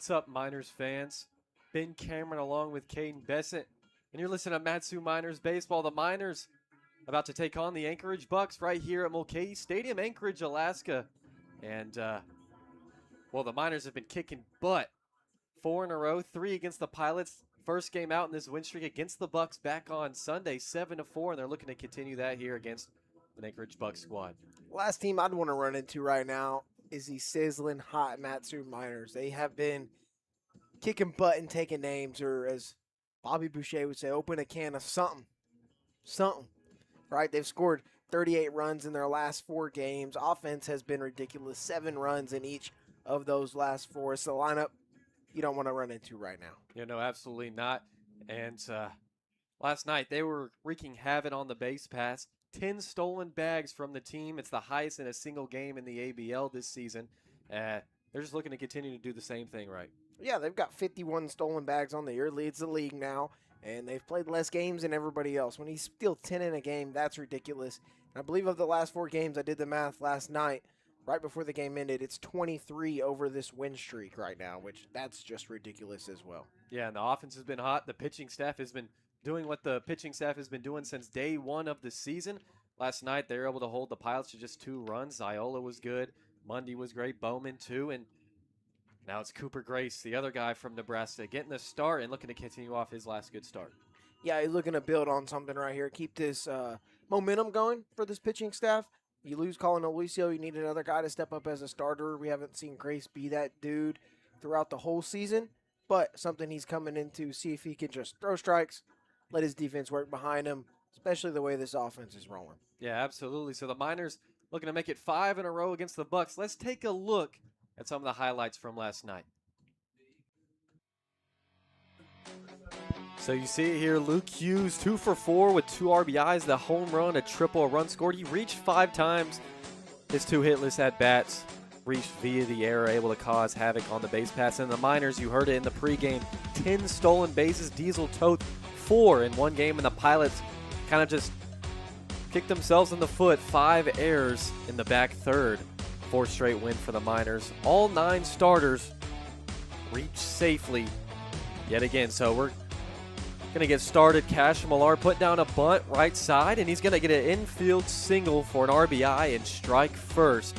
What's up, Miners fans? Ben Cameron along with Kaden Bessent, and you're listening to Matsu Miners Baseball. The Miners about to take on the Anchorage Bucs right here at Mulcahy Stadium, Anchorage, Alaska. And, the Miners have been kicking butt. 4 in a row, 3 against the Pilots. First game out in this win streak against the Bucs back on Sunday, 7-4, and they're looking to continue that here against an Anchorage Bucs squad. Last team I'd want to run into right now is the sizzling hot Matsu Miners. They have been kicking butt and taking names, or as Bobby Boucher would say, open a can of something. Something. Right? They've scored 38 runs in their last 4 games. Offense has been ridiculous. 7 runs in each of those last 4. It's the lineup you don't want to run into right now. Yeah, no, absolutely not. And last night they were wreaking havoc on the base pass. 10 stolen bags from the team. It's the highest in a single game in the ABL this season. They're just looking to continue to do the same thing right. Yeah, they've got 51 stolen bags on the year. Leads the league now, and they've played less games than everybody else. When you steal 10 in a game, that's ridiculous. And I believe of the last 4 games, I did the math last night, right before the game ended, it's 23 over this win streak right now, which that's just ridiculous as well. Yeah, and the offense has been hot. The pitching staff has been doing what the pitching staff has been doing since day 1 of the season. Last night, they were able to hold the Pilots to just 2 runs. Ziola was good. Mundy was great. Bowman, too. And now it's Cooper Grace, the other guy from Nebraska, getting the start and looking to continue off his last good start. Yeah, he's looking to build on something right here. Keep this momentum going for this pitching staff. You lose Colin Aloisio, you need another guy to step up as a starter. We haven't seen Grace be that dude throughout the whole season, but something he's coming in to see if he can just throw strikes, let his defense work behind him, especially the way this offense is rolling. Yeah, absolutely. So the Miners looking to make it 5 in a row against the Bucs. Let's take a look at some of the highlights from last night. So you see it here, Luke Hughes, 2 for 4 with 2 RBIs, the home run, a triple, a run scored. He reached 5 times. His 2 hitless at-bats reached via the error, able to cause havoc on the base pass. And the Miners, you heard it in the pregame, 10 stolen bases. Diesel Toth 4 in 1 game, and the Pilots kind of just kicked themselves in the foot. 5 errors in the back third. 4th straight win for the Miners. All 9 starters reached safely yet again. So we're going to get started. Cash Millar put down a bunt right side, and he's going to get an infield single for an RBI and strike first.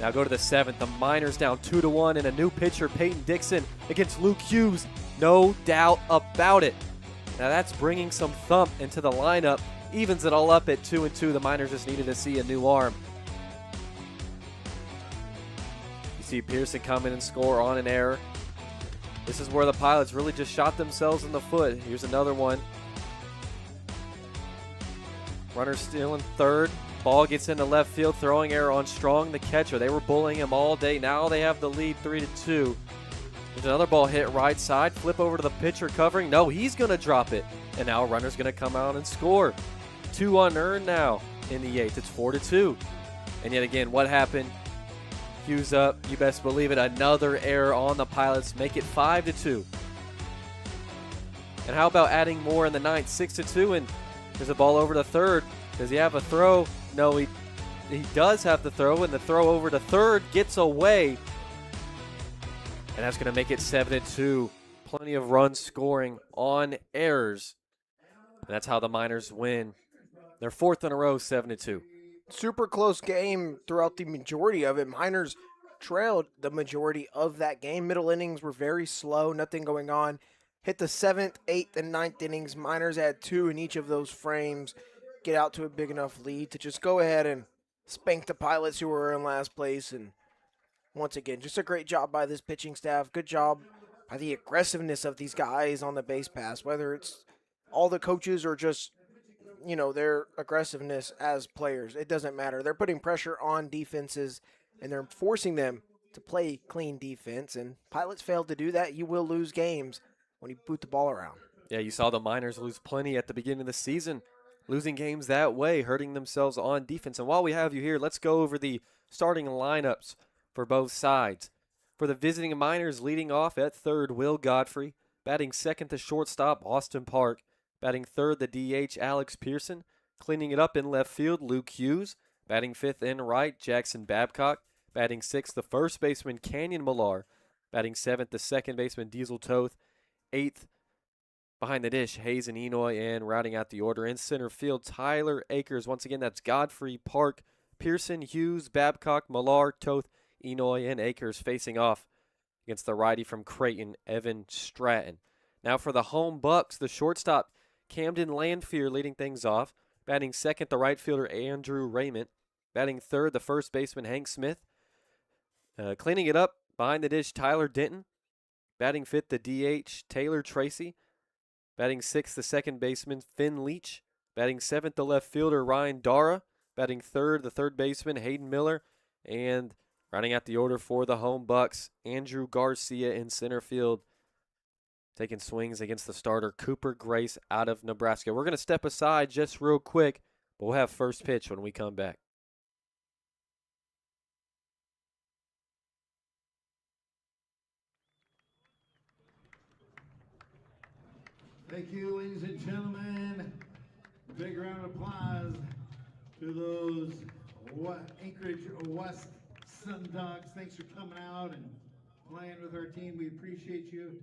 Now go to the 7th. The Miners down 2-1, and a new pitcher, Peyton Dixon, against Luke Hughes. No doubt about it. Now that's bringing some thump into the lineup. Evens it all up at 2-2. The Miners just needed to see a new arm. You see Pearson come in and score on an error. This is where the Pilots really just shot themselves in the foot. Here's another one. Runner still in third. Ball gets into left field. Throwing error on Strong, the catcher. They were bullying him all day. Now they have the lead 3-2. There's another ball hit right side. Flip over to the pitcher covering. No, he's going to drop it. And now a runner's going to come out and score. 2 unearned now in the 8th. It's 4-2. And yet again, what happened? Hughes up, you best believe it. Another error on the Pilots, make it 5-2. And how about adding more in the 9th, 6-2, and there's a ball over to third. Does he have a throw? No, he does have the throw, and the throw over to third gets away. And that's going to make it 7-2. Plenty of runs scoring on errors. And that's how the Miners win. They're 4th in a row, 7-2. Super close game throughout the majority of it. Miners trailed the majority of that game. Middle innings were very slow, nothing going on. Hit the 7th, 8th, and 9th innings. Miners had 2 in each of those frames. Get out to a big enough lead to just go ahead and spank the Pilots, who were in last place. And once again, just a great job by this pitching staff. Good job by the aggressiveness of these guys on the base pass, whether it's all the coaches or just their aggressiveness as players. It doesn't matter. They're putting pressure on defenses, and they're forcing them to play clean defense, and Pilots failed to do that. You will lose games when you boot the ball around. Yeah, you saw the Miners lose plenty at the beginning of the season, losing games that way, hurting themselves on defense. And while we have you here, let's go over the starting lineups for both sides. For the visiting Miners, leading off at third, Will Godfrey. Batting second, the shortstop, Austin Park. Batting third, the DH, Alex Pearson. Cleaning it up in left field, Luke Hughes. Batting fifth in right, Jackson Babcock. Batting sixth, the first baseman, Canyon Millar. Batting 7th, the second baseman Diesel Toth. 8th, behind the dish, Hayes and Enoy, and rounding out the order in center field, Tyler Akers. Once again, that's Godfrey, Park, Pearson, Hughes, Babcock, Millar, Toth, Enoy, and Akers facing off against the righty from Creighton, Evan Stratton. Now for the home Bucs, the shortstop, Camden Landfear, leading things off. Batting second, the right fielder, Andrew Raymond. Batting third, the first baseman, Hank Smith. Cleaning it up, behind the dish, Tyler Denton. Batting fifth, the DH, Taylor Tracy. Batting sixth, the second baseman, Finn Leach. Batting seventh, the left fielder, Ryan Dara. Batting third, the third baseman, Hayden Miller. And rounding out the order for the home Bucs, Andrew Garcia in center field, taking swings against the starter, Cooper Grace out of Nebraska. We're going to step aside just real quick, but we'll have first pitch when we come back. Thank you, ladies and gentlemen. Big round of applause to those Anchorage West Sun Dogs. Thanks for coming out and playing with our team. We appreciate you.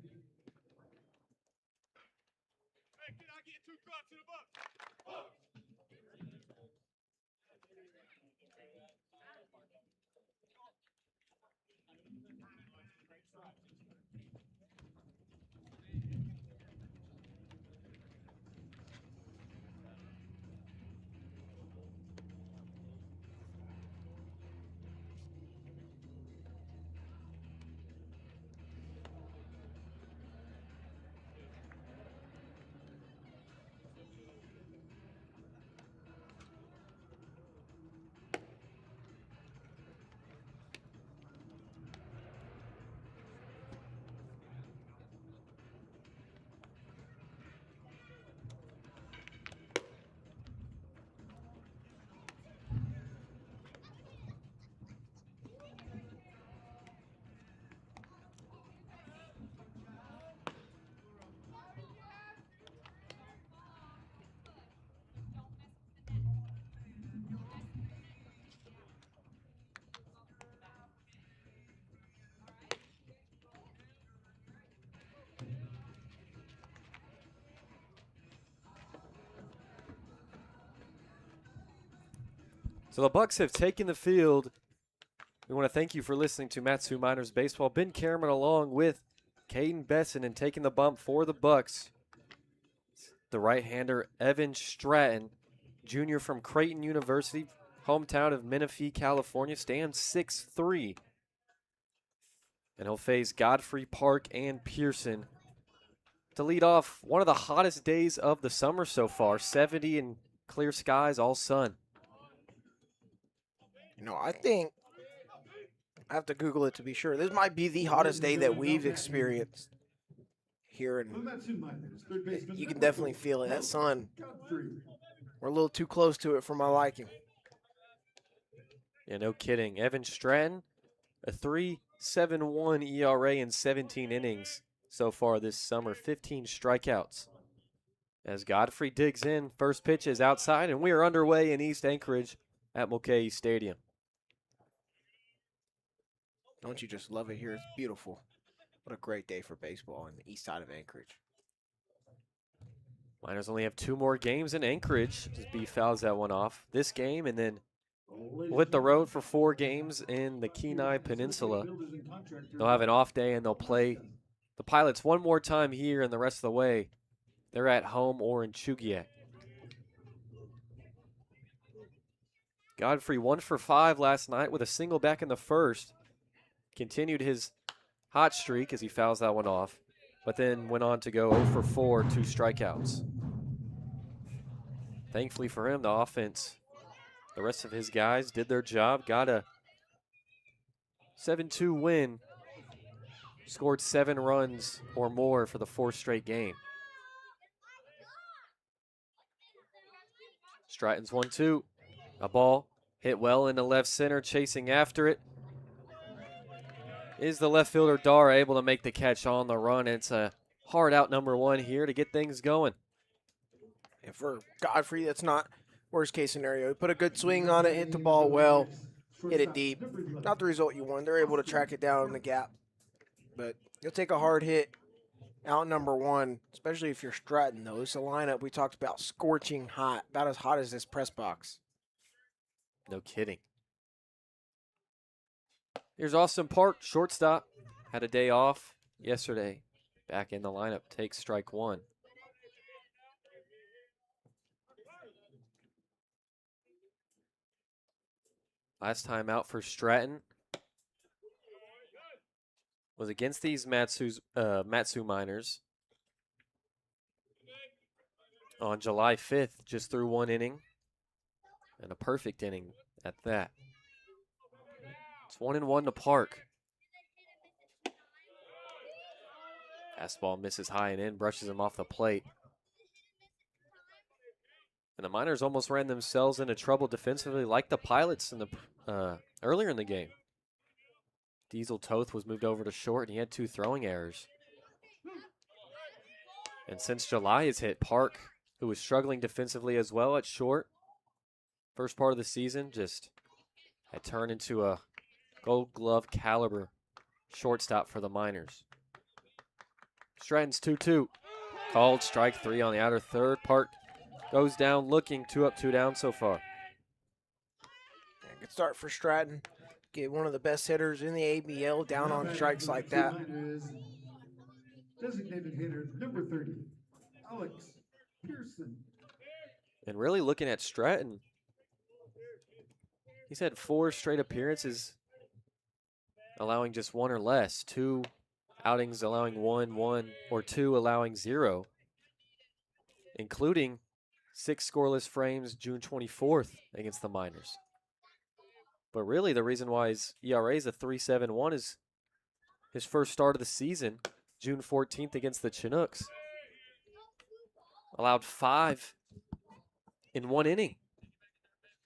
Hey, can I get 2 cups in the Bucs? So the Bucs have taken the field. We want to thank you for listening to Matsu Miners Baseball. Ben Cameron along with Kaden Bessent, and taking the bump for the Bucs, the right-hander Evan Stratton, junior from Creighton University, hometown of Menifee, California, stands 6'3". And he'll face Godfrey, Park, and Pearson to lead off one of the hottest days of the summer so far. 70 and clear skies, all sun. You know, I think I have to Google it to be sure. This might be the hottest day that we've experienced here, and you can definitely feel it. That sun, we're a little too close to it for my liking. Yeah, no kidding. Evan Stratton, a 3.71 ERA in 17 innings so far this summer, 15 strikeouts. As Godfrey digs in, first pitch is outside, and we are underway in East Anchorage at Mulcahy Stadium. Don't you just love it here? It's beautiful. What a great day for baseball on the east side of Anchorage. Miners only have 2 more games in Anchorage. Just B fouls that one off. This game, and then we'll hit the road for 4 games in the Kenai Peninsula. They'll have an off day, and they'll play the Pilots one more time here, and the rest of the way, they're at home or in Chugiak. Godfrey 1 for 5 last night with a single back in the first. Continued his hot streak as he fouls that one off, but then went on to go 0 for 4, 2 strikeouts. Thankfully for him, the offense, the rest of his guys did their job, got a 7-2 win, scored 7 runs or more for the 4th straight game. Stratton's 1-2, a ball hit well into left center, chasing after it is the left fielder Dara, able to make the catch on the run. It's a hard out number 1 here to get things going. And for Godfrey, that's not worst case scenario. He put a good swing on it, hit the ball well, hit it deep. Not the result you want. They're able to track it down in the gap. but you'll take a hard hit out number one, especially if you're Stratton, though. It's a lineup we talked about, scorching hot, about as hot as this press box. No kidding. Here's Austin Park, shortstop. Had a day off yesterday. Back in the lineup, takes strike one. Last time out for Stratton was against these Matsu Miners on July 5th, just threw one inning, and a perfect inning at that. It's 1-1 to Park. Fastball misses high and in, brushes him off the plate. And the Miners almost ran themselves into trouble defensively, like the Pilots in the earlier in the game. Diesel Toth was moved over to short, and he had 2 throwing errors. And since July has hit, Park, who was struggling defensively as well at short, first part of the season, just had turned into a Gold Glove caliber shortstop for the Miners. Stratton's 2-2. Called strike 3 on the outer third. Park goes down looking, 2 up, 2 down so far. Yeah, good start for Stratton. Get one of the best hitters in the ABL down on strikes like that. Designated hitter number 30, Alex Pearson. And really looking at Stratton, he's had 4 straight appearances allowing just 1 or less. 2 outings allowing 1, or 2 allowing 0, including 6 scoreless frames June 24th against the Miners. But really the reason why his ERA is a 3.71 is his first start of the season, June 14th against the Chinooks. Allowed 5 in 1 inning.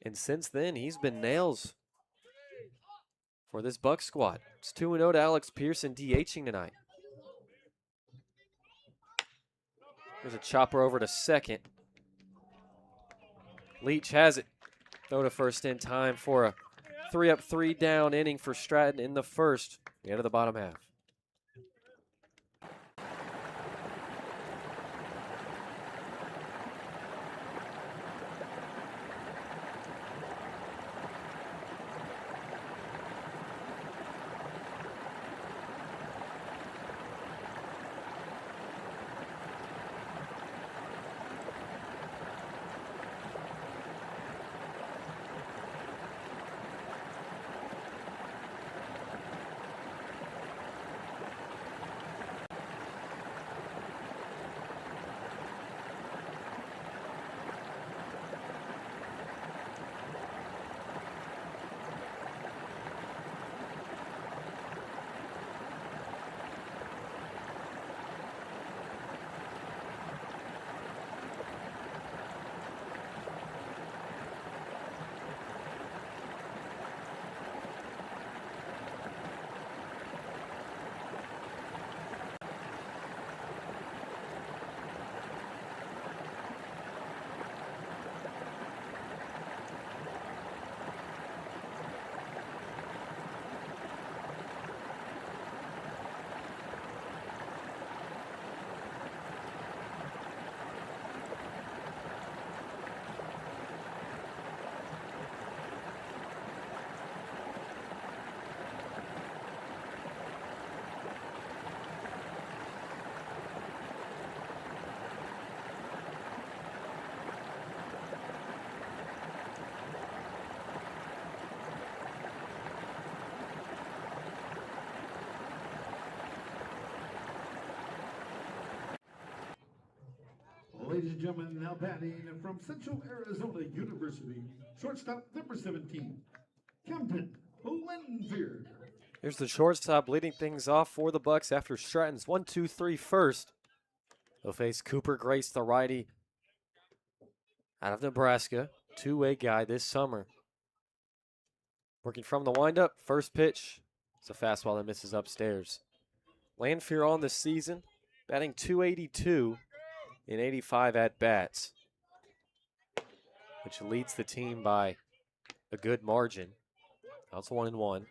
And since then, he's been nails for this Bucs squad. It's 2-0 to Alex Pearson DHing tonight. There's a chopper over to second. Leach has it. Throw to first in time for a 3 up, 3 down inning for Stratton in the first, the end of the bottom half. Ladies and gentlemen, now batting from Central Arizona University, shortstop number 17, Kaden Bessent. Here's the shortstop leading things off for the Bucs after Stratton's 1-2-3 first. They'll face Cooper Grace, the righty out of Nebraska, 2-way guy this summer. Working from the windup, first pitch. It's a fastball that misses upstairs. Lanfear on the season, batting .282 in 85 at-bats, which leads the team by a good margin. Now it's 1-1.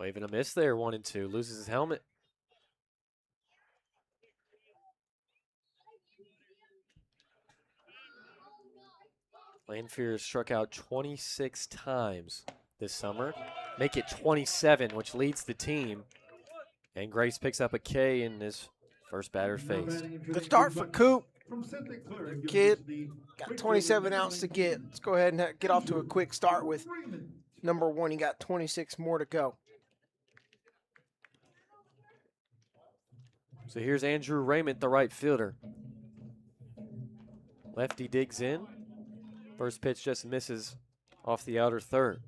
Waving a miss there, 1-2. Loses his helmet. Lanphier struck out 26 times this summer. Make it 27, which leads the team. And Grace picks up a K in his first batter faced. Good start for Coop. From Santa Clara Kid University, got 27 outs to get. Let's go ahead and get off to a quick start with number 1. He got 26 more to go. So here's Andrew Raymond, the right fielder. Lefty digs in. First pitch just misses off the outer third.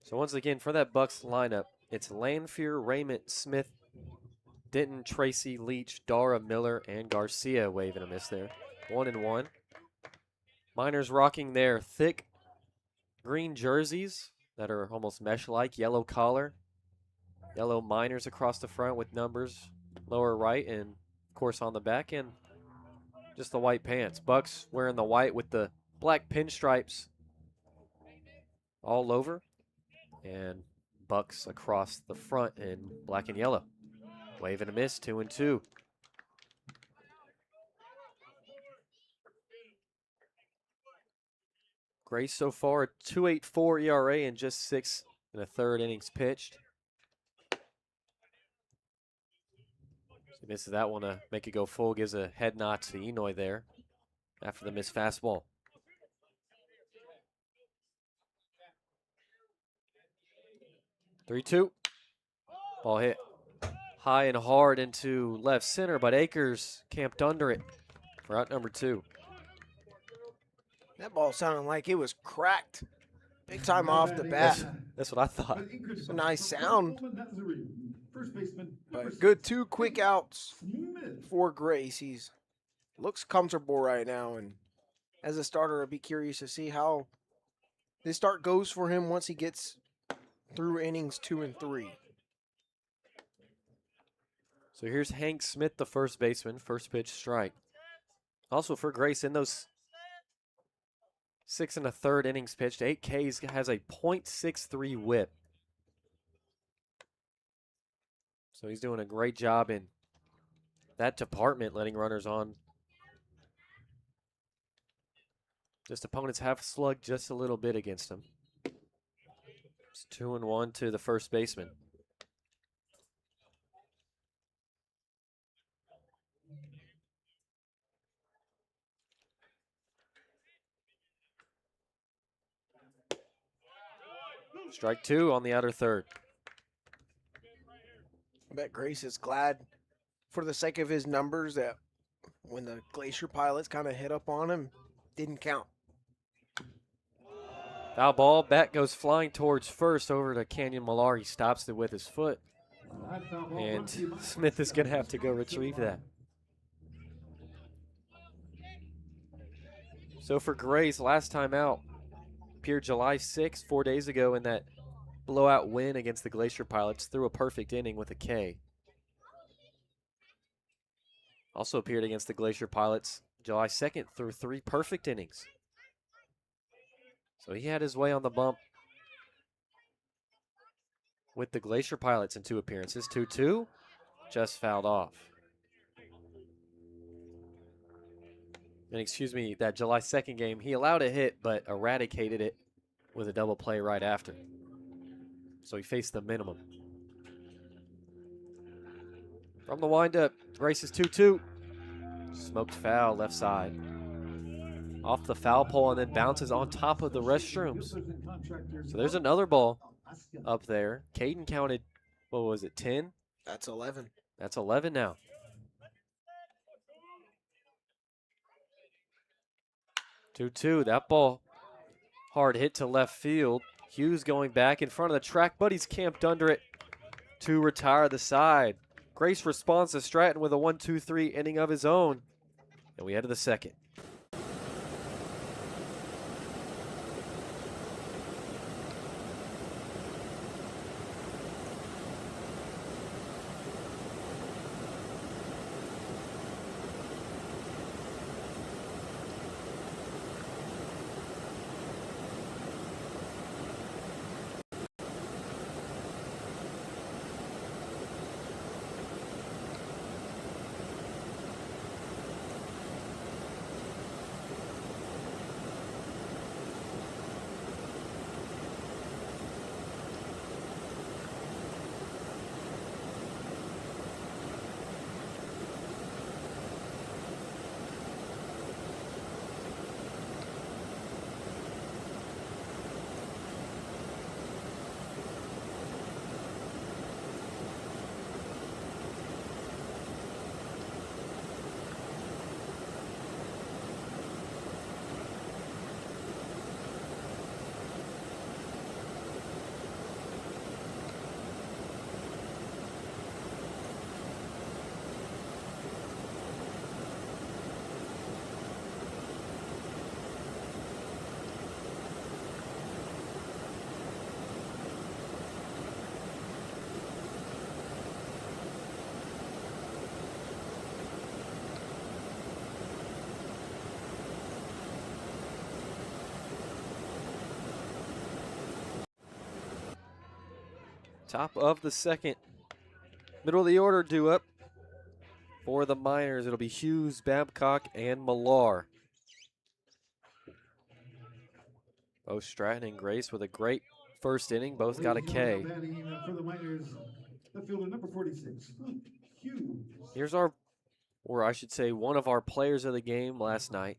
So once again, for that Bucs lineup, it's Lanphier, Raymond, Smith, Denton, Tracy, Leach, Dara, Miller, and Garcia waving a miss there. 1-1. Miners rocking their thick green jerseys that are almost mesh-like, yellow collar, yellow Miners across the front with numbers lower right and, of course, on the back, and just the white pants. Bucs wearing the white with the black pinstripes all over, and Bucs across the front in black and yellow. Wave and a miss, 2-2. Grace so far, a 2.84 ERA in just 6 1/3 innings pitched. He misses that one to make it go full, gives a head nod to Enoy there after the missed fastball. Three-two. Ball hit high and hard into left center, but Akers camped under it for out number 2. That ball sounded like it was cracked. Big time off the bat. That's what I thought. It's a nice sound. First baseman, But good 2 quick outs for Grace. He's looks comfortable right now, and as a starter, I'd be curious to see how this start goes for him once he gets through innings 2 and 3. So here's Hank Smith, the first baseman. First pitch strike. Also for Grace, in those 6 1/3 innings pitched, 8 Ks, has a .63 whip. So he's doing a great job in that department, letting runners on. Just opponents have slugged just a little bit against him. It's 2-1 to the first baseman. Strike 2 on the outer third. I bet Grace is glad for the sake of his numbers that when the Glacier Pilots kind of hit up on him, didn't count. Foul ball, bat goes flying towards first over to Canyon Millar. He stops it with his foot. And Smith is going to have to go retrieve that. So for Grace, last time out, appeared July 6th, 4 days ago in that blowout win against the Glacier Pilots. Threw a perfect inning with a K. Also appeared against the Glacier Pilots July 2nd through 3 perfect innings. So he had his way on the bump with the Glacier Pilots in 2 appearances. 2-2, just fouled off. And excuse me, that July 2nd game, he allowed a hit but eradicated it with a double play right after. So he faced the minimum. From the windup, Grace is 2-2. Smoked foul left side. Off the foul pole and then bounces on top of the restrooms. So there's another ball up there. Kaden counted, what was it, 10? That's 11. That's 11 now. Two-two. That ball hard hit to left field. Hughes going back in front of the track, but he's camped under it to retire the side. Grace responds to Stratton with a 1-2-3 inning of his own. And we head to the second. Top of the second. Middle of the order due up. For the Miners, it'll be Hughes, Babcock, and Millar. Both Stratton and Grace with a great first inning. Both got a K. For the Miners, the fielder number 46, Hughes. Here's our, or I should say, one of our players of the game last night.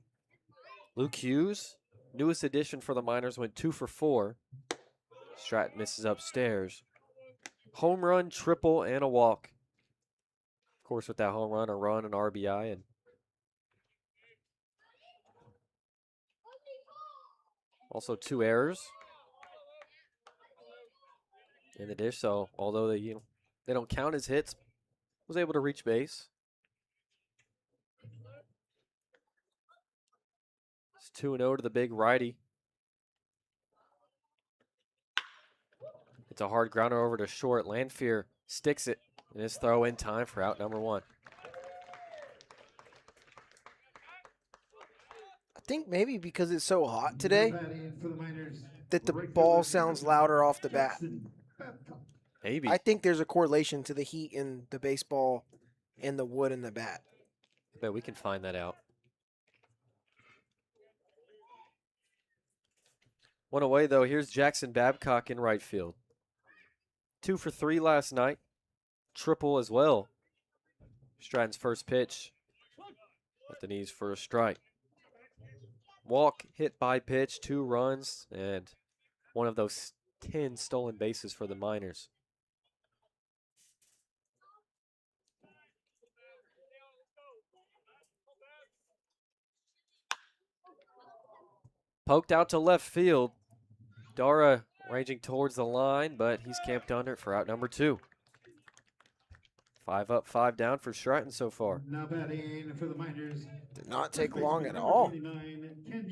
Luke Hughes, newest addition for the Miners, went 2 for 4. Stratton misses upstairs. Home run, triple, and a walk. Of course, with that home run, a run, an RBI, and also 2 errors in the dish. So although they don't count as hits, was able to reach base. It's 2-0 to the big righty. It's a hard grounder over to short. Lanfear sticks it, and it's throw in time for out number 1. I think maybe because it's so hot today For the Miners, that the ball sounds louder off the bat. Maybe. I think there's a correlation to the heat in the baseball and the wood in the bat. I bet we can find that out. 1 away, though. Here's Jackson Babcock in right field. 2 for 3 last night. Triple as well. Stratton's first pitch. At the knees for a strike. Walk, hit by pitch, 2 runs, and one of those 10 stolen bases for the Miners. Poked out to left field. Dara ranging towards the line, but he's camped under it for out number 2. 5 up, 5 down for Stratton so far. Now batting for the Miners. Did not take long at all.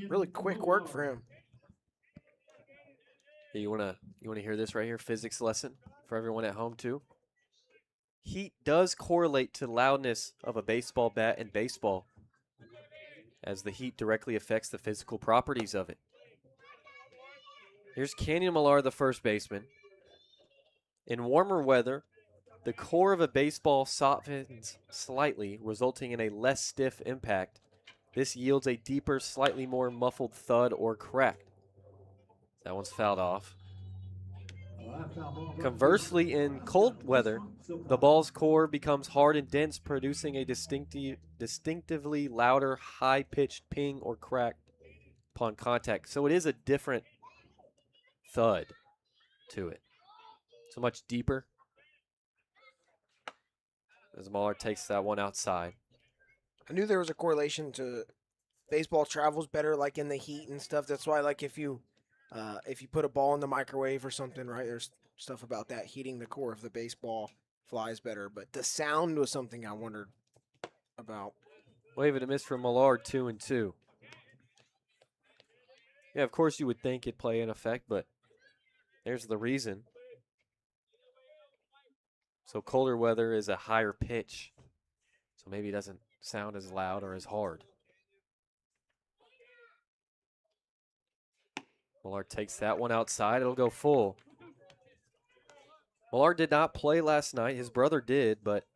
Really quick work for him. Hey, you wanna hear this right here? Physics lesson for everyone at home too. Heat does correlate to loudness of a baseball bat in baseball, as the heat directly affects the physical properties of it. Here's Canyon Millar, the first baseman. In warmer weather, the core of a baseball softens slightly, resulting in a less stiff impact. This yields a deeper, slightly more muffled thud or crack. That one's fouled off. Conversely, in cold weather, the ball's core becomes hard and dense, producing a distinctively louder, high-pitched ping or crack upon contact. So it is a different thud to it. So much deeper. As Muller takes that one outside. I knew there was a correlation to baseball travels better, like in the heat and stuff. That's why, like, if you put a ball in the microwave or something, right? There's stuff about that heating the core of the baseball flies better. But the sound was something I wondered about. Wave and a miss from Millard, 2-2. Yeah, of course you would think it'd play an effect, but there's the reason. So colder weather is a higher pitch, so maybe it doesn't sound as loud or as hard. Millard takes that one outside. It'll go full. Millard did not play last night. His brother did, but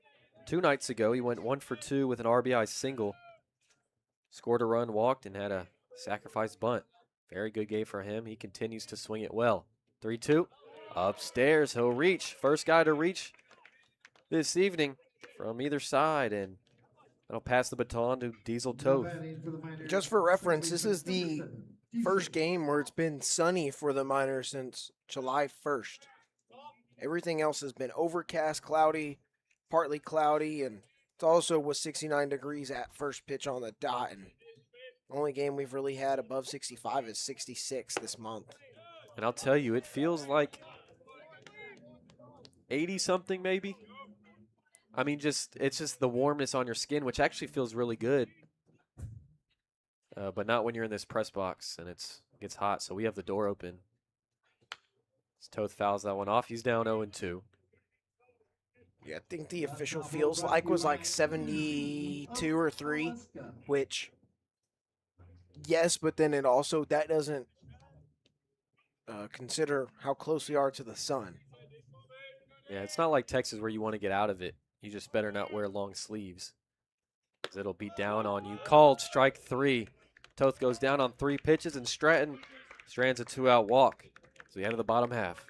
2 nights ago he went 1 for 2 with an RBI single. Scored a run, walked, and had a sacrifice bunt. Very good game for him. He continues to swing it well. 3-2. Upstairs, he'll reach. First guy to reach this evening from either side, and that'll pass the baton to Diesel Toth. Just for reference, this is the first game where it's been sunny for the Miners since July 1st. Everything else has been overcast, cloudy, partly cloudy, and it also was 69 degrees at first pitch on the dot. And the only game we've really had above 65 is 66 this month. And I'll tell you, it feels like 80-something maybe. I mean, it's just the warmness on your skin, which actually feels really good. But not when you're in this press box and it gets hot. So we have the door open. Toth fouls that one off. He's down 0-2. Yeah, I think the official feels like was like 72 or 3, which, yes, but then it also, that doesn't consider how close we are to the sun. Yeah, it's not like Texas where you want to get out of it. You just better not wear long sleeves, 'cause it'll be down on you. Called strike 3. Toth goes down on 3 pitches, and Strand's a 2-out walk. So the end of the bottom half.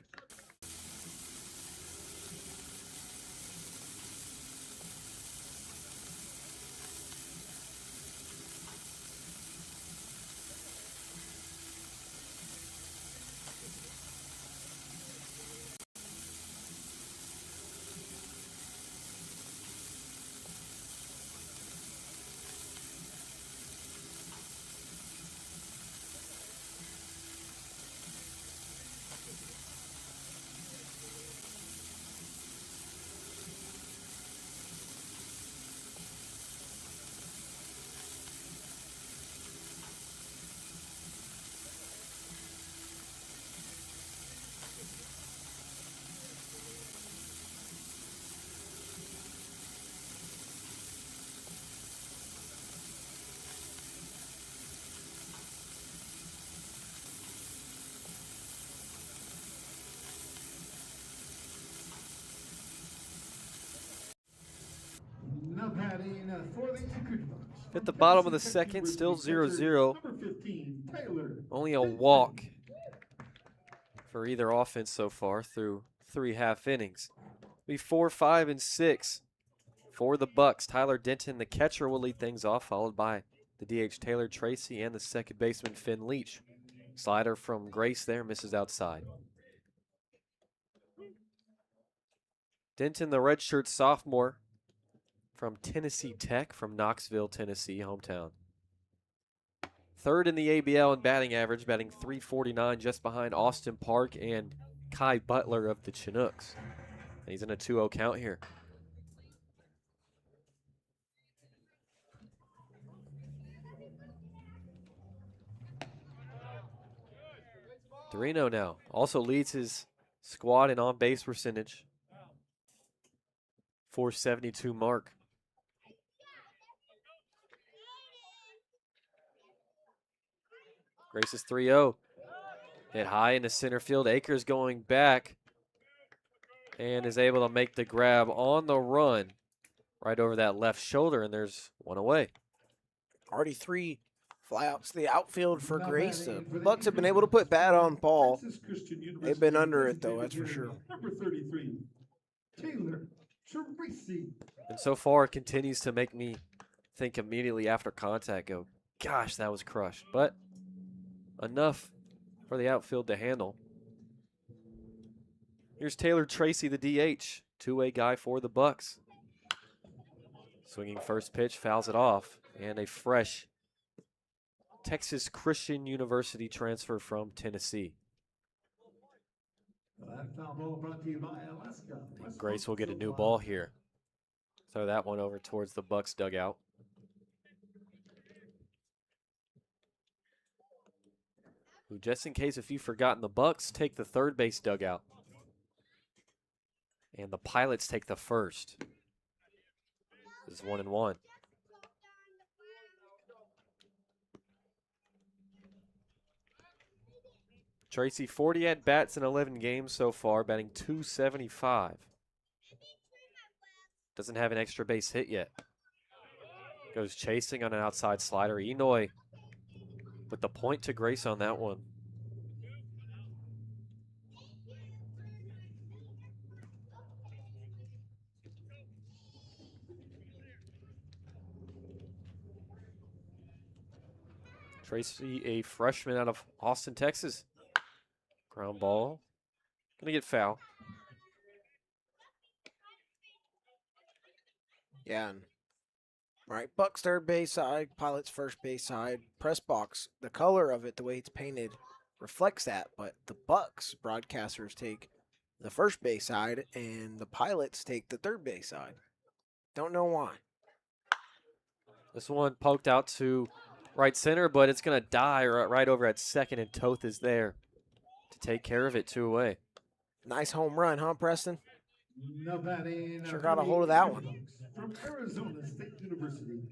Now batting for the Anchorage Bucs. At the bottom of the second, still 0-0. Number 15, Taylor. Only a walk for either offense so far through 3 half innings. Be 4, 5, and 6 for the Bucs. Tyler Denton, the catcher, will lead things off, followed by the DH Taylor Tracy and the second baseman Finn Leach. Slider from Grace there, misses outside. Denton, the redshirt sophomore from Tennessee Tech, from Knoxville, Tennessee, hometown. Third in the ABL in batting average, batting .349, just behind Austin Park and Kai Butler of the Chinooks. And he's in a 2-0 count here. Dorino now also leads his squad in on-base percentage. .472 mark. Grace is 3-0. Hit high into center field. Akers going back and is able to make the grab on the run right over that left shoulder, and there's one away. Already 3 flyouts to the outfield for Grace. The Bucs have been able to put bat on ball. They've been under it, though, that's for sure. Number 33, Taylor Tracy. And so far, it continues to make me think immediately after contact, go, gosh, that was crushed. But enough for the outfield to handle. Here's Taylor Tracy, the DH, two-way guy for the Bucs. Swinging first pitch, fouls it off, and a fresh Texas Christian University transfer from Tennessee. That foul ball brought to you by Alaska. Grace will get a new ball here. Throw that one over towards the Bucs dugout. Who, just in case if you've forgotten, the Bucs take the third base dugout. And the Pilots take the first. This is 1-1. Tracy, 40 at-bats in 11 games so far, batting .275. Doesn't have an extra base hit yet. Goes chasing on an outside slider. Enoy with the point to Grace on that one. Tracy, a freshman out of Austin, Texas. Ground ball. Gonna get foul. Yeah. All right, Bucs third base side, Pilots first base side. Press box, the color of it, the way it's painted, reflects that. But the Bucs broadcasters take the first base side, and the Pilots take the third base side. Don't know why. This one poked out to right center, but it's going to die right over at second, and Toth is there to take care of it, 2 away. Nice home run, huh, Preston? Now batting Sure got a hold of that one. From Arizona State University,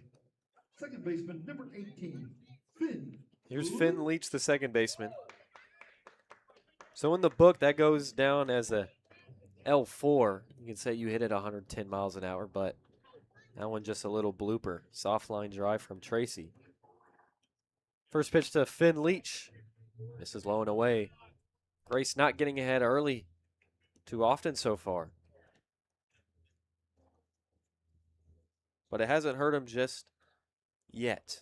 second baseman number 18, Finn. Here's Finn Leach, the second baseman. So in the book, that goes down as a L4. You can say you hit it 110 miles an hour, but that one just a little blooper. Soft line drive from Tracy. First pitch to Finn Leach. Misses low and away. Grace not getting ahead early too often so far. But it hasn't hurt him just yet.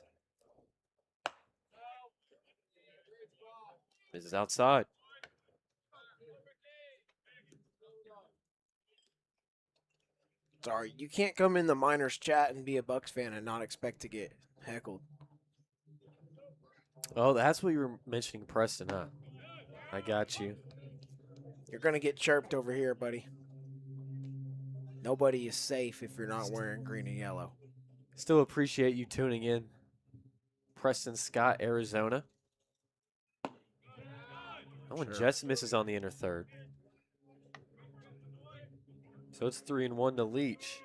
Misses outside. Sorry, you can't come in the Miners chat and be a Bucks fan and not expect to get heckled. Oh, that's what you were mentioning, Preston, huh? I got you. You're going to get chirped over here, buddy. Nobody is safe if you're not wearing green and yellow. Still appreciate you tuning in. Preston Scott, Arizona. That one just misses on the inner third. So it's 3-1 to Leach.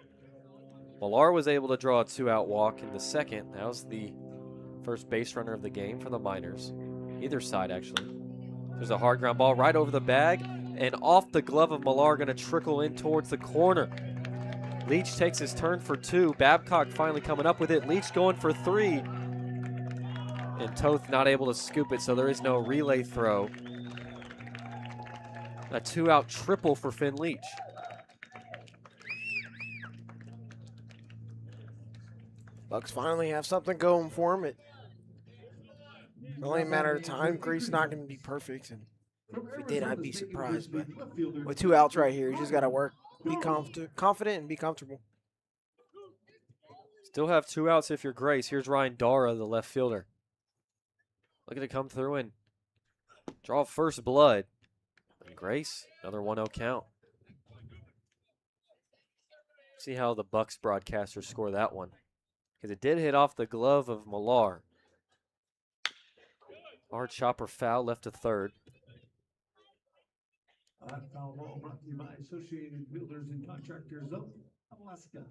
Millar was able to draw a 2-out walk in the second. That was the first base runner of the game for the Miners. Either side, actually. There's a hard ground ball right over the bag and off the glove of Millar, going to trickle in towards the corner. Leach takes his turn for 2. Babcock finally coming up with it. Leach going for 3. And Toth not able to scoop it, so there is no relay throw. A 2-out triple for Finn Leach. Bucks finally have something going for them. It's only a matter of time. Grease not going to be perfect, and if he did, I'd be surprised. But with 2 outs right here, you just got to work, be confident, and be comfortable. Still have 2 outs if you're Grace. Here's Ryan Dara, the left fielder. Looking to come through and draw first blood. And Grace, another 1-0 count. See how the Bucks broadcasters score that one. Because it did hit off the glove of Millar. Hard chopper foul left to third. Foul ball brought to you by Associated Builders and Contractors of Alaska.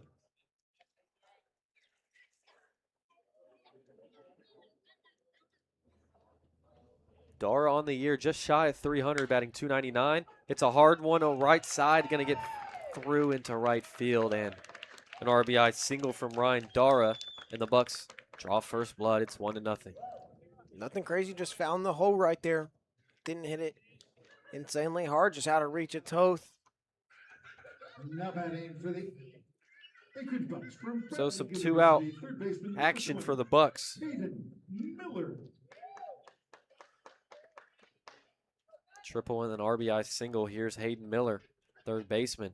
Dara on the year, just shy of 300, batting .299. It's a hard one on right side, going to get through into right field, and an RBI single from Ryan Dara, and the Bucks draw first blood. It's 1-0. Nothing crazy, just found the hole right there. Didn't hit it insanely hard, just out of reach of Toth. Now batting for the Anchorage Bucs from So some Bradley 2-out University, third baseman, action for the #1, Bucks. Kaden Miller. Triple and an RBI single. Here's Hayden Miller, third baseman.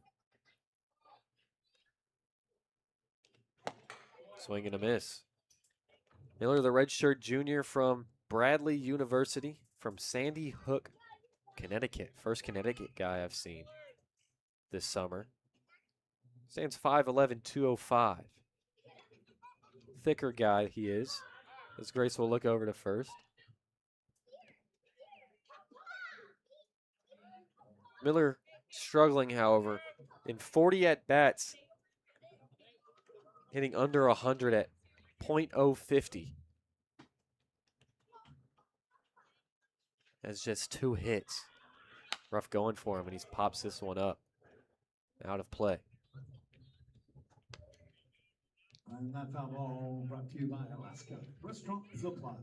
Swing and a miss. Miller, the redshirt junior from Bradley University, from Sandy Hook, Connecticut. First Connecticut guy I've seen this summer. Stands 5'11", 205. Thicker guy he is. As Grace will look over to first. Miller struggling, however, in 40 at-bats, hitting under 100 at .050. That's just 2 hits. Rough going for him, and he pops this one up. Out of play. And that foul ball brought to you by Alaska Restaurant Supply.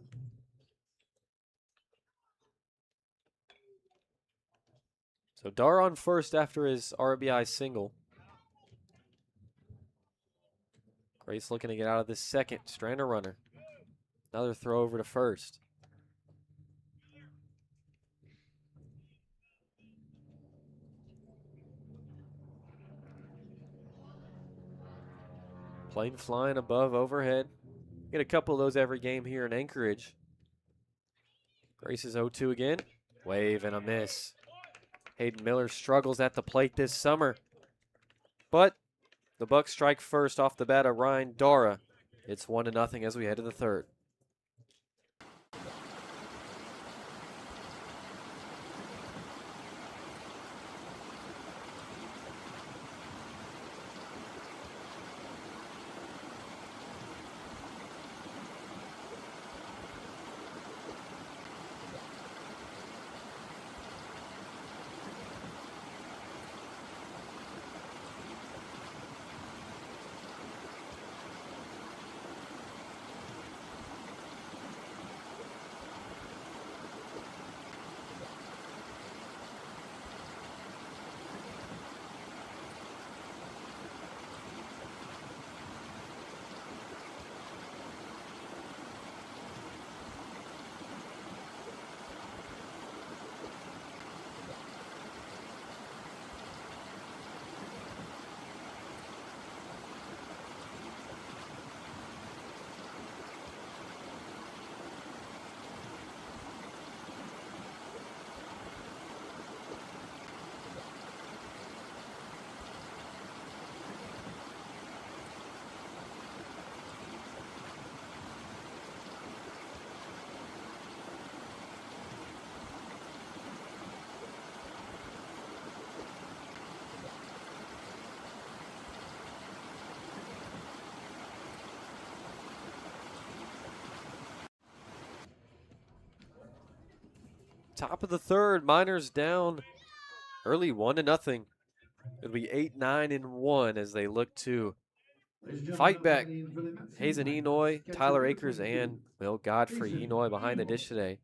So Dar on first after his RBI single. Grace looking to get out of this second. Strand a runner. Another throw over to first. Plane flying above overhead. Get a couple of those every game here in Anchorage. Grace is 0-2 again. Wave and a miss. Hayden Miller struggles at the plate this summer. But the Bucks strike first off the bat of Ryan Dara. It's 1-0 as we head to the third. Top of the third, Miners down early 1-0. It'll be 8-9-1 as they look to fight back. Hazen Enoy, Tyler Akers, and Will Godfrey. Enoy behind the dish today.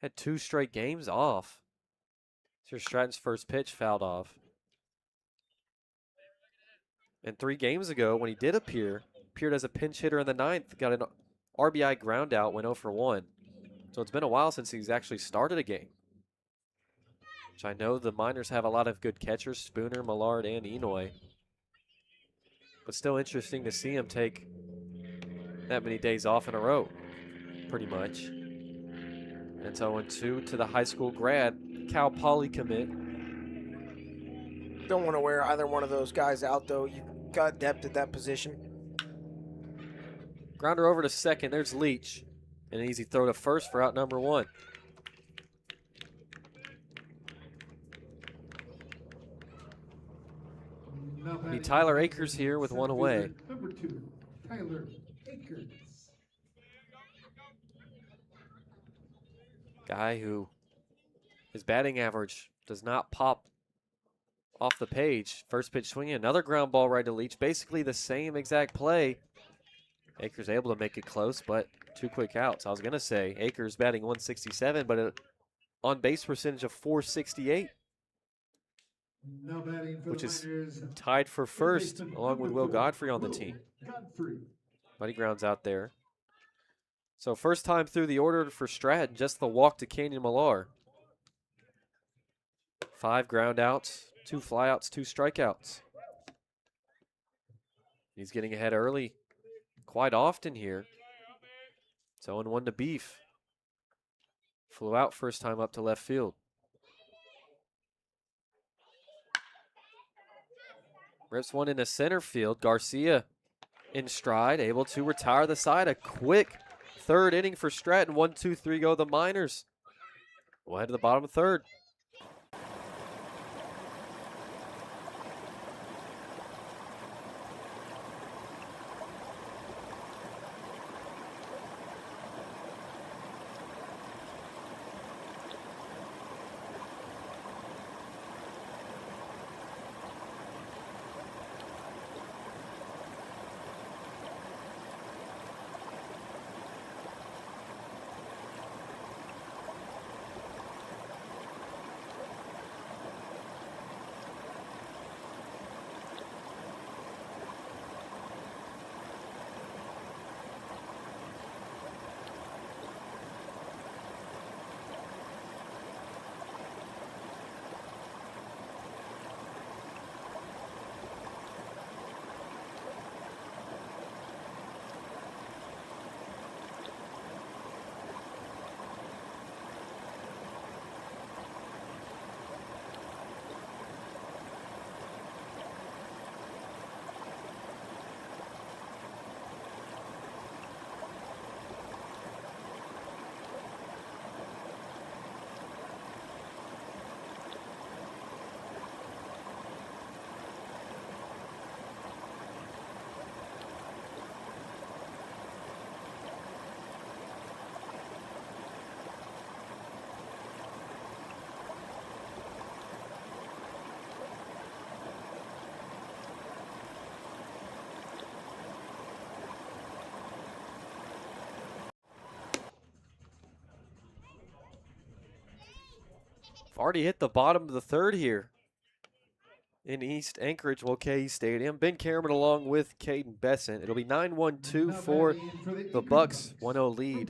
Had 2 straight games off. Here's Stratton's first pitch fouled off. And 3 games ago, when he did appeared as a pinch hitter in the 9th, got an RBI ground out, went 0 for 1. So it's been a while since he's actually started a game. Which I know the Miners have a lot of good catchers, Spooner, Millard, and Enoy. But still interesting to see him take that many days off in a row, pretty much. And it's 0-2 to the high school grad, Cal Poly commit. Don't want to wear either one of those guys out, though. You got depth at that position. Grounder over to second. There's Leach. And an easy throw to first for out number 1. Be Tyler Akers here with 1 away. Number 2, Tyler Akers. Guy who his batting average does not pop off the page. First pitch swinging, another ground ball right to Leach. Basically the same exact play. Akers able to make it close, but 2 quick outs. I was going to say Akers batting 167, but an on-base percentage of 468. Now batting for which the is Miners, tied for first along with Will Godfrey on the Will team. Godfrey. But he grounds out there. So first time through the order for Stratton, just the walk to Canyon Millar. 5 ground outs, 2 flyouts, 2 strikeouts. He's getting ahead early quite often here. It's 0-1 to Beef. Flew out first time up to left field. Rips one into center field. Garcia in stride, able to retire the side. A quick 3rd inning for Stratton. 1-2-3 go the Miners. We'll head to the bottom of 3rd. Already hit the bottom of the 3rd here in East Anchorage, Mulcahy Stadium. Ben Cameron along with Kaden Bessent. It'll be 9-1-2 for the Bucs, 1-0 lead.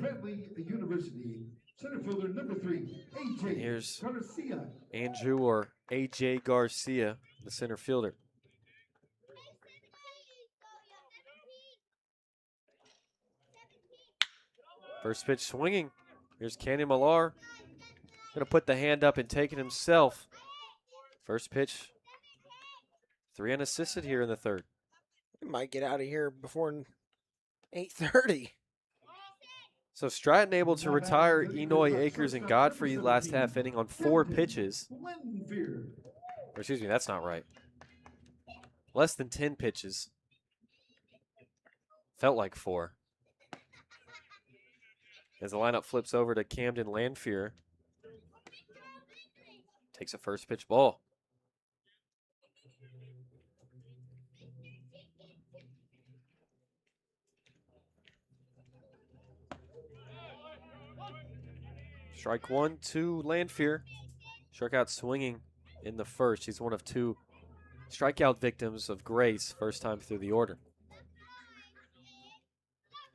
University, center fielder number 3, AJ And here's Garcia. Andrew or AJ Garcia, the center fielder. First pitch swinging. Here's Canyon Millar. Going to put the hand up and take it himself. First pitch. 3 unassisted here in the 3rd. We might get out of here before 8:30. So Stratton able to retire Enoy, Akers, and Godfrey last half inning on 4 pitches. Or excuse me, that's not right. Less than 10 pitches. Felt like 4. As the lineup flips over to Camden Lanfear. Takes a first pitch ball. Strike one to Lanfear. Struck out swinging in the first. He's one of two strikeout victims of Grace, first time through the order.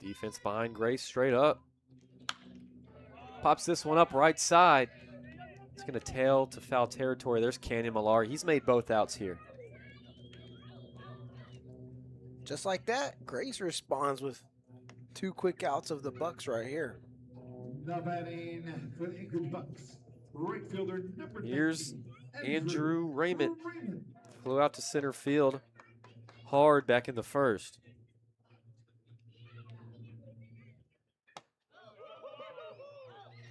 Defense behind Grace, straight up. Pops this one up right side. It's going to tail to foul territory. There's Canyon Millar. He's made both outs here. Just like that, Grace responds with 2 quick outs of the Bucs right here. Now batting for the Anchorage Bucs, right fielder number 19, Here's Andrew Raymond. Flew out to center field hard back in the first.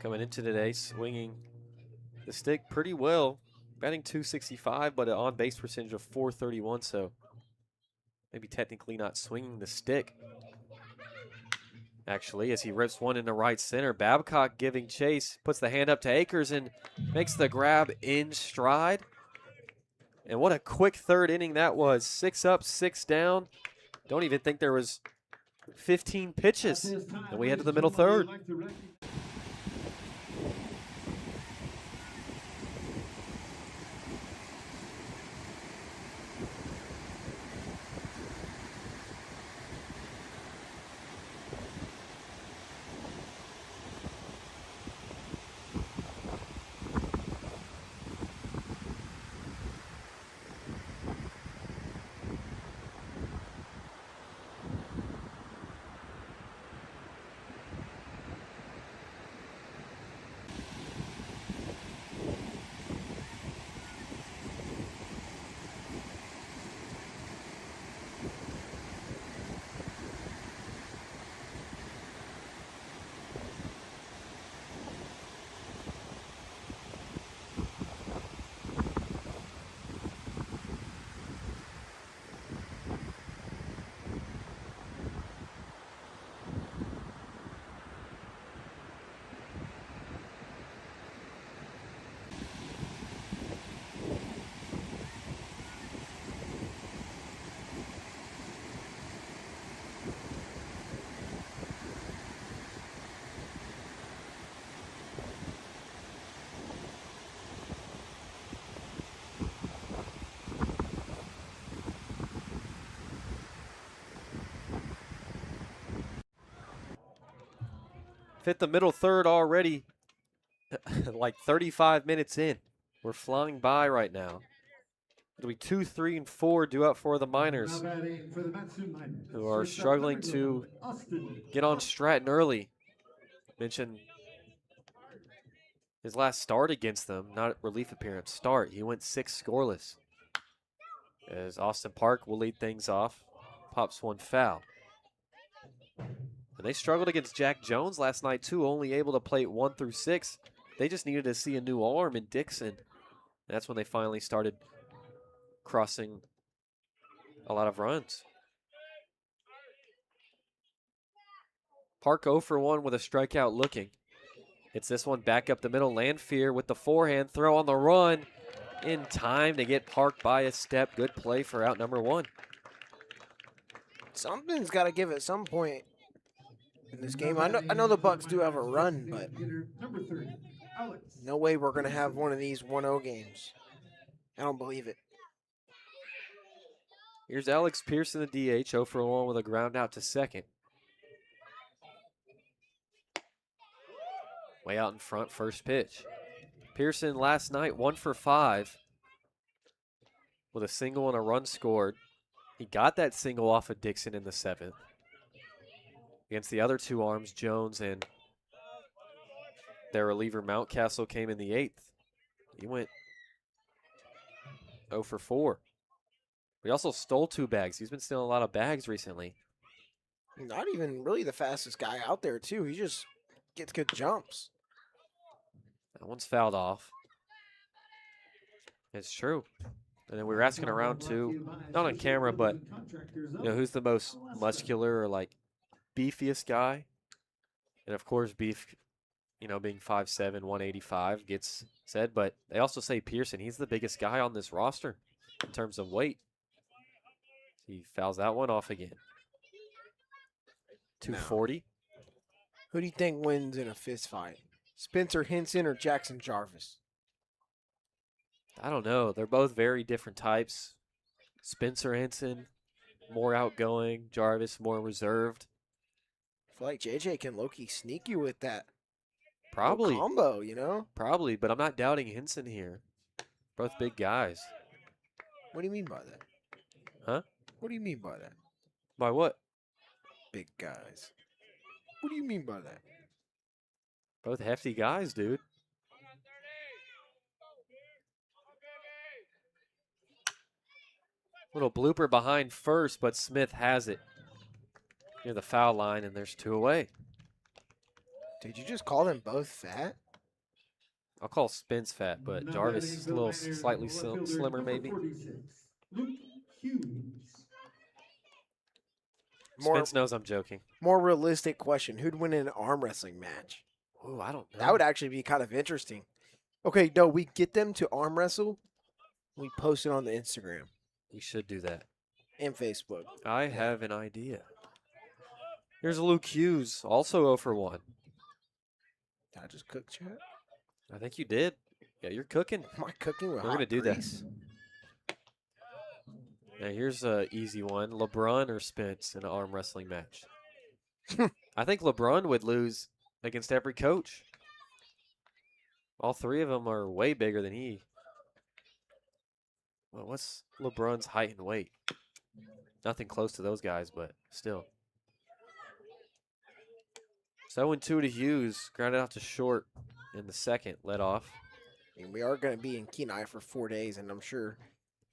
Coming into today, swinging the stick pretty well. Batting .265, but an on-base percentage of .431, so maybe technically not swinging the stick. Actually, as he rips one into right center, Babcock giving chase, puts the hand up to Akers and makes the grab in stride. And what a quick third inning that was. 6 up, 6 down. Don't even think there was 15 pitches. And we head to the middle third. Hit the middle third already, like 35 minutes in. We're flying by right now. It'll be 2, 3, and 4 due up for the Miners, who are struggling to get on Stratton early. Mentioned his last start against them, not relief appearance, start. He went 6 scoreless. As Austin Park will lead things off, pops one foul. And they struggled against Jack Jones last night too, only able to play 1 through 6. They just needed to see a new arm in Dixon. And that's when they finally started crossing a lot of runs. Park 0 for 1 with a strikeout looking. It's this one back up the middle. Lanfear with the forehand throw on the run. In time to get Park by a step. Good play for out number 1. Something's got to give at some point in this game. I know the Bucs do have a run, but no way we're going to have one of these 1-0 games. I don't believe it. Here's Alex Pearson, the DH, 0 for 1 with a ground out to second. Way out in front, first pitch. Pearson last night 1 for 5 with a single and a run scored. He got that single off of Dixon in the 7th. Against the other 2 arms, Jones and their reliever Mountcastle came in the 8th. He went 0 for 4. He also stole 2 bags. He's been stealing a lot of bags recently. Not even really the fastest guy out there, too. He just gets good jumps. That one's fouled off. It's true. And then we were asking around too, not on camera, but who's the most muscular or like beefiest guy? And of course, Beef, being 5'7", 185 gets said, but they also say Pearson, he's the biggest guy on this roster in terms of weight. He fouls that one off again. 240. Who do you think wins in a fist fight? Spencer Henson or Jackson Jarvis? I don't know. They're both very different types. Spencer Henson, more outgoing. Jarvis, more reserved. I feel like JJ can low-key sneak you with that Probably. combo, you know? Probably, but I'm not doubting Henson here. Both big guys. What do you mean by that? Huh? What do you mean by that? By what? Big guys. What do you mean by that? Both hefty guys, dude. Little blooper behind first, but Smith has it near the foul line, and there's 2 away. Did you just call them both fat? I'll call Spence fat, but Now Jarvis batting is for a the little Miners, slightly left fielder, slimmer, number maybe. 46, Luke Hughes. Spence knows I'm joking. More realistic question. Who'd win in an arm wrestling match? Ooh, I don't know. That would actually be kind of interesting. Okay, no, we get them to arm wrestle. We post it on the Instagram We should do that. and Facebook. I have an idea. Here's Luke Hughes, also 0 for 1. Did I just cook, chat? I think you did. Yeah, you're cooking. Am I cooking with We're hot gonna do that. grease? Now here's a easy one. LeBron or Spence in an arm wrestling match? I think LeBron would lose against every coach. All 3 of them are way bigger than he. Well, what's LeBron's height and weight? Nothing close to those guys, but still. So 0-2 to Hughes. Grounded out to short in the second. Led off. And we are going to be in Kenai for 4 days, and I'm sure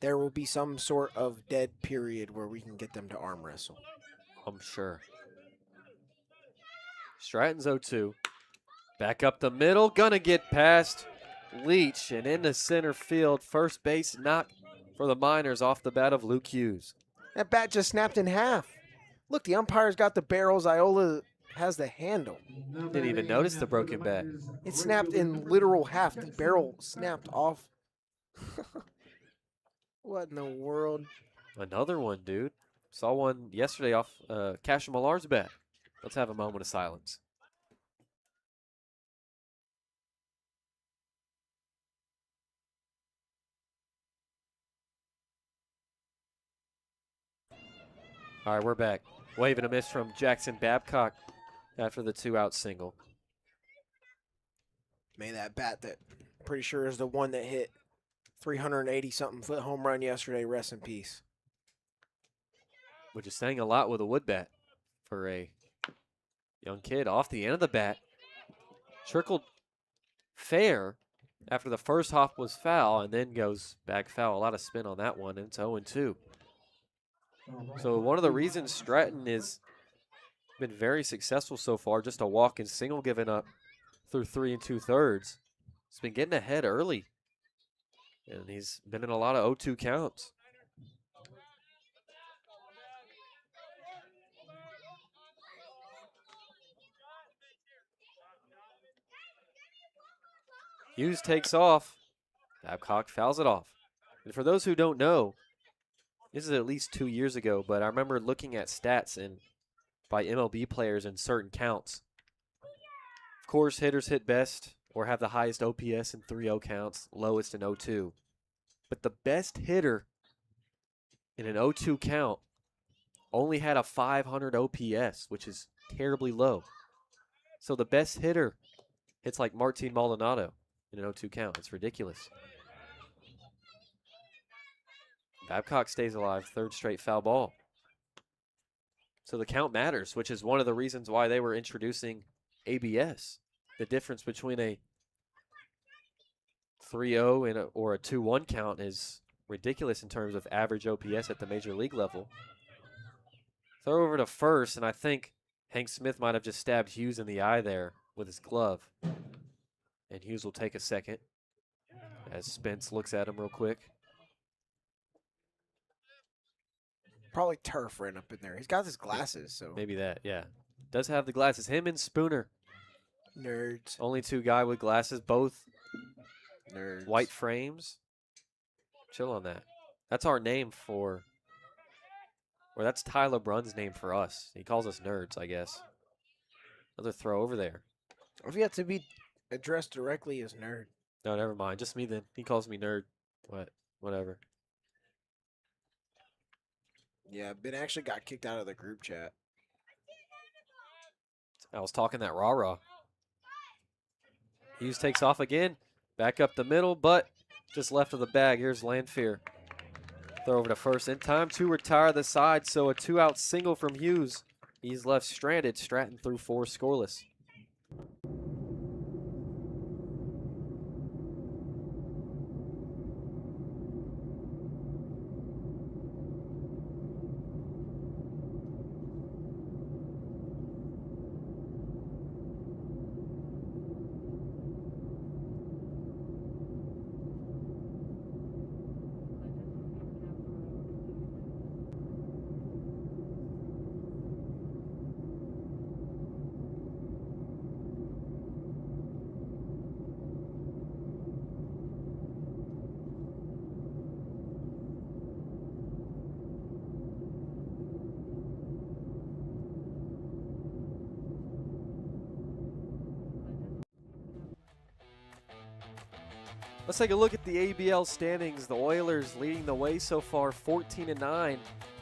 there will be some sort of dead period where we can get them to arm wrestle. I'm sure. Stratton's 0-2. Back up the middle. Gonna get past Leach and into center field. First base knock for the Miners off the bat of Luke Hughes. That bat just snapped in half. Look, the umpire's got the barrels. Iola has the handle. Now Didn't even batting notice the for broken bat. Miners, It right snapped fielder, in number literal 2, half. The Jackson barrel Bessent. snapped off. What in the world? Another one, dude. Saw one yesterday off Cashin Millar's bat. Let's have a moment of silence. All right, we're back. Waving a miss from Jackson Babcock after the 2-out single. May that bat that pretty sure is the one that hit 380-something foot home run yesterday. Rest in peace. Which is saying a lot with a wood bat for a young kid. Off the end of the bat. Trickled fair after the first hop was foul and then goes back foul. A lot of spin on that one, and it's 0-2. So one of the reasons Stratton has been very successful so far, just a walk and single given up through 3 2/3. He's been getting ahead early, and he's been in a lot of 0-2 counts. Hughes takes off. Babcock fouls it off. And for those who don't know, this is at least 2 years ago, but I remember looking at stats by MLB players in certain counts. Of course, hitters hit best or have the highest OPS in 3-0 counts, lowest in 0-2. But the best hitter in an 0-2 count only had a 500 OPS, which is terribly low. So the best hitter hits like Martin Maldonado in an 0-2 count. It's ridiculous. Babcock stays alive, 3rd straight foul ball. So the count matters, which is one of the reasons why they were introducing ABS. The difference between a 3-0 or a 2-1 count is ridiculous in terms of average OPS at the major league level. Throw over to first, and I think Hank Smith might have just stabbed Hughes in the eye there with his glove. And Hughes will take a second as Spence looks at him real quick. Probably turf ran up in there. He's got his glasses, so Maybe that, yeah. Does have the glasses. Him and Spooner Nerds. Only two guy with glasses, both Nerds. white frames. Chill on that. That's our name for, or that's Tyler Brunn's name for us. He calls us nerds, I guess. Another throw over there. If you have to be addressed directly as nerd. No, never mind. Just me then. He calls me nerd. Whatever. Yeah, Ben actually got kicked out of the group chat. I was talking that rah-rah. Hughes takes off again. Back up the middle, but just left of the bag. Here's Landfear. Throw over to first in time to retire the side, so a 2-out single from Hughes. He's left stranded. Stratton through 4 scoreless. Let's take a look at the ABL standings. The Oilers leading the way so far, 14-9.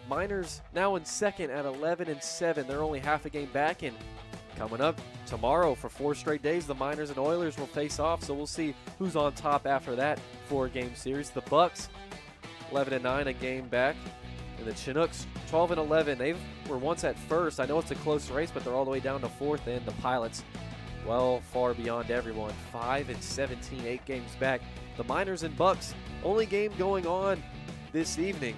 Miners now in second at 11-7. They're only half a game back, and coming up tomorrow for 4 straight days, the Miners and Oilers will face off. So we'll see who's on top after that 4-game series. The Bucs 11-9, a game back, and the Chinooks 12-11. They were once at first. I know it's a close race, but they're all the way down to 4th, and the Pilots well far beyond everyone. 5-17, 8 games back. The Miners and Bucs, only game going on this evening.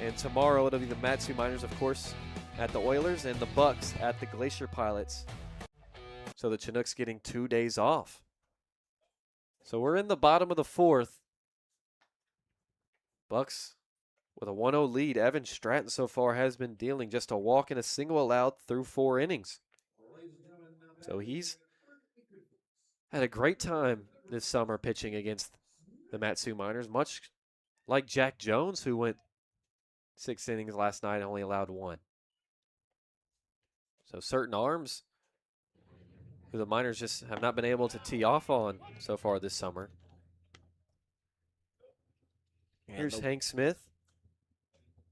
And tomorrow it'll be the Matsu Miners, of course, at the Oilers, and the Bucs at the Glacier Pilots. So the Chinooks getting 2 days off. So we're in the bottom of the 4th. Bucs with a 1-0 lead. Evan Stratton so far has been dealing just a walk and a single allowed through 4 innings. So he's had a great time this summer pitching against the Matsu Miners, much like Jack Jones, who went 6 innings last night and only allowed 1. So certain arms who the Miners just have not been able to tee off on so far this summer. Here's Hank Smith.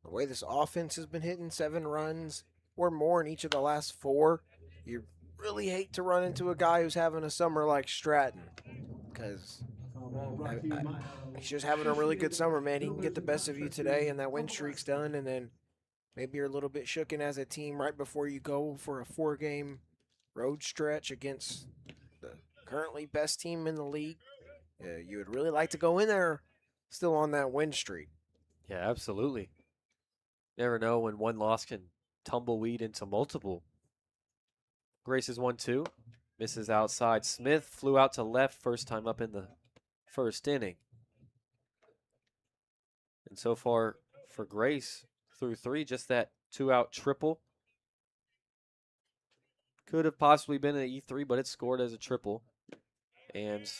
The way this offense has been hitting 7 runs or more in each of the last 4, you really hate to run into a guy who's having a summer like Stratton, because he's just having a really good summer, man. He can get the best of you today, and that win streak's done, and then maybe you're a little bit shooken as a team right before you go for a 4-game road stretch against the currently best team in the league. You would really like to go in there still on that win streak. Yeah, absolutely. Never know when one loss can tumbleweed into multiple. Grace is 1-2. Misses outside. Smith flew out to left first time up in the first inning. And so far for Grace, through 3, just that 2-out triple. Could have possibly been an E3, but it scored as a triple. And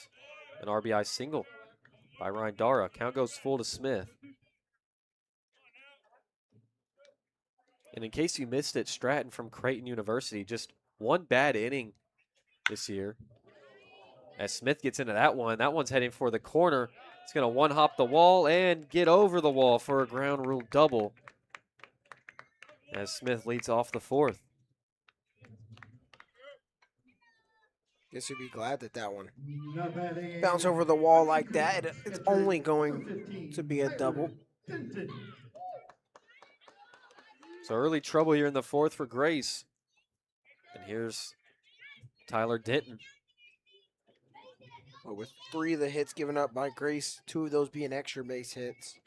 an RBI single by Ryan Dara. Count goes full to Smith. And in case you missed it, Stratton from Creighton University, just 1 bad inning this year. As Smith gets into that one's heading for the corner. It's going to one-hop the wall and get over the wall for a ground rule double, as Smith leads off the 4th. Guess you'd be glad that that one bounced over the wall like that. It's only going to be a double. So early trouble here in the 4th for Grace. And here's Tyler Denton. Well, with 3 of the hits given up by Grace, 2 of those being extra base hits.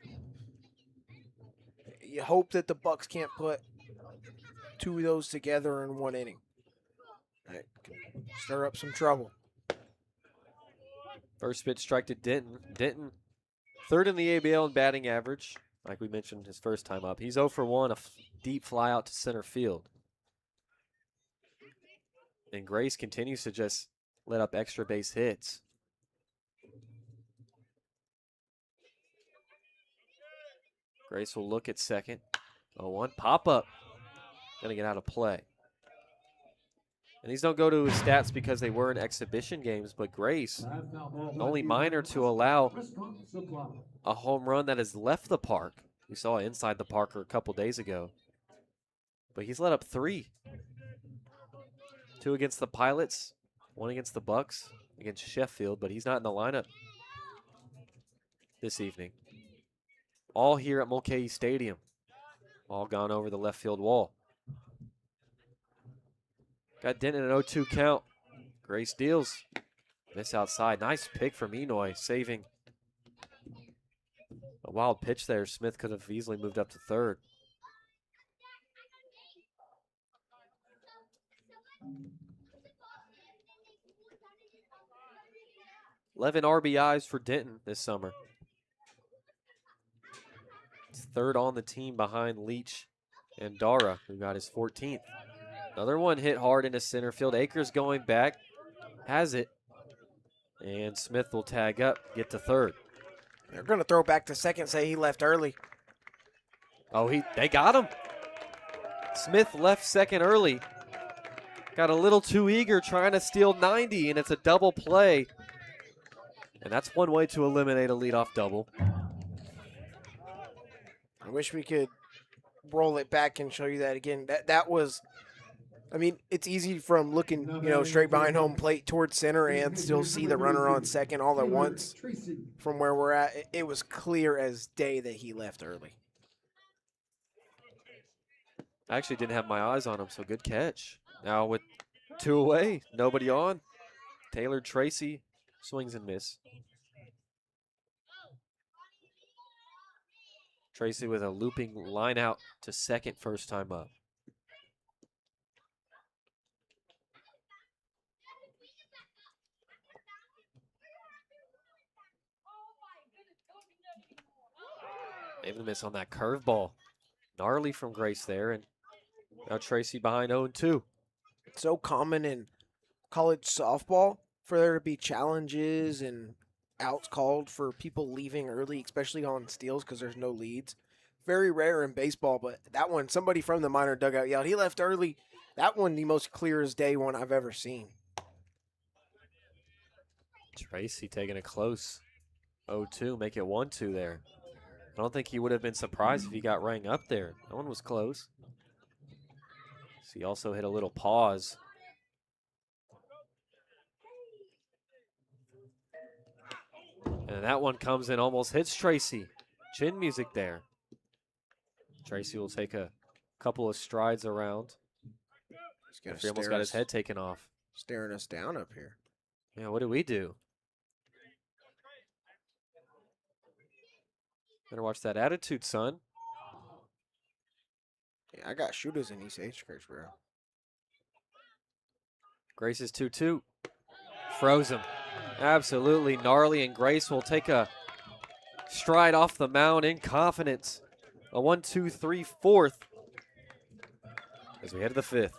You hope that the Bucs can't put 2 of those together in 1 inning. That can stir up some trouble. First pitch strike to Denton. Denton, 3rd in the ABL in batting average. Like we mentioned his first time up. He's 0 for 1, a deep fly out to center field. And Grace continues to just let up extra base hits. Grace will look at second. 0-1, pop up. Gonna get out of play. And these don't go to his stats because they were in exhibition games, but Grace, only minor to allow a home run that has left the park. We saw inside the park a couple days ago. But he's let up 3. 2 against the Pilots, 1 against the Bucs, against Sheffield, but he's not in the lineup this evening. All here at Mulcahy Stadium. All gone over the left field wall. Got Denton an 0-2 count. Grace deals. Miss outside. Nice pick from Enoy, saving a wild pitch there. Smith could have easily moved up to third. $11 RBIs for Denton this summer. It's third on the team behind Leach and Dara, who got his 14th. Another one hit hard into center field. Akers going back, has it. And Smith will tag up, get to third. They're going to throw back to second, say he left early. Oh, they got him. Smith left second early. Got a little too eager trying to steal 90, and it's a double play. And that's one way to eliminate a leadoff double. I wish we could roll it back and show you that again. That was, I mean, it's easy from looking, straight behind home plate towards center and still see the runner on second all at once from where we're at. It was clear as day that he left early. I actually didn't have my eyes on him, so good catch. Now with 2 away, nobody on. Taylor Tracy swings and miss. Tracy with a looping line out to second first time up. Able to miss on that curveball. Gnarly from Grace there, and now Tracy behind 0-2. It's so common in college softball for there to be challenges and outs called for people leaving early, especially on steals because there's no leads. Very rare in baseball, but that one, somebody from the minor dugout yelled, he left early. That one, the most clear as day one I've ever seen. Tracy taking it close. 0-2, make it 1-2 there. I don't think he would have been surprised if he got rang up there. That one was close. So he also hit a little pause. And that one comes in, almost hits Tracy. Chin music there. Tracy will take a couple of strides around. He almost got his head taken off. Staring us down up here. Yeah, what do we do? Better watch that attitude, son. Yeah, I got shooters in East Anchorage, bro. Grace is 2-2. Froze him. Absolutely gnarly, and Grace will take a stride off the mound in confidence. A 1-2-3 fourth as we head to the fifth.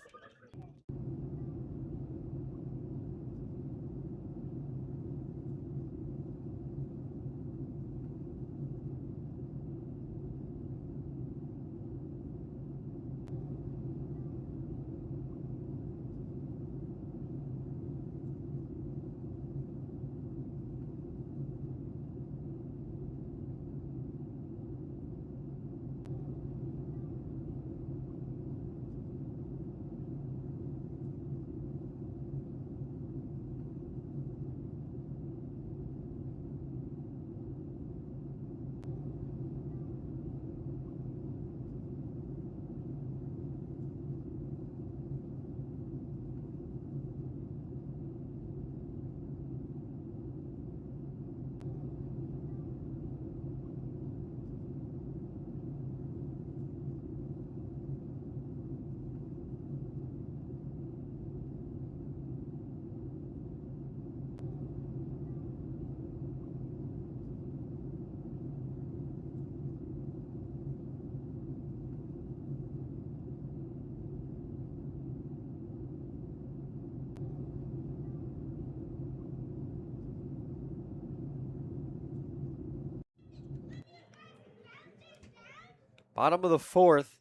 Bottom of the fourth.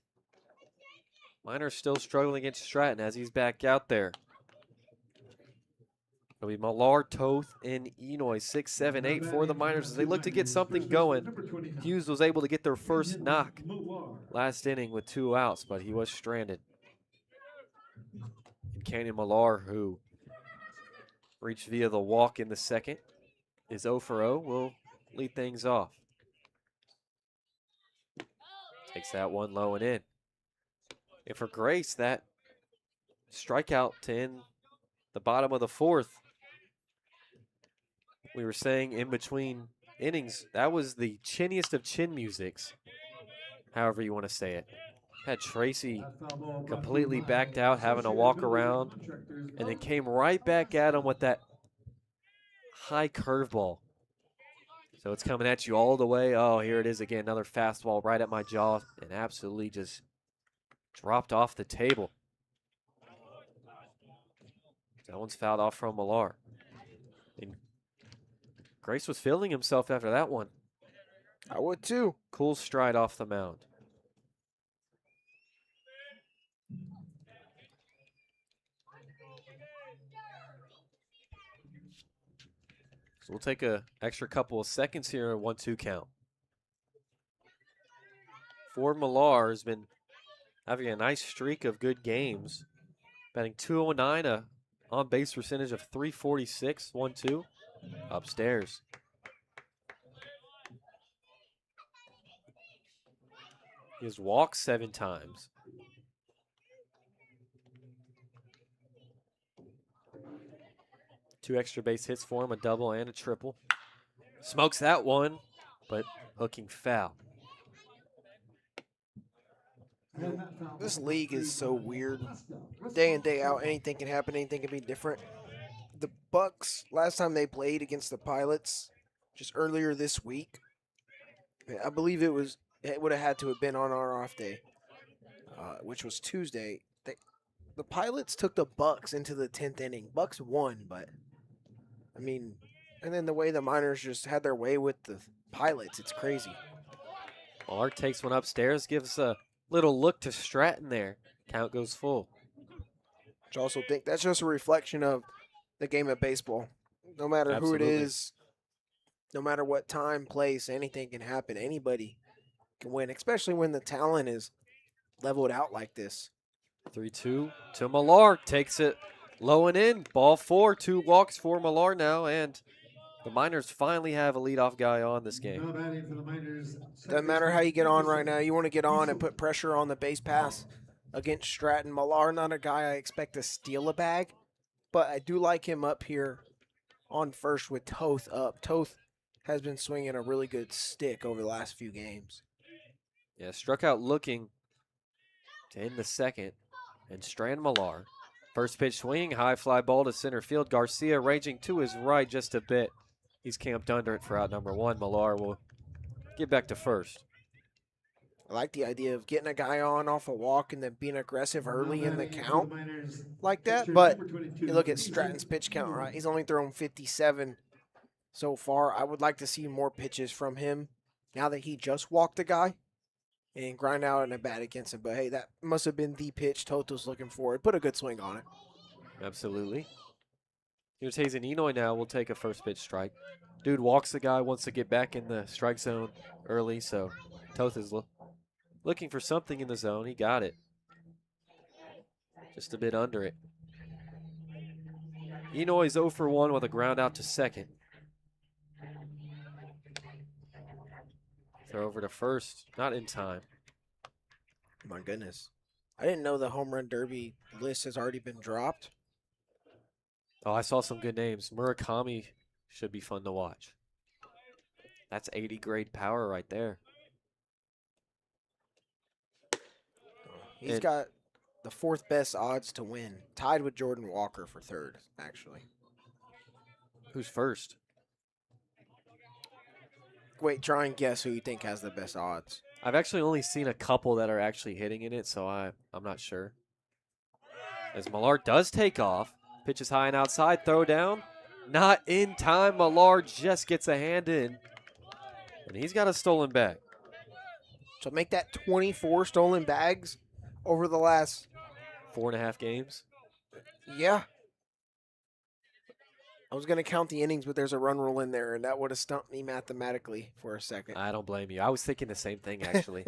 Miners still struggling against Stratton as he's back out there. It'll be Millar, Toth, and Enoy, 6, 7, 8 for the Miners as they look to get something going. Hughes was able to get their first knock last inning with 2 outs, but he was stranded. And Canyon Millar, who reached via the walk in the second, is 0 for 0, will lead things off. Takes that one low and in. And for Grace, that strikeout to end the bottom of the fourth, we were saying in between innings, that was the chinniest of chin musics, however you want to say it. Had Tracy completely backed out, having to walk around, and then came right back at him with that high curveball. So it's coming at you all the way. Oh, here it is again, another fastball right at my jaw, and absolutely just dropped off the table. That one's fouled off from Millar. And Grace was feeling himself after that one. I would too. Cool stride off the mound. So we'll take an extra couple of seconds here, a 1-2 count. Ford Millar has been having a nice streak of good games. Batting .209, a on-base percentage of .346, 1-2. Upstairs. He has walked 7 times. Two extra base hits for him, a double and a triple. Smokes that one, but hooking foul. This league is so weird. Day in, day out, anything can happen, anything can be different. The Bucs, last time they played against the Pilots, just earlier this week, I believe it would have had to have been on our off day, which was Tuesday. The Pilots took the Bucs into the 10th inning. Bucs won, but, I mean, and then the way the Miners just had their way with the Pilots, it's crazy. Millar takes one upstairs, gives a little look to Stratton there. Count goes full. I also think that's just a reflection of the game of baseball. No matter Absolutely. who it is, no matter what time, place, anything can happen. Anybody can win, especially when the talent is leveled out like this. 3-2 to Millar. Takes it low and in. Ball 4. 2 walks for Millar now, and the Miners finally have a leadoff guy on this game. Doesn't matter how you get on right now. You want to get on and put pressure on the base pass against Stratton. Millar, not a guy I expect to steal a bag, but I do like him up here on first with Toth up. Toth has been swinging a really good stick over the last few games. Yeah, struck out looking to end the second, and Strand Millar. First pitch swing, high fly ball to center field. Garcia ranging to his right just a bit. He's camped under it for out number 1. Millar will get back to first. I like the idea of getting a guy on off a walk and then being aggressive early in the count like that. But you look at Stratton's pitch count, right? He's only thrown 57 so far. I would like to see more pitches from him now that he just walked a guy and grind out an at bat against him. But hey, that must have been the pitch Toto's looking for. Put a good swing on it. Absolutely. Here's Hazen Enoy now. We'll take a first pitch strike. Dude walks the guy, wants to get back in the strike zone early, so Toth is looking for something in the zone. He got it. Just a bit under it. Enoy's 0 for 1 with a ground out to second. Throw over to first. Not in time. My goodness. I didn't know the home run derby list has already been dropped. Oh, I saw some good names. Murakami should be fun to watch. That's 80 grade power right there. He's got the 4th best odds to win, tied with Jordan Walker for 3rd, actually. Who's first? Wait, try and guess who you think has the best odds. I've actually only seen a couple that are actually hitting in it, so I'm not sure. As Millar does take off. Pitches high and outside, throw down. Not in time. Millar just gets a hand in. And he's got a stolen bag. So make that 24 stolen bags over the last, 4.5 games. yeah. I was going to count the innings, but there's a run rule in there, and that would have stumped me mathematically for a second. I don't blame you. I was thinking the same thing, actually.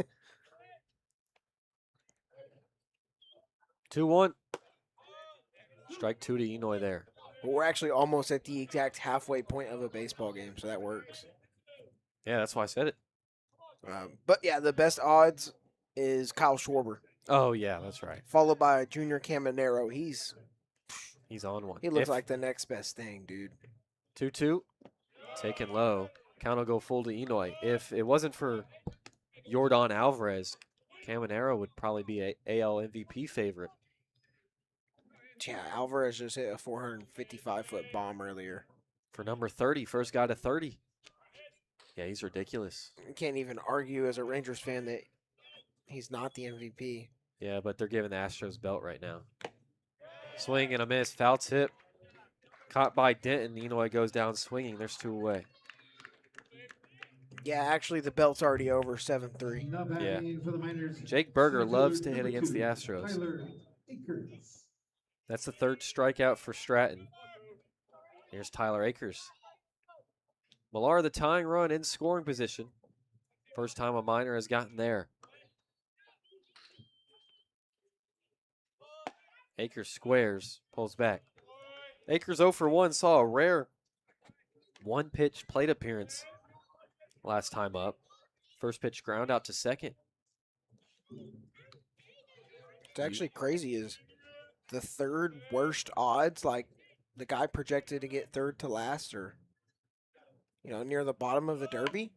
2-1. Strike 2 to Enoy there. But we're actually almost at the exact halfway point of a baseball game, so that works. Yeah, that's why I said it. But yeah, the best odds is Kyle Schwarber, Oh, yeah, that's right. followed by Junior Caminero. He's on one. He looks like the next best thing, dude. 2-2. Taken low. Count will go full to Enoy. If it wasn't for Yordan Alvarez, Caminero would probably be a AL MVP favorite. Yeah, Alvarez just hit a 455-foot bomb earlier. For number 30, first guy to 30. Yeah, he's ridiculous. You can't even argue as a Rangers fan that he's not the MVP. Yeah, but they're giving the Astros belt right now. Swing and a miss. Foul tip. Caught by Denton. Enoy goes down swinging. There's 2 away. Yeah, actually, the belt's already over, 7-3. Now batting for the Miners, Jake Berger center loves to fielder, hit number against the 2, Astros. Tyler Akers. That's the 3rd strikeout for Stratton. Here's Tyler Akers. Millar, the tying run in scoring position. First time a Miner has gotten there. Akers squares, pulls back. Akers 0 for 1, saw a rare 1-pitch plate appearance last time up. First pitch ground out to second. It's actually crazy is the 3rd worst odds, like the guy projected to get 3rd to last or, near the bottom of the Derby,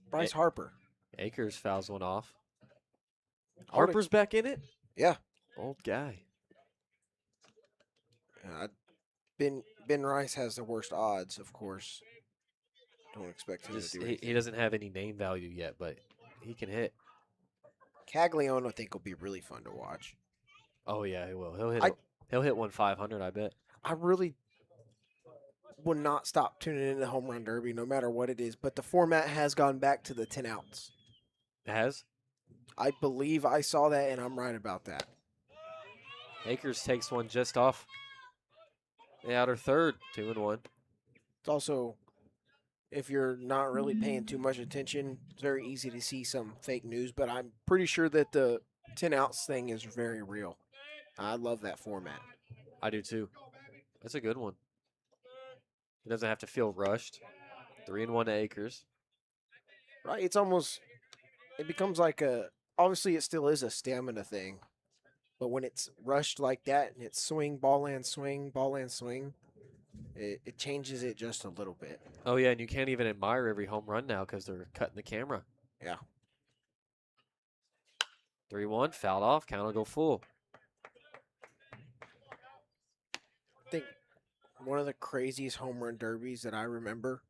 Bryce Harper. Akers fouls one off. I would've- Harper's back in it? Yeah. Old guy. Ben Rice has the worst odds, of course. Don't expect him to do anything. He doesn't have any name value yet, but he can hit. Caglione, I think, will be really fun to watch. Oh yeah, he will. He'll hit one 500, I bet. I really would not stop tuning in to Home Run Derby, no matter what it is. But the format has gone back to the 10 outs. Has? I believe I saw that, and I'm right about that. Akers takes one just off the outer third, 2-1. It's also, if you're not really paying too much attention, it's very easy to see some fake news. But I'm pretty sure that the 10 outs thing is very real. I love that format. I do too. That's a good one. He doesn't have to feel rushed. 3-1 to Akers. Right? It becomes like obviously it still is a stamina thing. But when it's rushed like that and it's swing, ball and swing, ball and swing, it changes it just a little bit. Oh yeah, and you can't even admire every home run now because they're cutting the camera. Yeah. 3-1, fouled off, count will go full. I think one of the craziest home run derbies that I remember.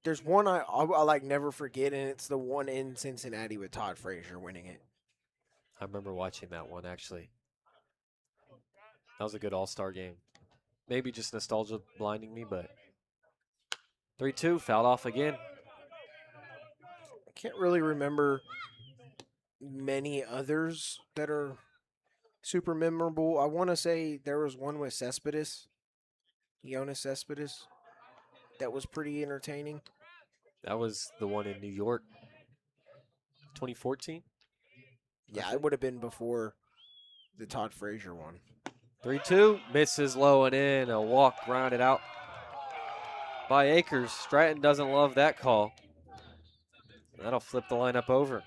There's one I like never forget, and it's the one in Cincinnati with Todd Frazier winning it. I remember watching that one, actually. That was a good all-star game. Maybe just nostalgia blinding me, but 3-2, fouled off again. I can't really remember many others that are super memorable. I want to say there was one with Cespedes, Jonas Cespedes, that was pretty entertaining. That was the one in New York, 2014. Yeah, it would have been before the Todd Frazier one. 3-2, misses low and in, a walk grounded out by Akers. Stratton doesn't love that call. That'll flip the lineup over.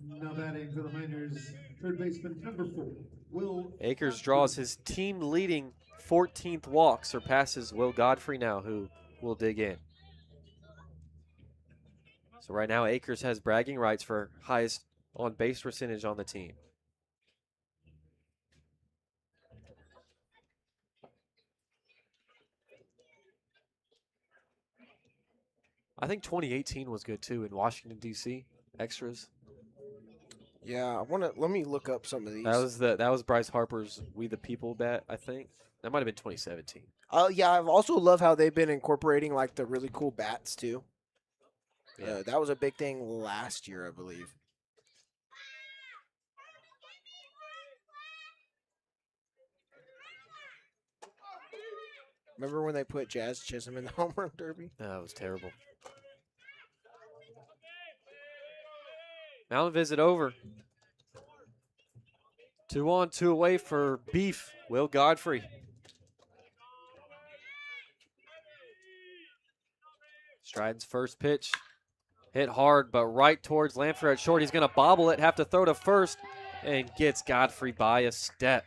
Now batting for the Miners, third baseman number 4, Will Akers draws his team-leading 14th walk, surpasses Will Godfrey now, who will dig in. So right now, Akers has bragging rights for highest on-base percentage on the team. I think 2018 was good too in Washington D.C. Extras. Yeah, let me look up some of these. That was Bryce Harper's "We the People" bet. I think that might have been 2017. Yeah, I've also love how they've been incorporating like the really cool bats too. Yeah. That was a big thing last year, I believe. Remember when they put Jazz Chisholm in the home run derby? That was terrible. Mountain visit over. 2 on, 2 away for Beef, Will Godfrey. Striden's first pitch. Hit hard, but right towards Lanford at short. He's going to bobble it, have to throw to first, and gets Godfrey by a step.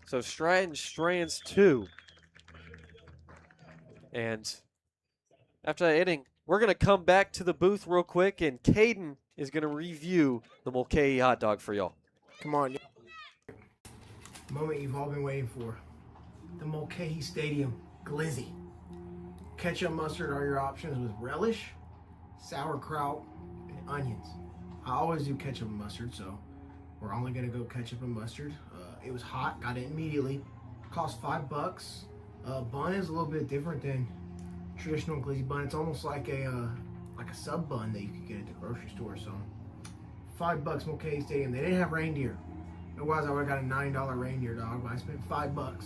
So Stratton strands 2. And after that inning, we're going to come back to the booth real quick, and Kaden is going to review the Mulcahy hot dog for y'all. Come on. Moment you've all been waiting for. The Mulcahy Stadium glizzy. Ketchup, mustard are your options with relish, sauerkraut, and onions. I always do ketchup and mustard, so we're only gonna go ketchup and mustard. It was hot, got it immediately. Cost $5. Bun is a little bit different than traditional glizzy bun. It's almost like a sub bun that you could get at the grocery store. So $5 Mulcahy Stadium. They didn't have reindeer. Otherwise, I would have got a $9 reindeer dog, but I spent $5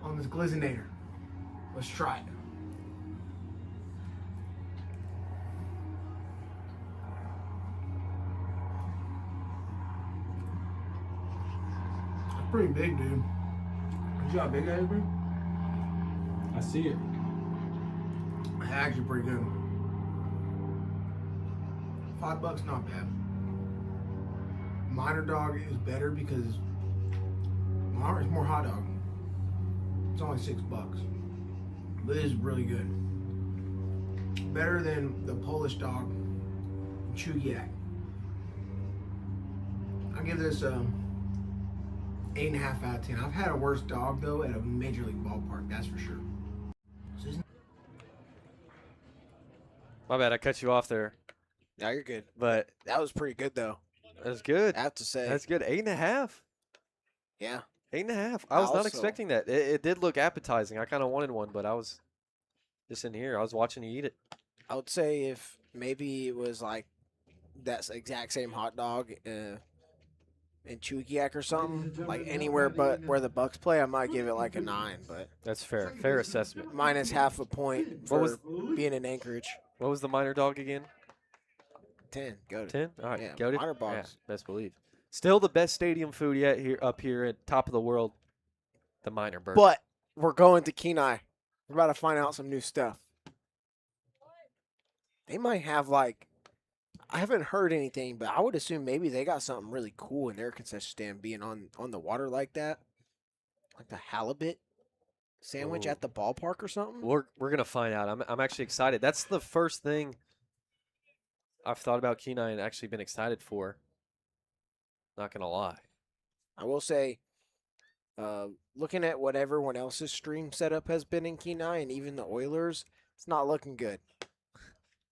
on this Glizzinator. Let's try it. That's pretty big, dude. You see how big that is, bro? I see it. That's actually pretty good. $5, not bad. Minor dog is better because it's more hot dog. It's only $6, but it is really good. Better than the Polish dog, Chugiak. I'll give this 8.5 out of 10. I've had a worse dog though at a major league ballpark, that's for sure. My bad, I cut you off there. Yeah, you're good. But That was pretty good though. that's good. I have to say. That's good. 8.5. Yeah. 8.5. I was not Also- expecting that. It did look appetizing. I kind of wanted one, but I was just in here. I was watching you eat it. I would say if maybe it was like that exact same hot dog in Chugiak or something, like anywhere but where the Bucks play, I might give it like a 9, but That's fair. Fair assessment. minus half a point for was- being in Anchorage. What was the minor dog again? 10. Go to 10? All right. Yeah, Go to minor box. best believe. Still the best stadium food yet here up here at top of the world. The minor burger. But we're going to Kenai. We're about to find out some new stuff. They might have like, I haven't heard anything, but I would assume maybe they got something really cool in their concession stand being on the water like that. Like the halibut sandwich Ooh. at the ballpark or something. We're gonna find out. I'm actually excited. That's the first thing I've thought about Kenai and actually been excited for. Not gonna lie. I will say, looking at what everyone else's stream setup has been in Kenai and even the Oilers, it's not looking good.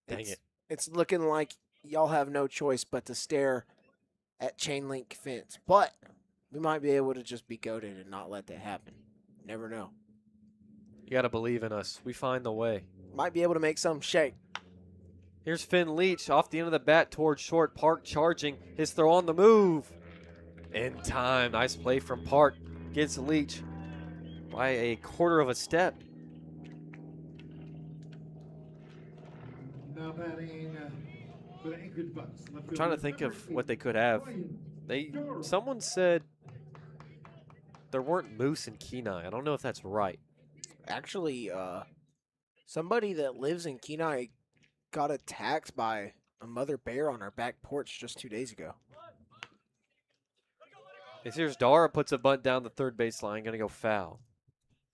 Dang it's, it. It's looking like y'all have no choice but to stare at chain link fence. But we might be able to just be goated and not let that happen. Never know. You gotta believe in us. We find the way. Might be able to make some shake. Here's Finn Leach off the end of the bat towards short. Park charging. His throw on the move. In time. Nice play from Park. Gets Leach by a quarter of a step. Now batting for the Anchorage Bucs. I'm trying to think of what they could have. Someone said there weren't moose in Kenai. I don't know if that's right. Actually, somebody that lives in Kenai got attacked by a mother bear on our back porch just 2 days ago. Here's Dara, puts a bunt down the third baseline, gonna go foul.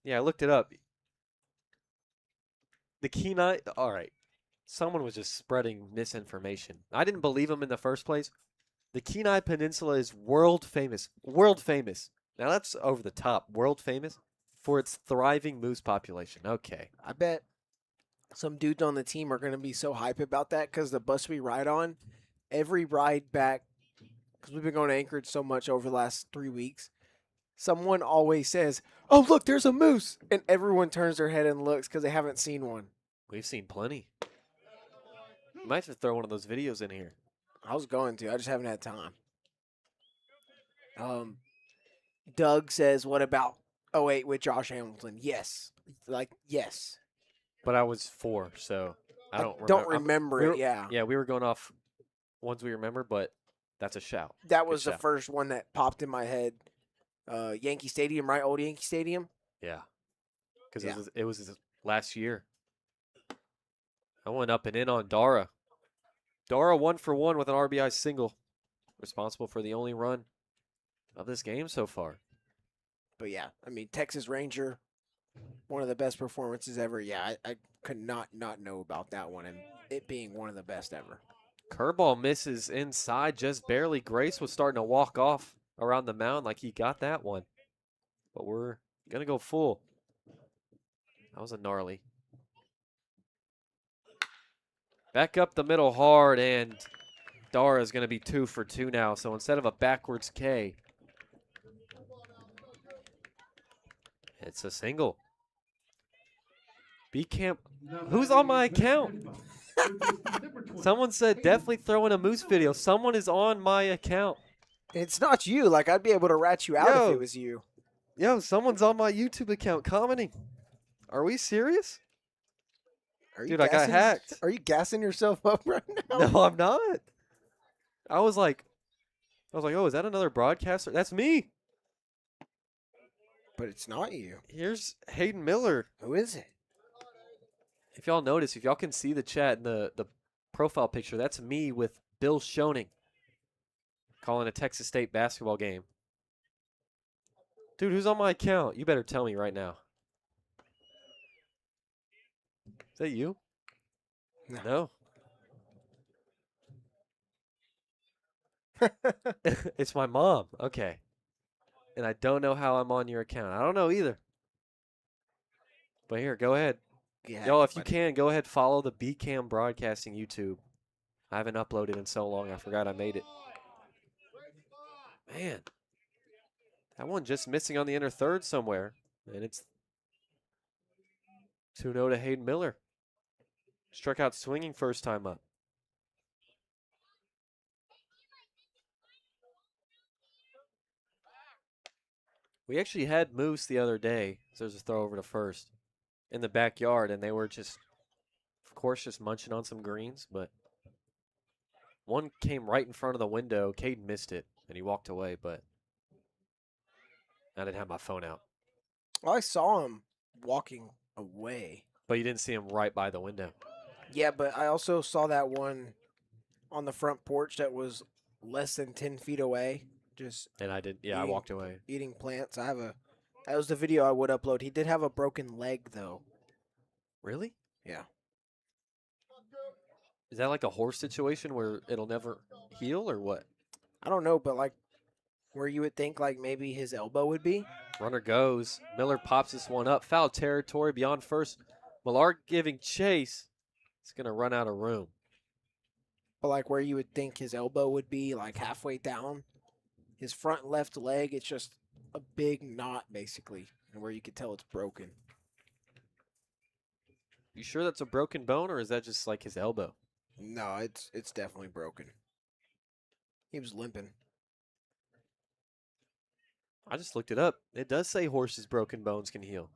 Yeah, I looked it up. The Kenai, all right. Someone was just spreading misinformation. I didn't believe him in the first place. The Kenai Peninsula is world famous. World famous. Now that's over the top. World famous for its thriving moose population. Okay. I bet some dudes on the team are going to be so hype about that because the bus we ride on, every ride back, because we've been going to Anchorage so much over the last 3 weeks, someone always says, "Oh, look, there's a moose." And everyone turns their head and looks because they haven't seen one. We've seen plenty. Might have to throw one of those videos in here. I was going to. I just haven't had time. Doug says, what about 08 with Josh Hamilton. Yes. Yes. But I was 4, so I don't remember. Don't remember we it, were- yeah. Yeah, we were going off ones we remember, but that's a shout. That Good was the shout. first one that popped in my head. Yankee Stadium, right? Old Yankee Stadium. Yeah, because Yeah. it was his last year. I went up and in on Dara. Dara 1 for 1 with an RBI single, responsible for the only run of this game so far. But yeah, I mean, Texas Ranger, one of the best performances ever. Yeah, I could not know about that one and it being one of the best ever. Curveball misses inside just barely. Grace was starting to walk off around the mound like he got that one. But we're going to go full. That was a gnarly. Back up the middle hard, and Dara is going to be 2 for 2 now. So instead of a backwards K, it's a single. B Camp. Who's on my account? Someone said definitely throw in a Moose video. Someone is on my account. It's not you. Like, I'd be able to rat you out if Yo. it was you. Yo, someone's on my YouTube account commenting. Are we serious? Are you Dude, I got gassing- hacked. Are you gassing yourself up right now? No, I'm not. I was like, oh, is that another broadcaster? That's me. But it's not you. Here's Hayden Miller. Who is it? If y'all notice, if y'all can see the chat in the profile picture, that's me with Bill Schoening calling a Texas State basketball game. Dude, who's on my account? You better tell me right now. Is that you? No. It's my mom. Okay. And I don't know how I'm on your account. I don't know either. But here, go ahead. Yeah. Yo, if you can, go ahead, follow the BCam Broadcasting YouTube. I haven't uploaded in so long, I forgot I made it. Man, that one just missing on the inner third somewhere. And it's 2-0 to Hayden Miller. Struck out swinging first time up. We actually had Moose the other day. So there's a throw over to first in the backyard, and they were just, of course, just munching on some greens. But one came right in front of the window. Kaden missed it, and he walked away. But I didn't have my phone out. Well, I saw him walking away. But you didn't see him right by the window. Yeah, but I also saw that one on the front porch that was less than 10 feet away. Just And I did. Yeah, I walked away. eating plants. That was the video I would upload. He did have a broken leg, though. Really? Yeah. Is that like a horse situation where it'll never heal or what? I don't know, but like where you would think like maybe his elbow would be. Runner goes. Miller pops this one up. Foul territory beyond first. Millard giving chase. It's going to run out of room. But like where you would think his elbow would be, like halfway down. His front left leg, it's just a big knot, basically, and where you could tell it's broken. You sure that's a broken bone, or is that just like his elbow? No, it's definitely broken. He was limping. I just looked it up. It does say horses' broken bones can heal.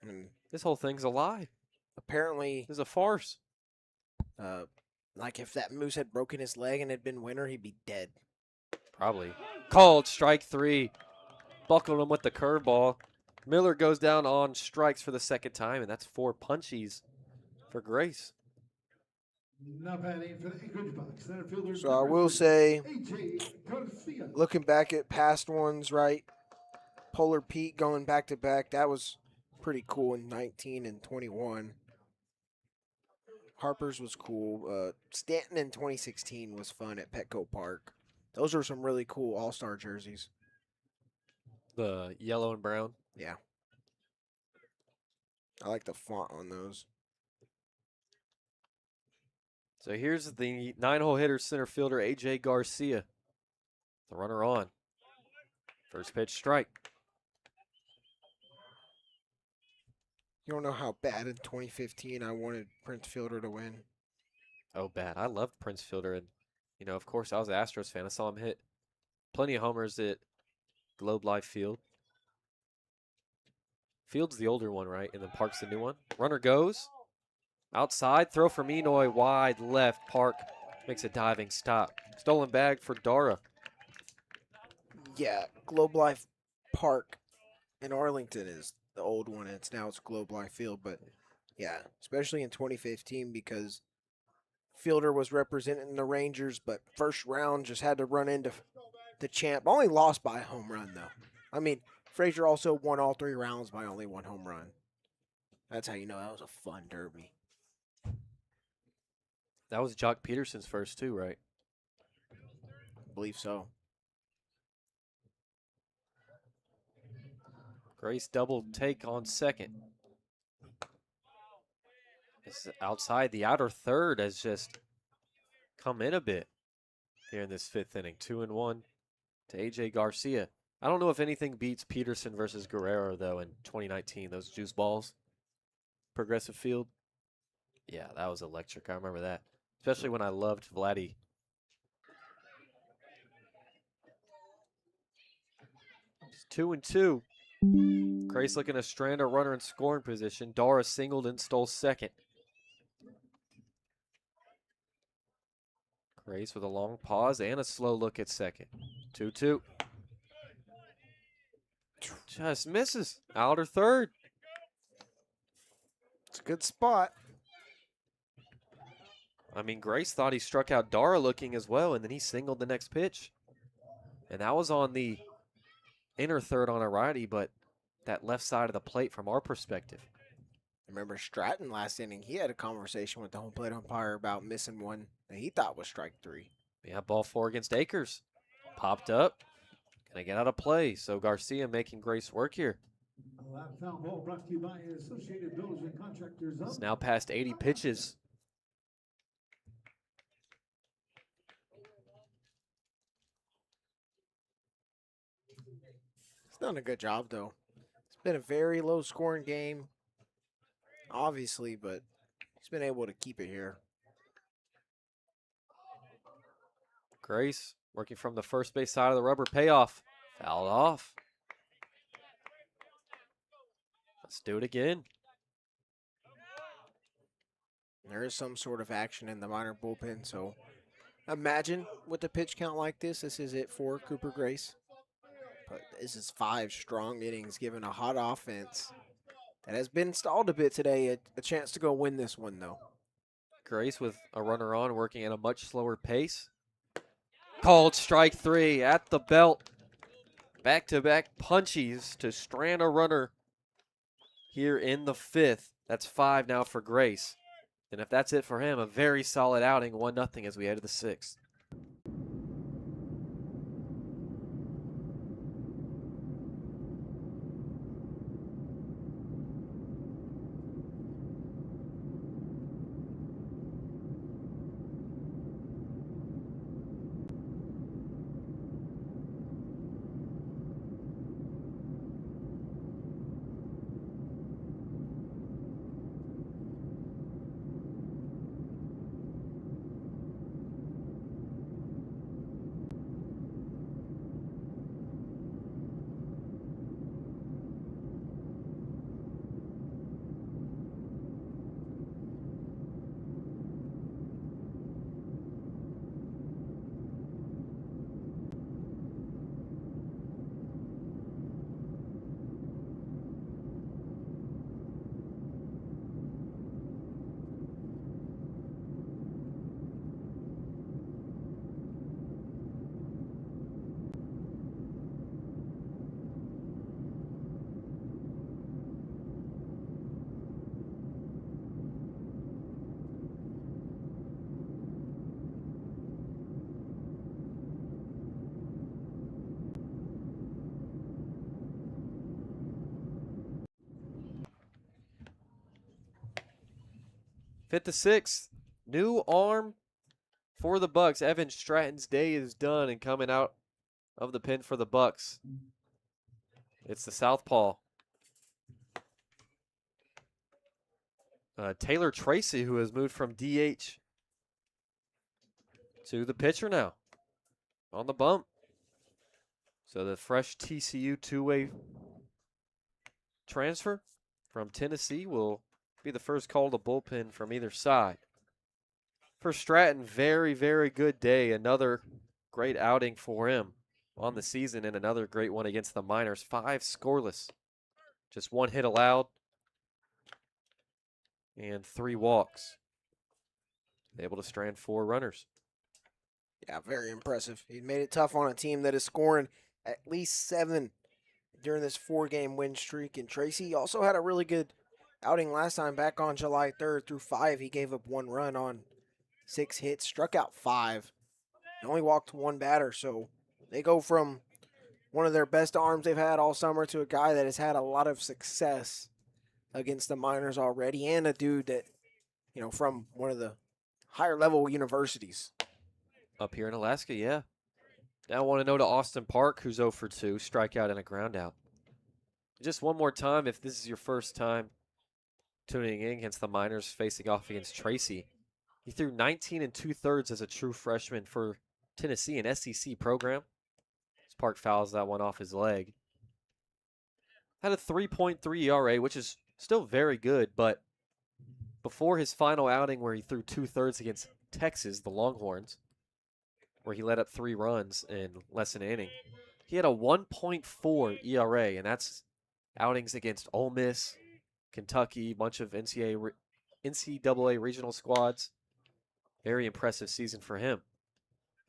And This whole thing's a lie. apparently, This is a farce. like if that moose had broken his leg and had been winter, he'd be dead. Probably. Called strike 3. Buckled him with the curveball. Miller goes down on strikes for the second time, and that's 4 punchies for Grace. Now batting for the Anchorage Bucs, center fielder. So I will say, AJ Garcia. looking back at past ones, right? Polar Pete going back to back, that was pretty cool in 19 and 21. Harper's was cool. Stanton in 2016 was fun at Petco Park. Those are some really cool All-Star jerseys. The yellow and brown. Yeah. I like the font on those. So here's the 9-hole hitter center fielder, AJ Garcia. The runner on. First pitch strike. You don't know how bad in 2015 I wanted Prince Fielder to win. Oh, bad. I loved Prince Fielder. And, you know, of course, I was an Astros fan. I saw him hit plenty of homers at Globe Life Field. Field's the older one, right? And then Park's the new one. Runner goes. Outside, throw for Minoy, wide left. Park makes a diving stop. Stolen bag for Dara. Yeah, Globe Life Park in Arlington is the old one. It's Globe Life Field, but yeah, especially in 2015 because Fielder was representing the Rangers, but first round just had to run into the champ. Only lost by a home run though. I mean, Frazier also won all 3 rounds by only 1 home run. That's how you know that was a fun derby. That was Jock Peterson's first too, right? I believe so. Grace double take on second. This is outside. The outer third has just come in a bit here in this 5th inning. 2-1 to AJ Garcia. I don't know if anything beats Peterson versus Guerrero, though, in 2019. Those juice balls. Progressive Field. Yeah, that was electric. I remember that. Especially when I loved Vladdy. It's 2-2. Grace looking to strand a runner in scoring position. Dara singled and stole second. Grace with a long pause and a slow look at second. 2-2. Just misses. Outer third. It's a good spot. I mean, Grace thought he struck out Dara looking as well, and then he singled the next pitch. And that was on the inner third on a righty, but that left side of the plate from our perspective. Remember Stratton last inning, he had a conversation with the home plate umpire about missing one that he thought was strike 3. Yeah, ball 4 against Akers. Popped up. Gonna get out of play. So Garcia making Grace work here. Lap foul ball brought to you by Associated Builders and Contractors. It's now past 80 pitches. He's done a good job, though. It's been a very low-scoring game, obviously, but he's been able to keep it here. Grace working from the first base side of the rubber. Payoff. Fouled off. Let's do it again. There is some sort of action in the minor bullpen, so imagine with a pitch count like this is it for Cooper Grace. But this is 5 strong innings given a hot offense that has been stalled a bit today. A chance to go win this one, though. Grace with a runner on, working at a much slower pace. Called strike 3 at the belt. Back-to-back punchies to strand a runner here in the 5th. That's 5 now for Grace. And if that's it for him, a very solid outing, 1-0 as we head to the 6th. Fifth to 6th. New arm for the Bucs. Evan Stratton's day is done, and coming out of the pen for the Bucs, it's the southpaw, Taylor Tracy, who has moved from DH to the pitcher now on the bump. So the fresh TCU two-way transfer from Tennessee will be the first call to bullpen from either side. For Stratton, very, very good day. Another great outing for him on the season and another great one against the Miners. 5 scoreless. Just 1 hit allowed and 3 walks. Able to strand 4 runners. Yeah, very impressive. He made it tough on a team that is scoring at least 7 during this 4-game win streak. And Tracy also had a really good outing last time back on July 3rd through 5. He gave up 1 run on 6 hits, struck out 5. He only walked 1 batter. So they go from one of their best arms they've had all summer to a guy that has had a lot of success against the Miners already, and a dude that, from one of the higher level universities. Up here in Alaska, yeah. Now I want to know to Austin Park, who's 0 for 2, strikeout and a ground out. Just one more time, if this is your first time tuning in against the Miners facing off against Tracy, he threw 19 2/3 as a true freshman for Tennessee, an SEC program. As Park fouls that one off his leg. Had a 3.3 ERA, which is still very good, but before his final outing where he threw 2/3 against Texas, the Longhorns, where he let up 3 runs in less than an inning, he had a 1.4 ERA, and that's outings against Ole Miss, Kentucky, bunch of NCAA regional squads. Very impressive season for him.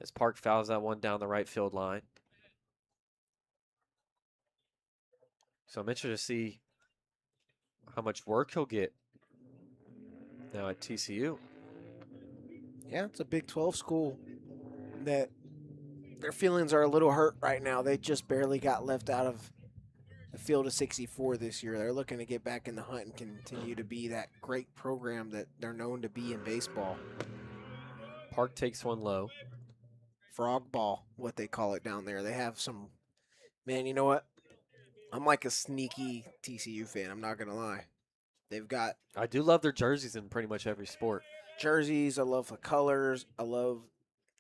As Park fouls that one down the right field line. So I'm interested to see how much work he'll get now at TCU. Yeah, it's a Big 12 school that their feelings are a little hurt right now. They just barely got left out of the field of 64 this year. They're looking to get back in the hunt and continue to be that great program that they're known to be in baseball. Park takes one low. Frog ball, what they call it down there. They have some, man, you know what? I'm like a sneaky TCU fan. I'm not going to lie. They've got I do love their jerseys in pretty much every sport. jerseys. I love the colors. I love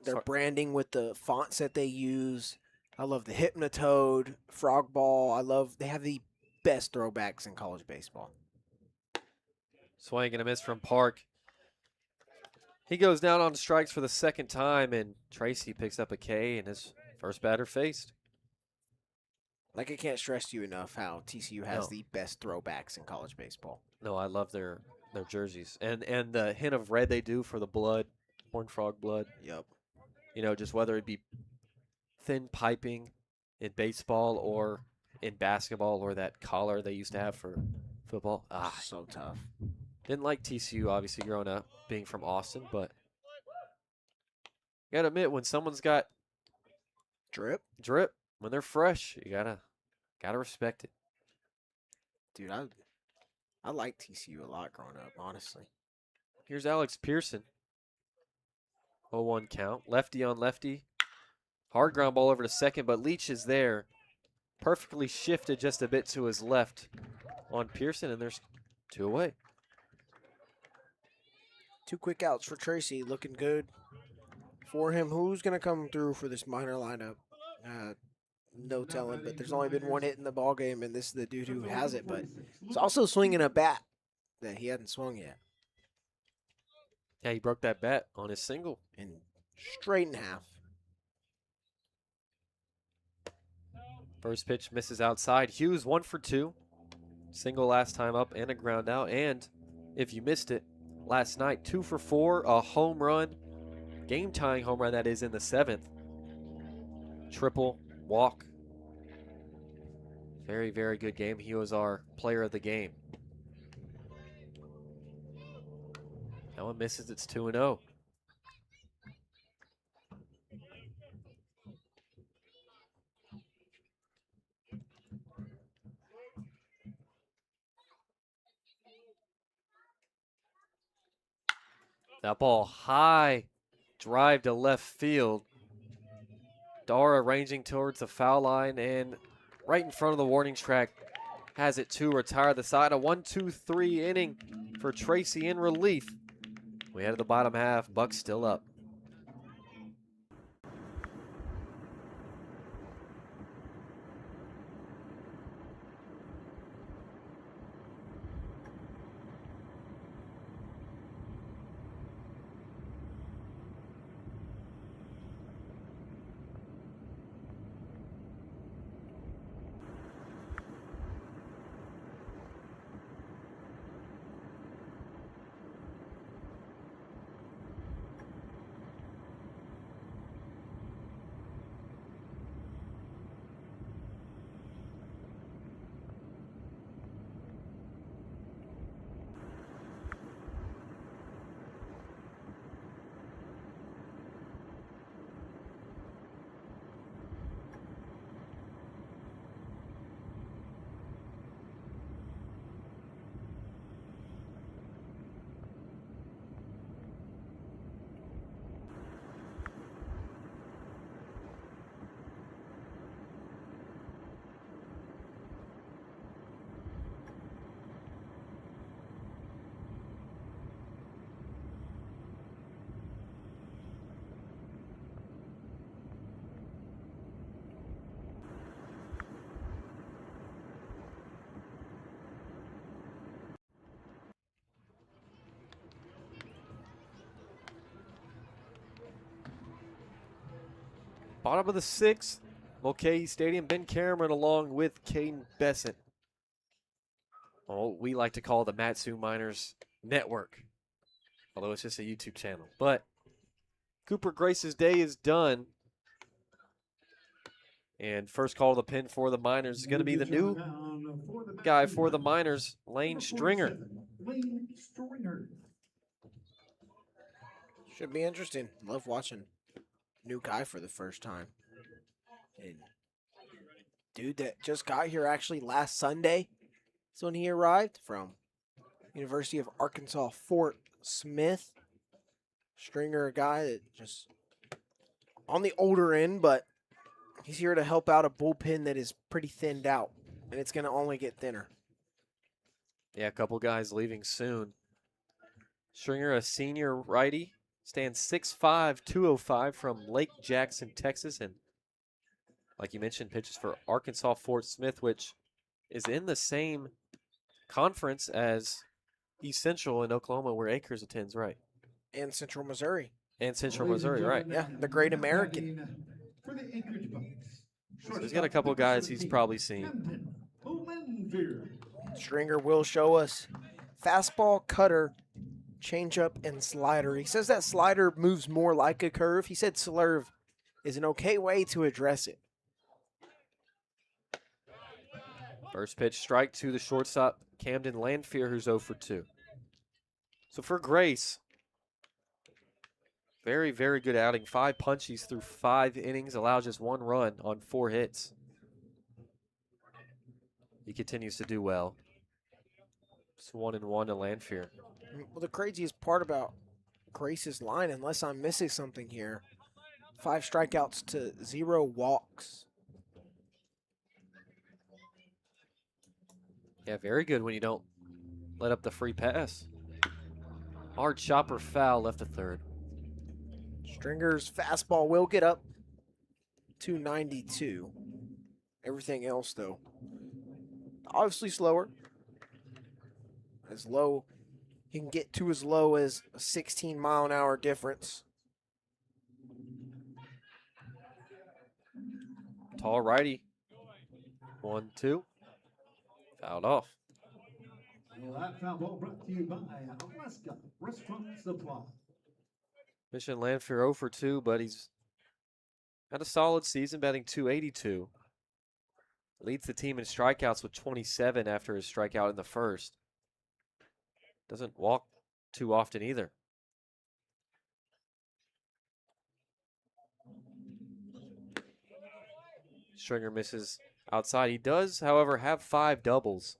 their branding with the fonts that they use. I love the Hypnotoad, Frog Ball. They have the best throwbacks in college baseball. Swing and a miss from Park. He goes down on strikes for the second time, and Tracy picks up a K and his first batter faced. Like, I can't stress to you enough how TCU has the best throwbacks in college baseball. No, I love their jerseys. And the hint of red they do for the blood, horned frog blood. Yep. Just whether it be thin piping in baseball or in basketball or that collar they used to have for football. So tough. Didn't like TCU, obviously, growing up, being from Austin, but you got to admit, when someone's got drip, when they're fresh, you gotta respect it. Dude, I like TCU a lot growing up, honestly. Here's Alex Pearson. 0-1 count. Lefty on lefty. Hard ground ball over to second, but Leach is there. Perfectly shifted just a bit to his left on Pearson, and there's 2 away. 2 quick outs for Tracy. Looking good for him. Who's going to come through for this minor lineup? No telling, but there's only been 1 hit in the ball game, and this is the dude who has it, but he's also swinging a bat that he hadn't swung yet. Yeah, he broke that bat on his single. And straight in half. First pitch misses outside. Hughes 1 for 2. Single last time up and a ground out. And if you missed it, last night 2 for 4, a home run. Game-tying home run, that is, in the 7th. Triple, walk. Very, very good game. He was our player of the game. That one misses. It's 2-0. That ball high, drive to left field. Dara ranging towards the foul line and right in front of the warning track. Has it to retire the side. A 1-2-3 inning for Tracy in relief. We head to the bottom half. Bucs still up. Bottom of the 6th, Mulcahy Stadium, Ben Cameron along with Kaden Bessent. Well, we like to call the Matsu Miners Network, although it's just a YouTube channel. But Cooper Grace's day is done. And first call of the pin for the Miners is going to be the new guy for the Miners, Lane Stringer. Lane Stringer. Should be interesting. Love watching new guy for the first time. And dude that just got here actually last Sunday is when he arrived from University of Arkansas Fort Smith. Stringer, a guy that just on the older end, but he's here to help out a bullpen that is pretty thinned out, and it's going to only get thinner. Yeah, a couple guys leaving soon. Stringer, a senior righty, stands 6'5", 205 from Lake Jackson, Texas, and like you mentioned, pitches for Arkansas Fort Smith, which is in the same conference as East Central in Oklahoma, where Akers attends, right? And Central Missouri. And Central Missouri, right? Yeah, the Great American. For the Anchorage Bucs. So he's got a couple guys he's probably seen. Stringer will show us fastball, cutter, changeup, and slider. He says that slider moves more like a curve. He said slurve is an okay way to address it. First pitch strike to the shortstop, Camden Landfear, who's 0 for 2. So for Grace, very, very good outing. 5 punchies through 5 innings, allows just 1 run on 4 hits. He continues to do well. It's 1-1 to Landfear. Well, the craziest part about Grace's line, unless I'm missing something here, 5 strikeouts to 0 walks. Yeah, very good when you don't let up the free pass. Hard chopper foul left to third. Stringer's fastball will get up to 92. Everything else, though, obviously slower. As low, he can get to as low as a 16-mile-an-hour difference. Tall righty. 1-2. Fouled off. Well, that foul ball brought to you by Alaska Restaurant Supply. Mission Landfear 0 for 2, but he's had a solid season, batting .282. Leads the team in strikeouts with 27 after his strikeout in the first. Doesn't walk too often either. Stringer misses outside. He does, however, have 5 doubles,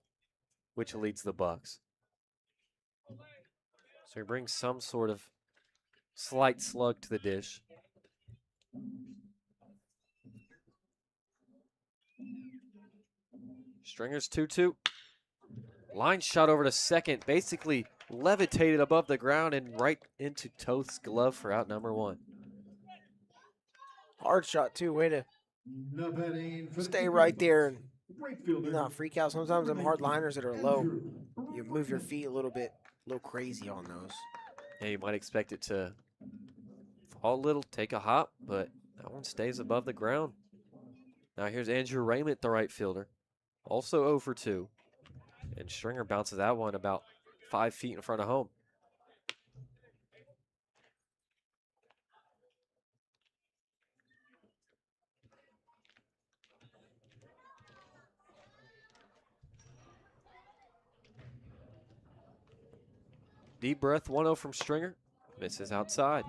which leads the Bucs. So he brings some sort of slight slug to the dish. Stringer's 2-2. Line shot over to second, basically levitated above the ground and right into Toth's glove for out number 1. Hard shot, too. Way to stay right there and not freak out. Sometimes them hard liners that are low, you move your feet a little crazy on those. Yeah, you might expect it to fall a little, take a hop, but that one stays above the ground. Now here's Andrew Raymond, the right fielder, also 0 for 2. And Stringer bounces that one about 5 feet in front of home. Deep breath, 1-0 from Stringer. Misses outside.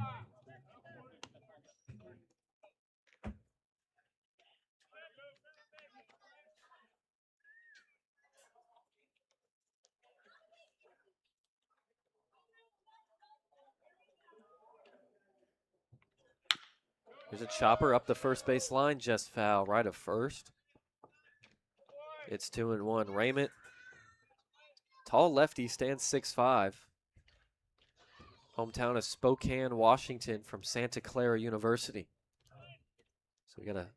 There's a chopper up the first base line, just foul, right of first. It's 2-1. Raymond, tall lefty, stands 6'5". Hometown of Spokane, Washington, from Santa Clara University. So we got a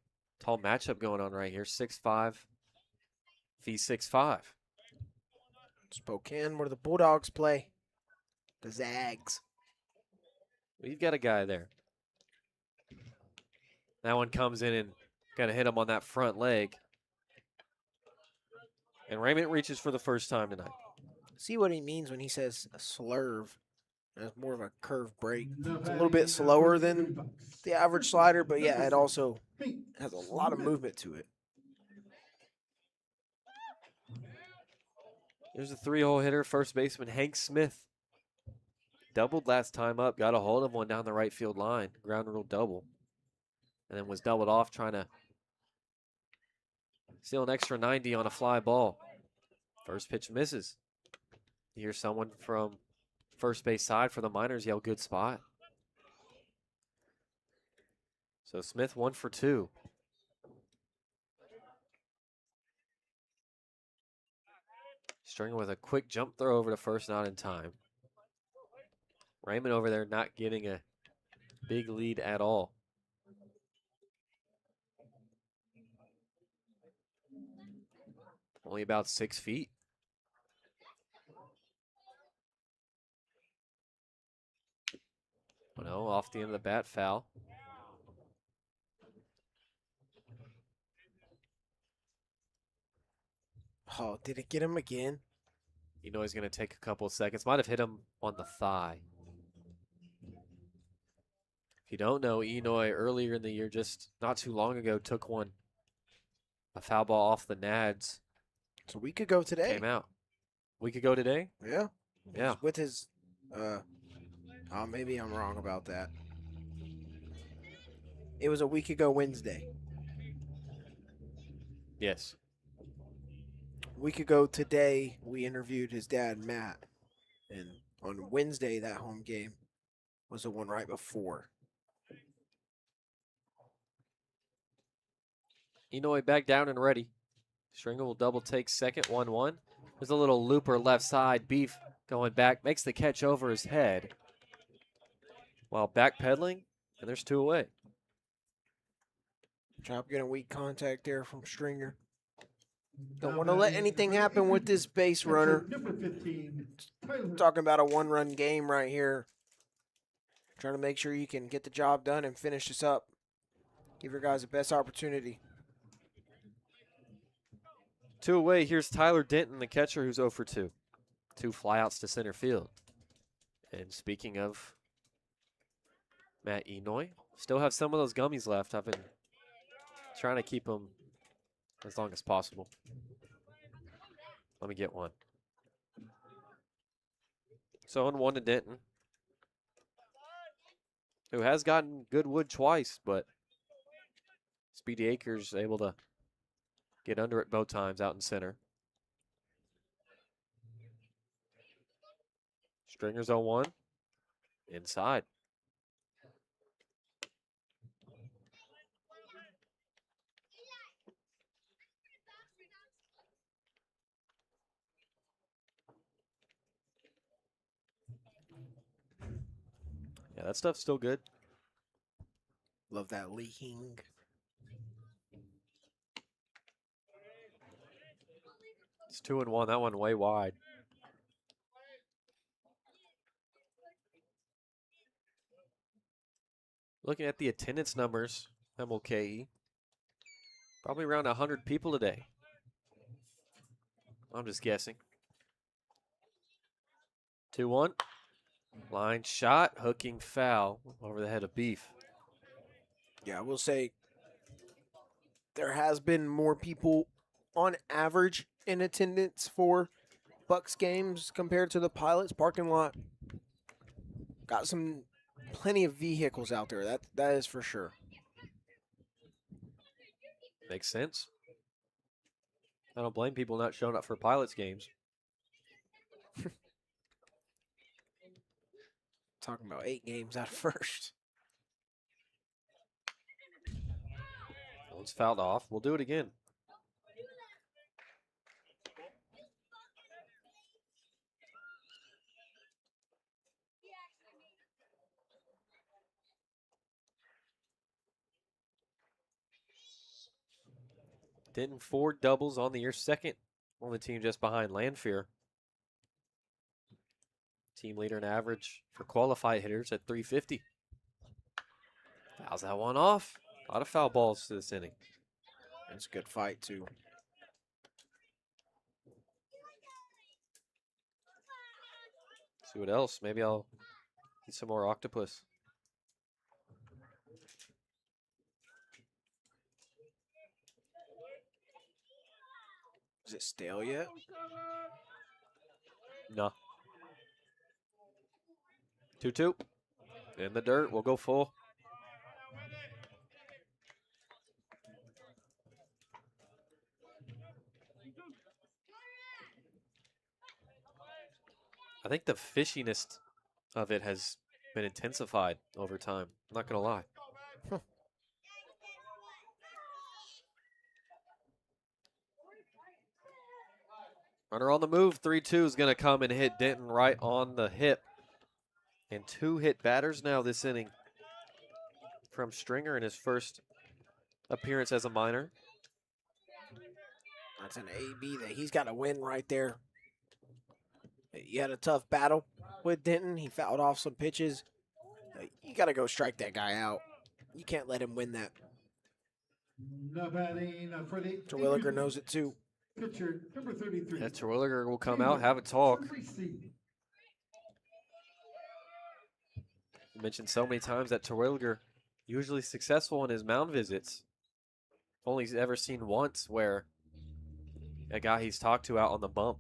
tall matchup going on right here. 6'5", v 6'5". Spokane, where the Bulldogs play. The Zags. We've got a guy there. That one comes in and gonna hit him on that front leg. And Raymond reaches for the first time tonight. See what he means when he says a slurve. It's more of a curve break. No It's a little bit batting, slower for than Bucs. the average slider, but yeah, it also Hey, has a lot of Smith. movement to it. There's a 3-hole hitter, first baseman Hank Smith. Doubled last time up, got a hold of one down the right field line, ground rule double. And then was doubled off trying to steal an extra 90 on a fly ball. First pitch misses. You hear someone from first base side for the Miners yell, good spot. So Smith 1 for 2. Stringer with a quick jump throw over to first, not in time. Raymond over there not getting a big lead at all. Only about 6 feet. Oh no, off the end of the bat, foul. Oh, did it get him again? You know he's going to take a couple of seconds. Might have hit him on the thigh. If you don't know, Enoy earlier in the year, just not too long ago, took a foul ball off the nads. It's a week ago today. Came out. Week ago today? Yeah. Yeah. With his, maybe I'm wrong about that. It was a week ago Wednesday. Yes. A week ago today, we interviewed his dad, Matt. And on Wednesday, that home game was the one right before. Enoy back down and ready. Stringer will double take second, 1-1. There's a little looper left side. Beef going back, makes the catch over his head while backpedaling, and there's 2 away. Chop getting weak contact there from Stringer. Don't want to let anything happen with this base runner. Number 15, Tyler. Talking about a one-run game right here. Trying to make sure you can get the job done and finish this up. Give your guys the best opportunity. 2 away. Here's Tyler Denton, the catcher, who's 0 for 2. 2 flyouts to center field. And speaking of Matt Enoy, still have some of those gummies left. I've been trying to keep them as long as possible. Let me get one. So 1-1 to Denton, who has gotten good wood twice, but Speedy Acres able to get under it both times out in center. Stringer's 0-1. Inside. Yeah, that stuff's still good. Love that leaking. It's 2-1. That one way wide. Looking at the attendance numbers at Mulcahy, probably around 100 people today. I'm just guessing. 2-1. Line shot, hooking foul over the head of Beef. Yeah, I will say there has been more people on average in attendance for Bucs games compared to the Pilots parking lot. Got plenty of vehicles out there. That is for sure. Makes sense. I don't blame people not showing up for Pilots games. Talking about 8 games out of first. One's fouled off. We'll do it again. Denton 4 doubles on the year, second on the team just behind Lanphier. Team leader in average for qualified hitters at 350. Fouls that one off. A lot of foul balls to this inning. It's a good fight, too. See what else? Maybe I'll eat some more octopus. Is it stale yet? No. 2-2. In the dirt. We'll go full. I think the fishiness of it has been intensified over time. I'm not going to lie. Runner on the move. 3-2 is going to come and hit Denton right on the hip. And 2 hit batters now this inning from Stringer in his first appearance as a minor. That's an AB that he's got to win right there. He had a tough battle with Denton. He fouled off some pitches. You got to go strike that guy out. You can't let him win that. Now batting for the Terwilliger knows it too. pitcher, number 33. Yeah, Terwilliger will come out, have a talk. You mentioned so many times that Terwilliger usually successful in his mound visits. Only ever seen once where a guy he's talked to out on the bump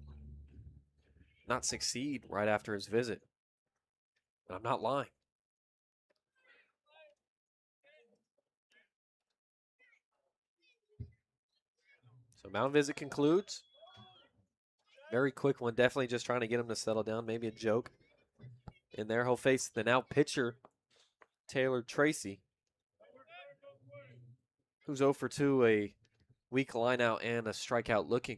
not succeed right after his visit. And I'm not lying. So mound visit concludes. Very quick one, definitely just trying to get him to settle down. Maybe a joke in there. He'll face the now pitcher, Taylor Tracy, who's 0 for 2, a weak line out and a strikeout looking.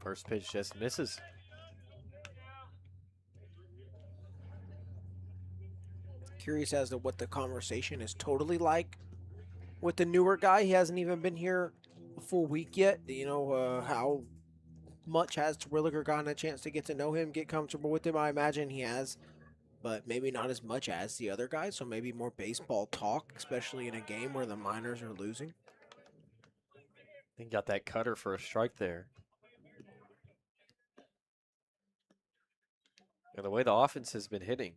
First pitch just misses. Curious as to what the conversation is totally like with the newer guy. He hasn't even been here a full week yet. You know, how much has Terwilliger gotten a chance to get to know him, get comfortable with him? I imagine he has, but maybe not as much as the other guys. So maybe more baseball talk, especially in a game where the Miners are losing. He got that cutter for a strike there. And the way the offense has been hitting,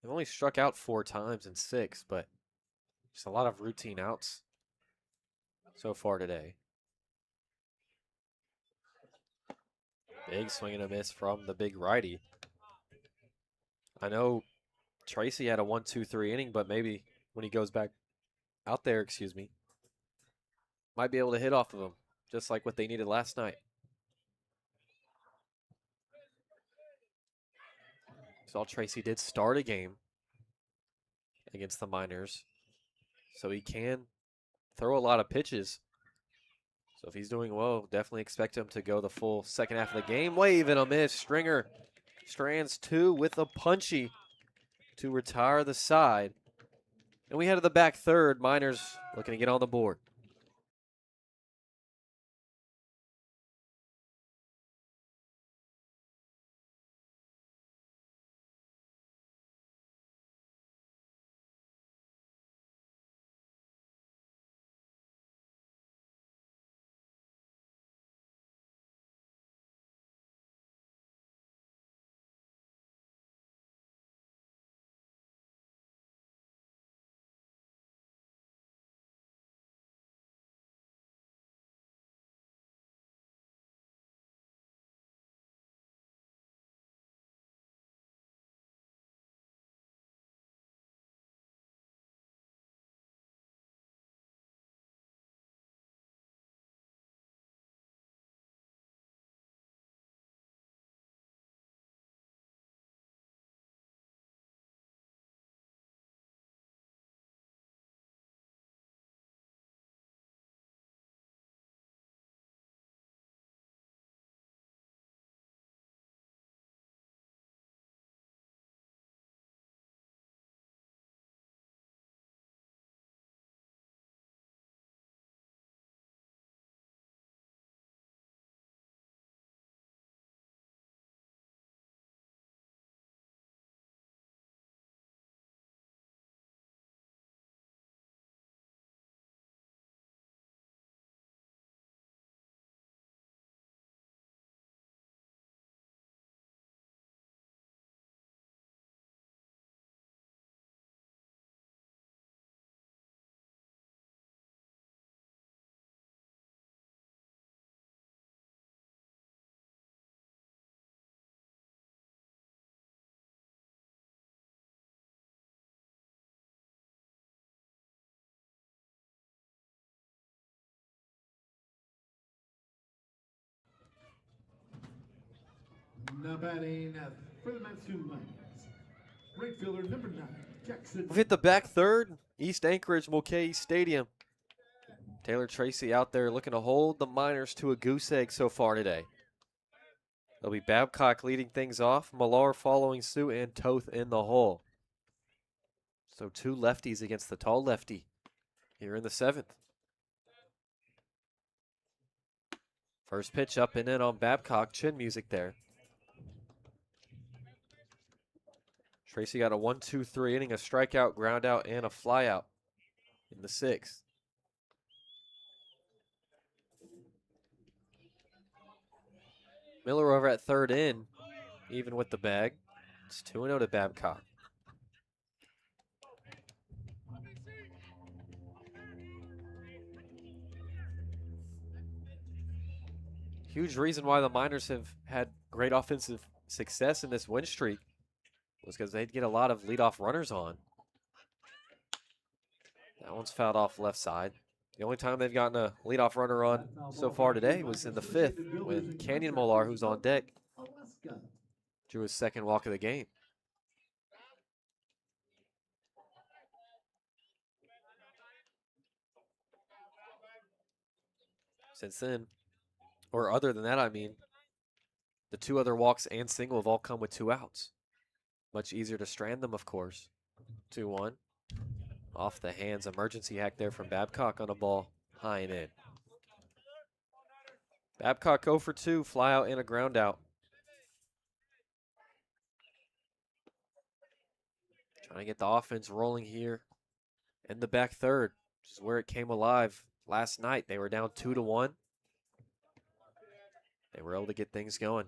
they've only struck out 4 times in 6, but just a lot of routine outs so far today. Big swing and a miss from the big righty. I know Tracy had a 1-2-3 inning, but maybe when he goes back out there, might be able to hit off of him, just like what they needed last night. Saw Tracy did start a game against the Miners, so he can throw a lot of pitches. So if he's doing well, definitely expect him to go the full second half of the game. Wave and a miss. Stringer strands 2 with a punchy to retire the side. And we head to the back third. Miners looking to get on the board. Now batting for the Matsu Miners, right fielder number 9, Jackson. We've hit the back third, East Anchorage, Mulcahy Stadium. Taylor Tracy out there looking to hold the Miners to a goose egg so far today. It'll be Babcock leading things off, Millar following suit, and Toth in the hole. So 2 lefties against the tall lefty here in the 7th. First pitch up and in on Babcock, chin music there. Tracy got a 1-2-3 inning, a strikeout, ground out, and a flyout in the 6th. Miller over at third in, even with the bag. It's 2-0 to Babcock. Huge reason why the Miners have had great offensive success in this win streak was because they'd get a lot of leadoff runners on. That one's fouled off left side. The only time they've gotten a leadoff runner on so far today was in the 5th when Canyon Millar, who's on deck, drew his 2nd walk of the game. Since then, or other than that, I mean, the 2 other walks and single have all come with 2 outs. Much easier to strand them, of course. 2-1. Off the hands, emergency hack there from Babcock on a ball high and in. Babcock 0 for 2, fly out and a ground out. Trying to get the offense rolling here in the back third, which is where it came alive last night. They were down 2-1. They were able to get things going.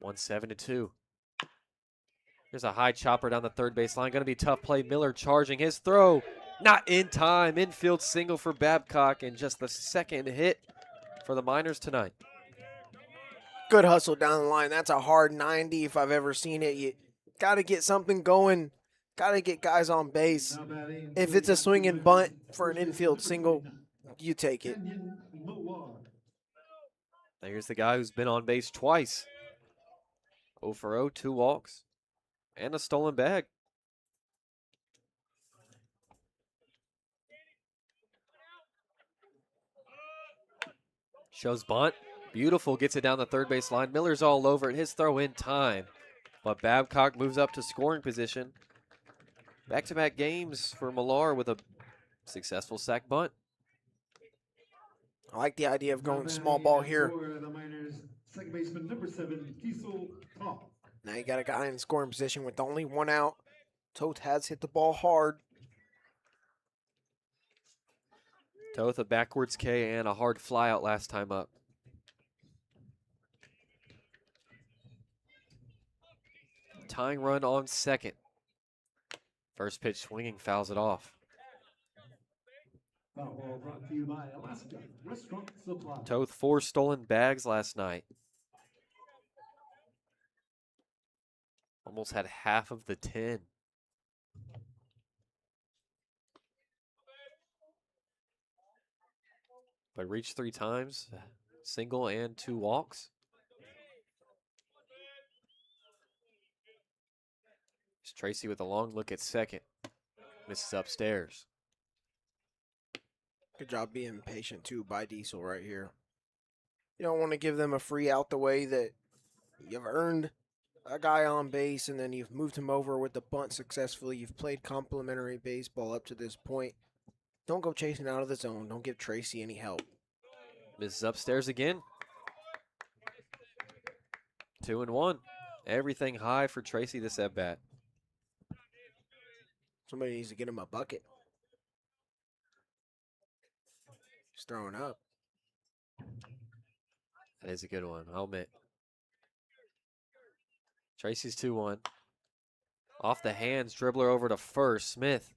1-7-2. There's a high chopper down the third base line. Going to be a tough play. Miller charging his throw. Not in time. Infield single for Babcock, and just the 2nd hit for the Miners tonight. Good hustle down the line. That's a hard 90 if I've ever seen it. You got to get something going. Got to get guys on base. If it's a swing and bunt for an infield single, you take it. There's the guy who's been on base twice. 0 for 0, 2 walks, and a stolen bag. Shows bunt. Beautiful, gets it down the third base line. Miller's all over it. His throw in time, but Babcock moves up to scoring position. Back-to-back games for Millar with a successful sac bunt. I like the idea of going small ball here. The Miners, second baseman number 7, Diesel Toth. Now you got a guy in scoring position with only 1 out. Toth has hit the ball hard. Toth a backwards K and a hard flyout last time up. Tying run on 2nd. First pitch swinging, fouls it off. Foul ball brought to you by Alaska Restaurant Supply. Toth 4 stolen bags last night. Almost had half of the 10. But reached 3 times, single and 2 walks. It's Tracy with a long look at 2nd. Misses upstairs. Good job being patient, too, by Diesel right here. You don't want to give them a free out the way that you've earned a guy on base, and then you've moved him over with the bunt successfully. You've played complimentary baseball up to this point. Don't go chasing out of the zone. Don't give Tracy any help. Misses upstairs again. 2-1. Everything high for Tracy this at-bat. Somebody needs to get him a bucket. He's throwing up. That is a good one, I'll admit. Tracy's 2-1. Off the hands, dribbler over to first. Smith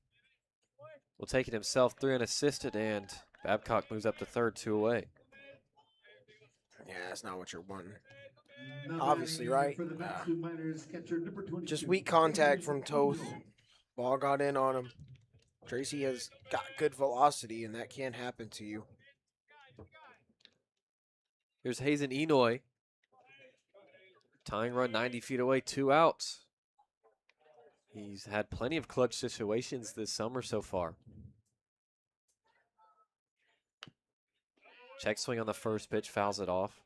will take it himself, 3 unassisted, and Babcock moves up to third, 2 away. Yeah, that's not what you're wanting. Now Obviously, batting right? for the Matsu Miners, catcher number 22. Just weak contact from Toth. Ball got in on him. Tracy has got good velocity, and that can't happen to you. Here's Hazen Enoy. Tying run 90 feet away, 2 outs. He's had plenty of clutch situations this summer so far. Check swing on the first pitch, fouls it off.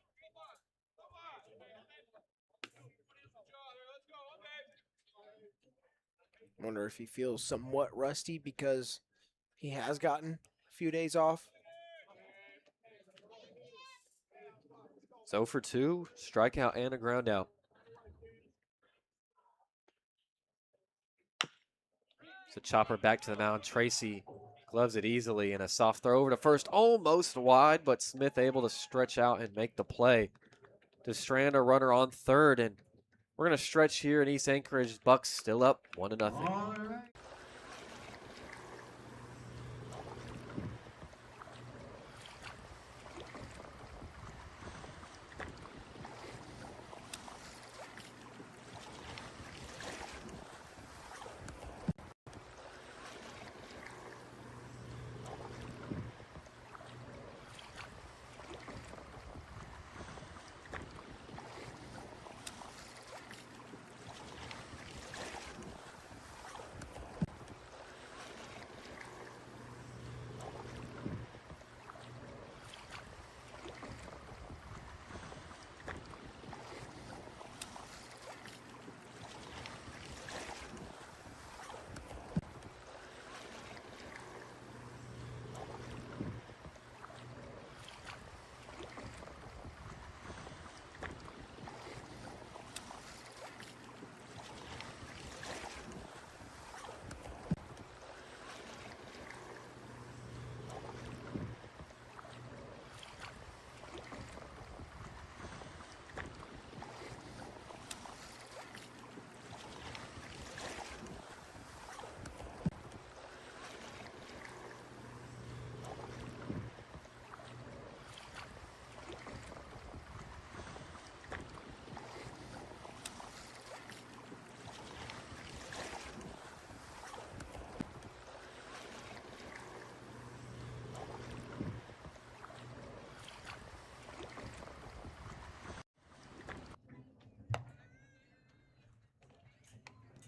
Wonder if he feels somewhat rusty because he has gotten a few days off. It's 0 for 2, strikeout and a ground out. So chopper back to the mound. Tracy gloves it easily and a soft throw over to first, almost wide, but Smith able to stretch out and make the play to strand a runner on third. And we're going to stretch here in East Anchorage. Bucs still up 1-0. All right.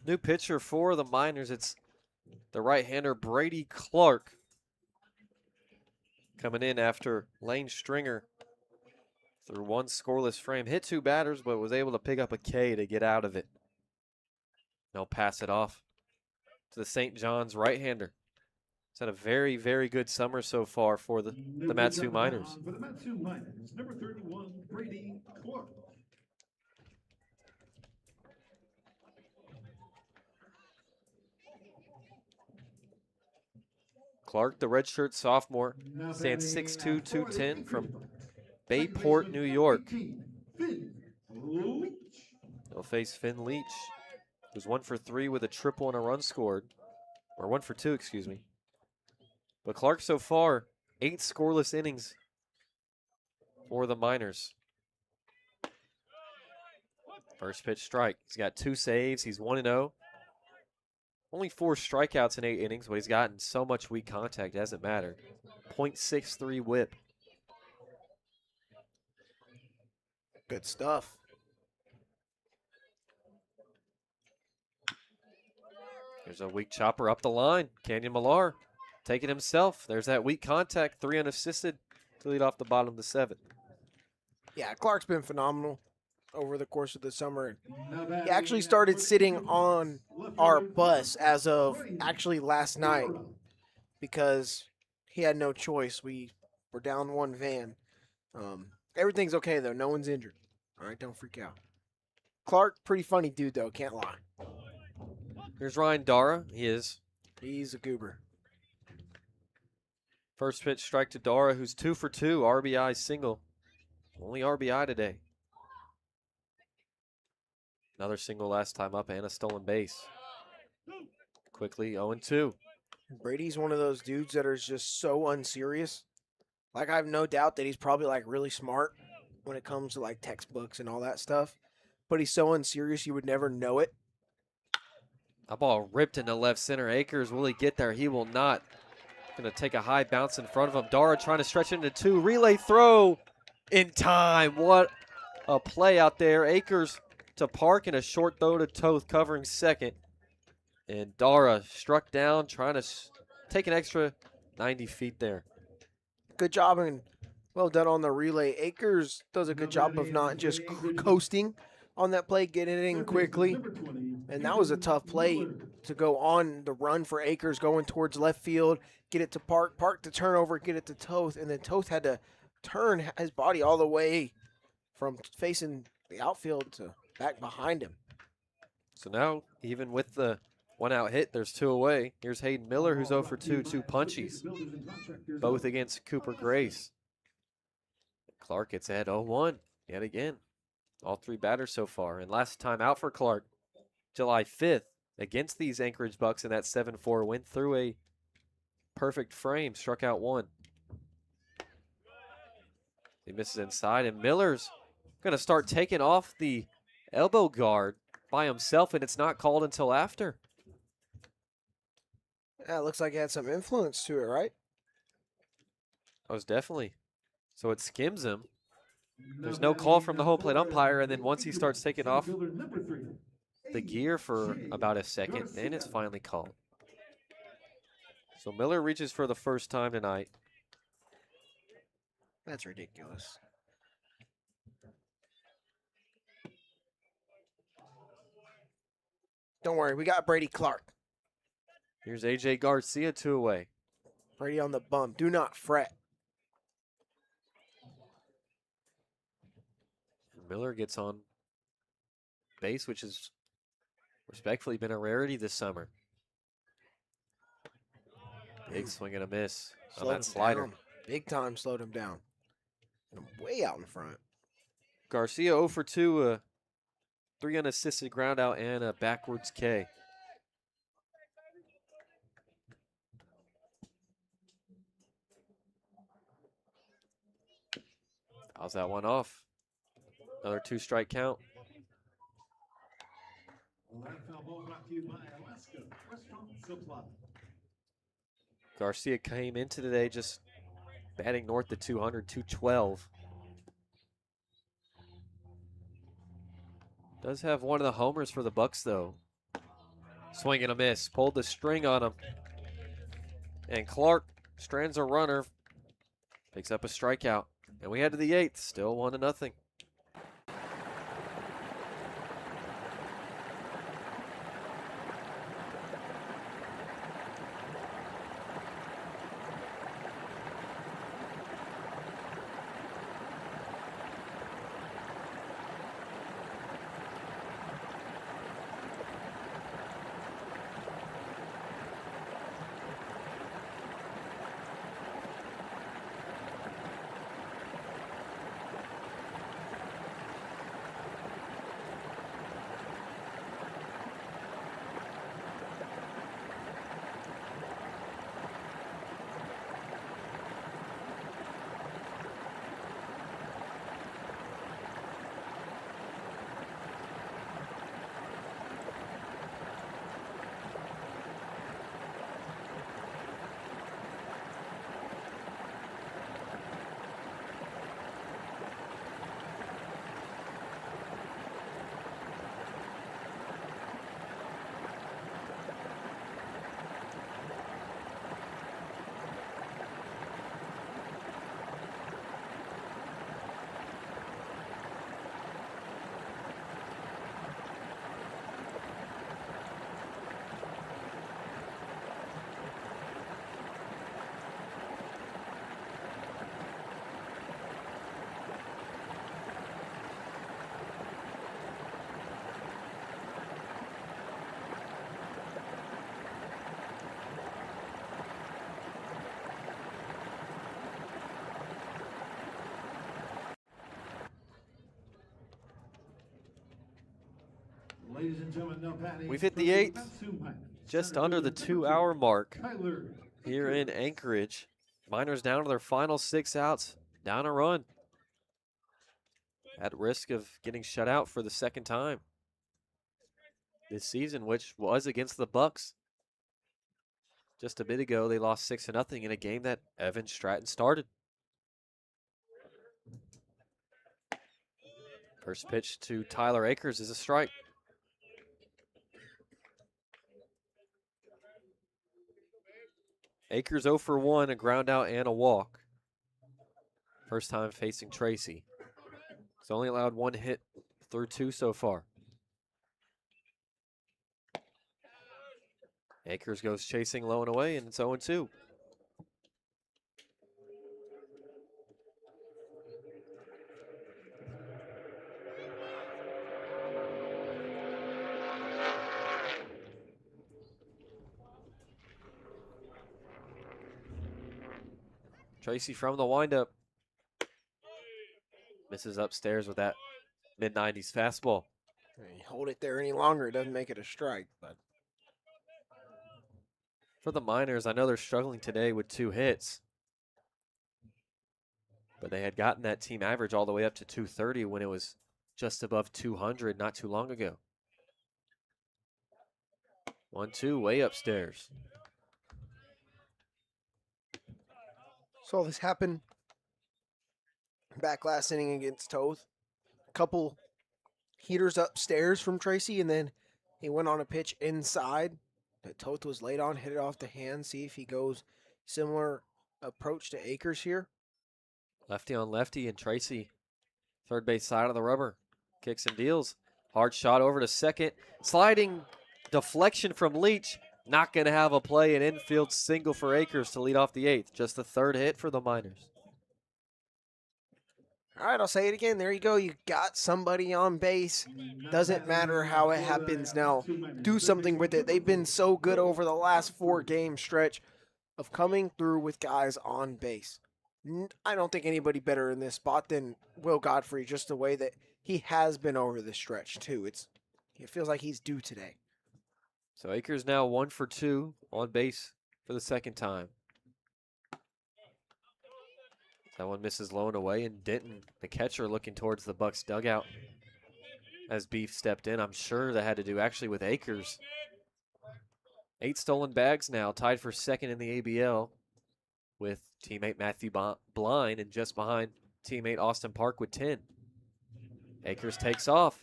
New pitcher for the Miners. It's the right-hander Brady Clark coming in after Lane Stringer through one scoreless frame. Hit 2 batters, but was able to pick up a K to get out of it. They'll pass it off to the St. John's right-hander. It's had a very, very good summer so far for the Matsu Miners. For the Matsu Miners, number 31, Brady Clark. Clark, the redshirt sophomore, Now stands batting 6'2", for the 210 Anchorage from Bucs. Bayport, New York. 18, Finn Leach. They'll face Finn Leach, who's 1 for 3 with a triple and a run scored. Or 1 for 2, excuse me. But Clark so far, 8 scoreless innings for the Miners. First pitch strike. He's got 2 saves. He's 1-0. Only 4 strikeouts in 8 innings, but he's gotten so much weak contact, it doesn't matter. .63 whip. Good stuff. There's a weak chopper up the line. Canyon Millar taking himself. There's that weak contact, 3 unassisted to lead off the bottom of the 7th. Yeah, Clark's been phenomenal over the course of the summer. Now He batting actually for started the sitting Anchorage on Bucs, left our fielder, bus as of Brady actually last night Clark. because he had no choice. We were down 1 van. Everything's okay, though. No one's injured. All right, don't freak out. Clark, pretty funny dude, though. Can't lie. Here's Ryan Dara. He is. He's a goober. First pitch strike to Dara, who's 2 for 2. RBI single. Only RBI today. Another single last time up and a stolen base. Quickly 0-2. Brady's one of those dudes that are just so unserious. Like, I have no doubt that he's probably, like, really smart when it comes to, like, textbooks and all that stuff. But he's so unserious you would never know it. That ball ripped into left center. Akers, will he get there? He will not. Going to take a high bounce in front of him. Dara trying to stretch into 2. Relay throw in time. What a play out there. Akers to Park and a short throw to Toth covering second. And Dara struck down, trying to take an extra 90 feet there. Good job and well done on the relay. Akers does a good job of not just coasting on that play, getting it in quickly. And that was a tough play to go on the run for Akers going towards left field, get it to Park, Park to turn over, get it to Toth, and then Toth had to turn his body all the way from facing the outfield to back behind him. So now, even with the one out hit, there's two away. Here's Hayden Miller, who's 0 for 2, two punchies, both against Cooper Grace. Clark gets ahead 0-1 yet again. All three batters so far. And last time out for Clark, July 5th, against these Anchorage Bucs in that 7-4, went through a perfect frame, struck out one. He misses inside, and Miller's going to start taking off the elbow guard by himself, and it's not called until after. Yeah, it looks like it had some influence to it, right? That was definitely. So it skims him. There's no call from the home plate umpire, and then once he starts taking off the gear for about a second, then it's finally called. So Miller reaches for the first time tonight. That's ridiculous. Don't worry, we got Brady Clark. Here's A.J. Garcia, two away. Brady on the bump. Do not fret. Miller gets on base, which has respectfully been a rarity this summer. Big swing and a miss on that slider. Down. Big time slowed him down. And I'm way out in front. Garcia 0 for 2, 3 unassisted ground out and a backwards K. How's that one off? Another 2-strike count. Garcia came into today just batting north of 200, 212. Does have one of the homers for the Bucs though. Swing and a miss. Pulled the string on him. And Clark strands a runner. Picks up a strikeout. And we head to the 8th. Still 1-0. We've hit the 8th, just under the 2-hour mark here in Anchorage. Miners down to their final 6 outs, down a run. At risk of getting shut out for the second time this season, which was against the Bucs. Just a bit ago, they lost 6-0 in a game that Evan Stratton started. First pitch to Tyler Akers is a strike. Akers 0 for 1, a ground out and a walk. First time facing Tracy. He's only allowed 1 hit through 2 so far. Akers goes chasing low and away, and it's 0-2. Tracy from the windup. Misses upstairs with that mid-90s fastball. You hold it there any longer, it doesn't make it a strike. But For the Miners, I know they're struggling today with 2 hits. But they had gotten that team average all the way up to 230 when it was just above 200 not too long ago. 1-2 way upstairs. saw this happen back last inning against Toth. A couple heaters upstairs from Tracy, and then he went on a pitch inside that Toth was late on, hit it off the hand. See if he goes similar approach to Akers here. Lefty on lefty, and Tracy, third base side of the rubber, kicks and deals. Hard shot over to second. Sliding deflection from Leach. Not going to have a play. An infield single for Akers to lead off the 8th. Just the 3rd hit for the Miners. All right, I'll say it again. There you go. You got somebody on base. Doesn't matter how it happens now. Do something with it. They've been so good over the last 4-game stretch of coming through with guys on base. I don't think anybody better in this spot than Will Godfrey, just the way that he has been over the stretch, too. It feels like he's due today. So Akers now 1 for 2 on base for the 2nd time. That one misses low and away, and Denton, the catcher, looking towards the Bucs dugout as Beef stepped in. I'm sure that had to do actually with Akers. 8 stolen bags now, tied for 2nd in the ABL with teammate Matthew Blind, and just behind teammate Austin Park with 10. Akers takes off.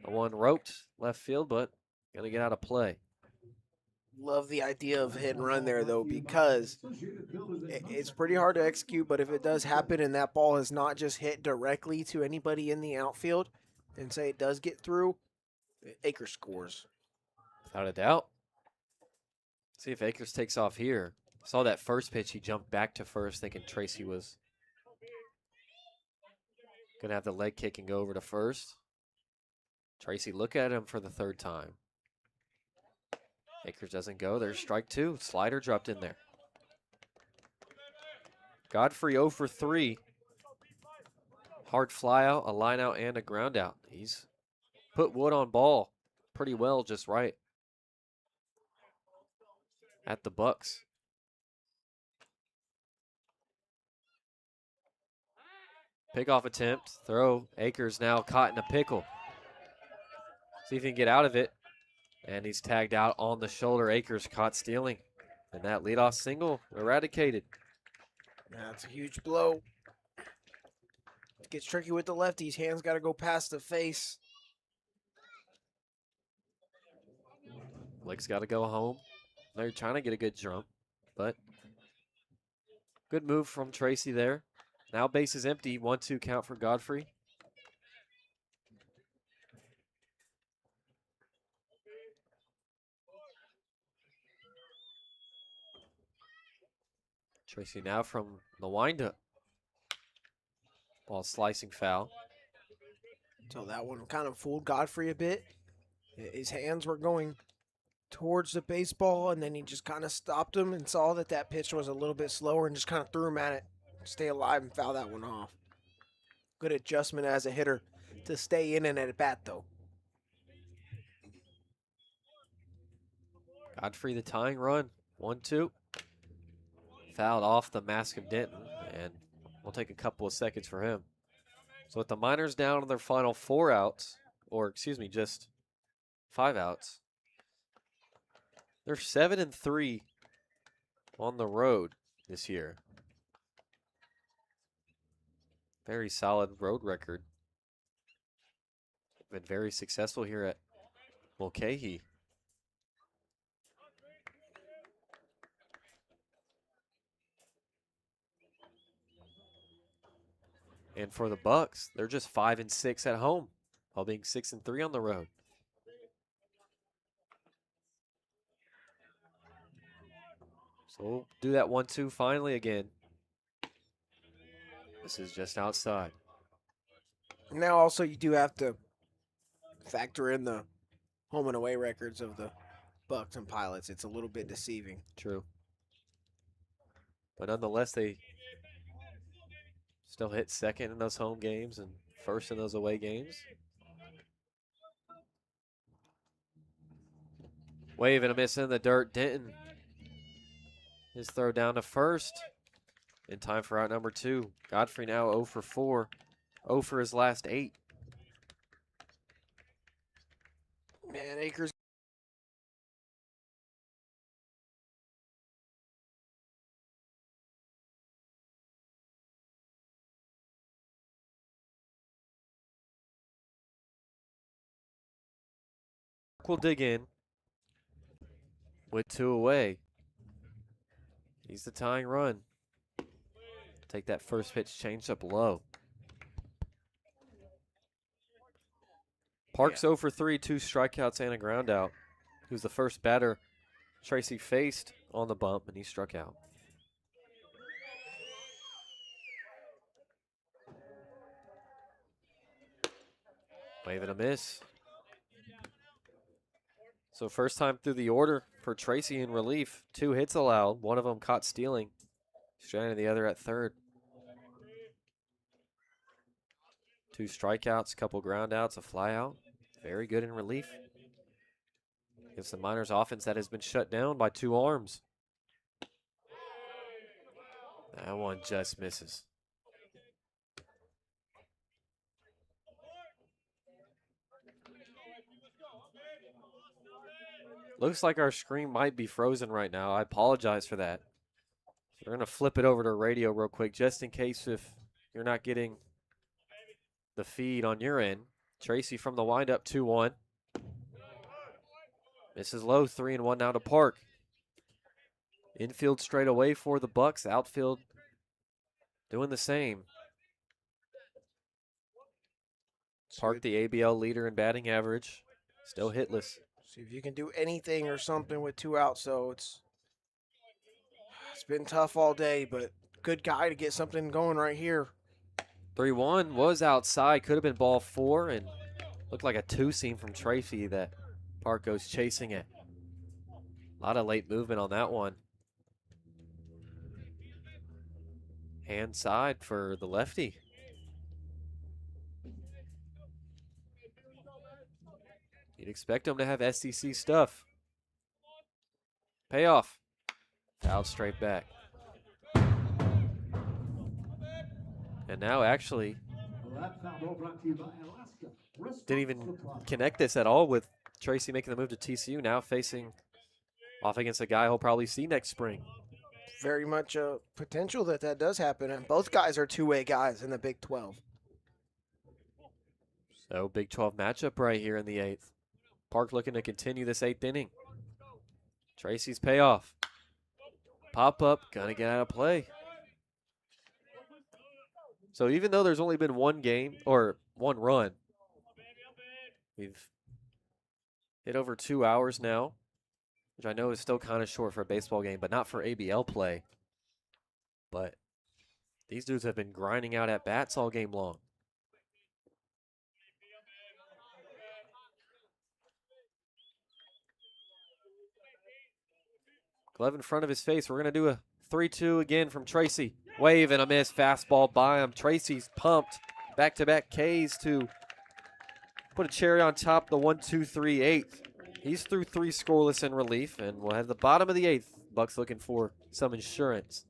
The one roped left field, but gonna get out of play. Love the idea of hit and run there, though, because it's pretty hard to execute, but if it does happen and that ball is not just hit directly to anybody in the outfield, and say it does get through, Akers scores. Without a doubt. See if Akers takes off here. Saw that first pitch, he jumped back to first thinking Tracy was gonna have the leg kick and go over to first. Tracy look at him for the 3rd time. Akers doesn't go. There's strike 2. Slider dropped in there. Godfrey 0 for 3. Hard fly out, a line out, and a ground out. He's put wood on ball pretty well, just right at the Bucs. Pickoff attempt. Throw. Akers now caught in a pickle. See if he can get out of it. And he's tagged out on the shoulder. Akers caught stealing. And that leadoff single eradicated. That's a huge blow. It gets tricky with the lefties. Hands got to go past the face. Blake's got to go home. They're trying to get a good jump, but good move from Tracy there. Now base is empty. 1-2 count for Godfrey. Tracy now from the windup. Ball slicing foul. So that one kind of fooled Godfrey a bit. His hands were going towards the baseball, and then he just kind of stopped him and saw that that pitch was a little bit slower and just kind of threw him at it. Stay alive and foul that one off. Good adjustment as a hitter to stay in and at bat, though. Godfrey the tying run. 1-2. Fouled off the mask of Denton, and we'll take a couple of seconds for him. So with the Miners down on their final 4 outs, or excuse me, just 5 outs, they're 7-3 on the road this year. Very solid road record. Been very successful here at Mulcahy. And for the Bucs, they're just 5-6 at home, while being 6-3 on the road. So we'll do that 1-2 finally again. This is just outside. Now also you do have to factor in the home and away records of the Bucs and Pilots. It's a little bit deceiving. True. But nonetheless, they still hit second in those home games and first in those away games. Wave and a miss in the dirt. Denton. His throw down to first. In time for out number 2. Godfrey now 0 for 4. 0 for his last 8. Man, Akers. Will dig in with 2 away. He's the tying run. Take that first pitch, change up low. Parks 0 for 3, 2 strikeouts and a ground out. He was the first batter Tracy faced on the bump, and he struck out. Wave and a miss. So first time through the order for Tracy in relief. 2 hits allowed. One of them caught stealing. Stranded the other at third. 2 strikeouts, couple ground outs, a fly out. Very good in relief. Against the Miners offense that has been shut down by 2 arms. That one just misses. Looks like our screen might be frozen right now. I apologize for that. We're going to flip it over to radio real quick just in case if you're not getting the feed on your end. Tracy from the windup, 2-1. Misses low, 3-1 now to Park. Infield straight away for the Bucs. Outfield doing the same. Park, the ABL leader in batting average, still hitless. See if you can do anything or something with 2 outs. So it's been tough all day, but good guy to get something going right here. 3-1 was outside, could have been ball 4, and looked like a 2-seam from Tracy that Park goes chasing it. A lot of late movement on that one. Hand side for the lefty. You'd expect him to have SEC stuff. Payoff. Fouled straight back. And now actually didn't even connect this at all with Tracy making the move to TCU. Now facing off against a guy he'll probably see next spring. Very much a potential that does happen. And both guys are two-way guys in the Big 12. So Big 12 matchup right here in the 8th. Park looking to continue this 8th inning. Tracy's payoff. Pop up, gonna get out of play. So even though there's only been one game or one run, we've hit over 2 hours now, which I know is still kind of short for a baseball game, but not for ABL play. But these dudes have been grinding out at bats all game long. Glove in front of his face. We're going to do a 3-2 again from Tracy. Wave and a miss. Fastball by him. Tracy's pumped. Back-to-back Ks to put a cherry on top the 1-2-3 8th. He's through 3 scoreless in relief, and we'll have the bottom of the 8th. Bucs looking for some insurance.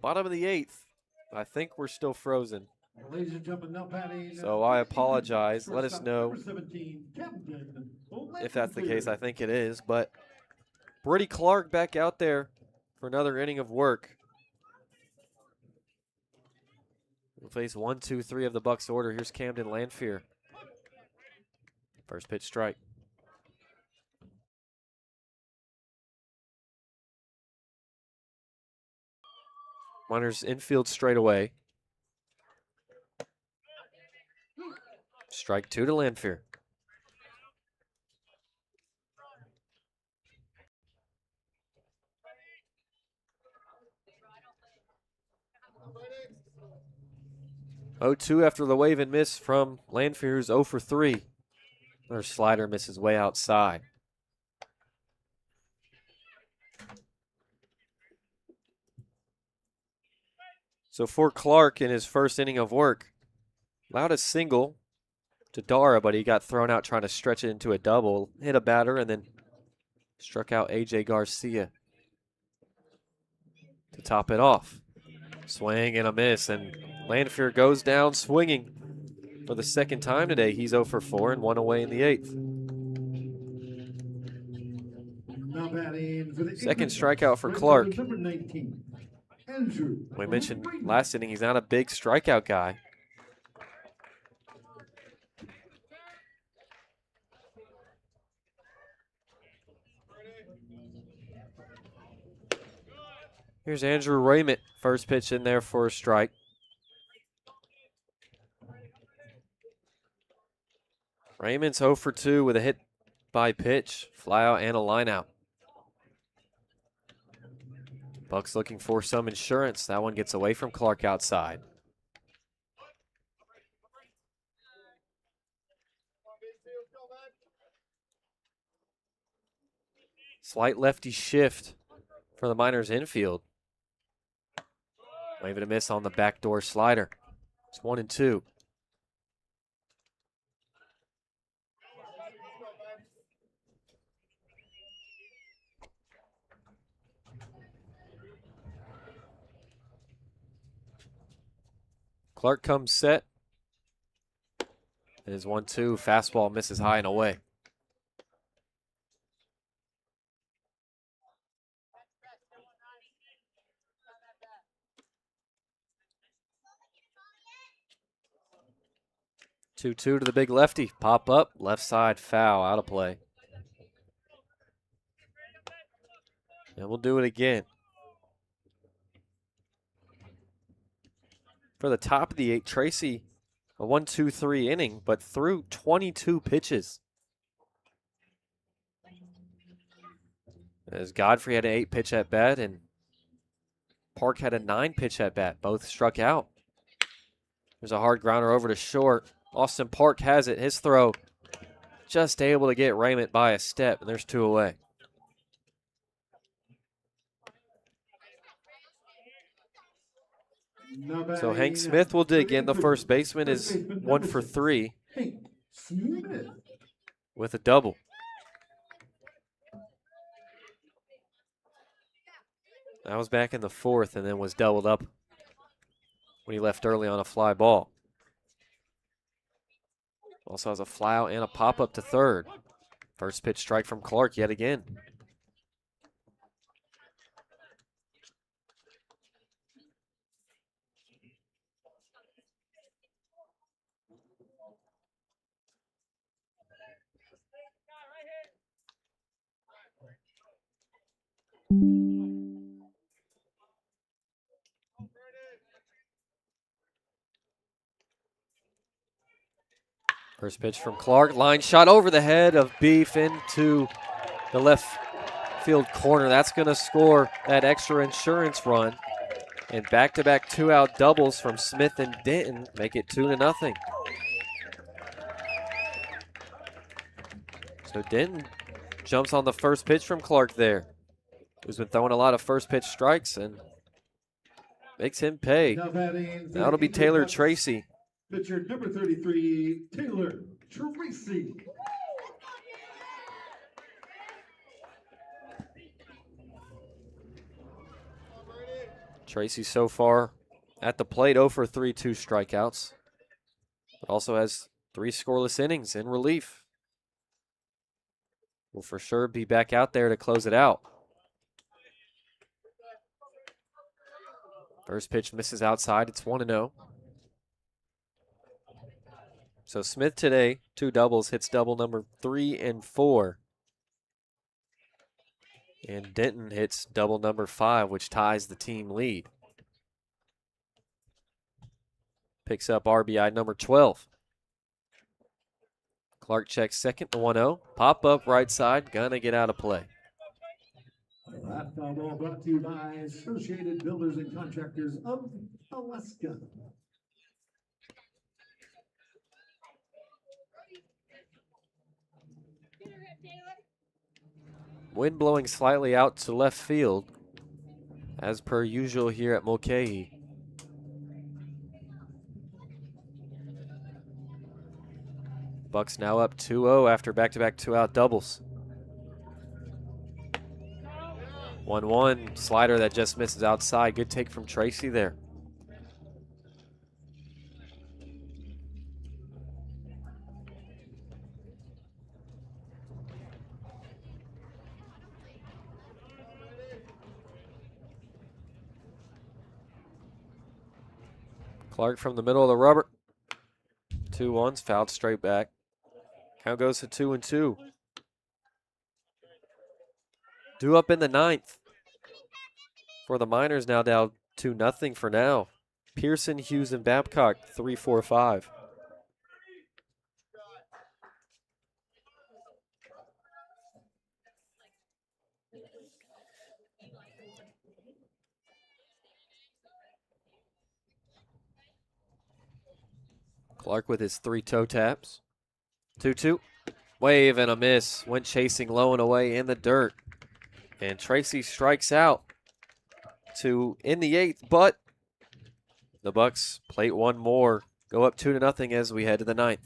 Bottom of the 8th. I think we're still frozen. Ladies and gentlemen, now batting. So I apologize. Let us Shortstop, know number 17, Kaden if that's the case. Bessent. I think it is. But Brady Clark back out there for another inning of work. We'll face 1, 2, 3 of the Bucs order. Here's Camden Lanphier. First pitch strike. Miners infield straight away. Strike 2 to Lanphier. Oh, 2 after the wave and miss from Lanphier, who's 0 for 3. Another slider misses way outside. So for Clark in his first inning of work, allowed a single to Dara, but he got thrown out trying to stretch it into a double, hit a batter, and then struck out A.J. Garcia to top it off. Swing and a miss, and Lanphier goes down swinging for the second time today. He's 0 for 4 and 1 away in the 8th. Now batting for the Second Anchorage strikeout for Bucs, Clark. number 19, Andrew. We mentioned last inning he's not a big strikeout guy. Here's Andrew Raymond. First pitch in there for a strike. Raymond's 0 for 2 with a hit by pitch, fly out and a line out. Bucs looking for some insurance. That one gets away from Clark outside. Slight lefty shift for the Miners infield. Wave and a miss on the backdoor slider. It's 1 and 2. Clark comes set. It is 1-2. Fastball misses high and away. Two to the big lefty. Pop up, left side foul, out of play. And we'll do it again. For the top of the 8, Tracy, a 1-2-3 inning, but threw 22 pitches. As Godfrey had an 8-pitch at bat and Park had a 9-pitch at bat. Both struck out. There's a hard grounder over to short. Austin Park has it. His throw just able to get Raymond by a step, and there's 2 away. So Hank Smith will dig in. The first baseman is 1 for 3 with a double. That was back in the 4th and then was doubled up when he left early on a fly ball. Also has a fly out and a pop up to third. First pitch strike from Clark yet again. First pitch from Clark. Line shot over the head of Beef into the left field corner. That's going to score that extra insurance run. And back-to-back 2-out doubles from Smith and Denton make it 2-0. So Denton jumps on the first pitch from Clark there, who's been throwing a lot of first pitch strikes and makes him pay. That'll be Taylor Tracy. Pitcher number 33, Taylor Tracy. Tracy so far at the plate 0 for 3, 2 strikeouts, but also has 3 scoreless innings in relief. Will for sure be back out there to close it out. First pitch misses outside. It's 1-0. So Smith today, 2 doubles, hits double number 3 and 4. And Denton hits double number 5, which ties the team lead. Picks up RBI number 12. Clark checks second, the 1-0. Pop up right side, gonna get out of play. That foul ball brought to you by Associated Builders and Contractors of Alaska. Wind blowing slightly out to left field, as per usual here at Mulcahy. Bucs now up 2-0 after back-to-back 2-out doubles. 1-1, slider that just misses outside. Good take from Tracy there. Clark from the middle of the rubber. 2-1s, fouled straight back. Count goes to 2-2. Due up in the 9th. For the Miners now down 2-0 for now. Pearson, Hughes, and Babcock 3, 4, 5. Clark with his 3 toe taps. 2-2. Wave and a miss. Went chasing low and away in the dirt. And Tracy strikes out to in the 8th, but the Bucs plate one more. Go up 2-0 as we head to the 9th.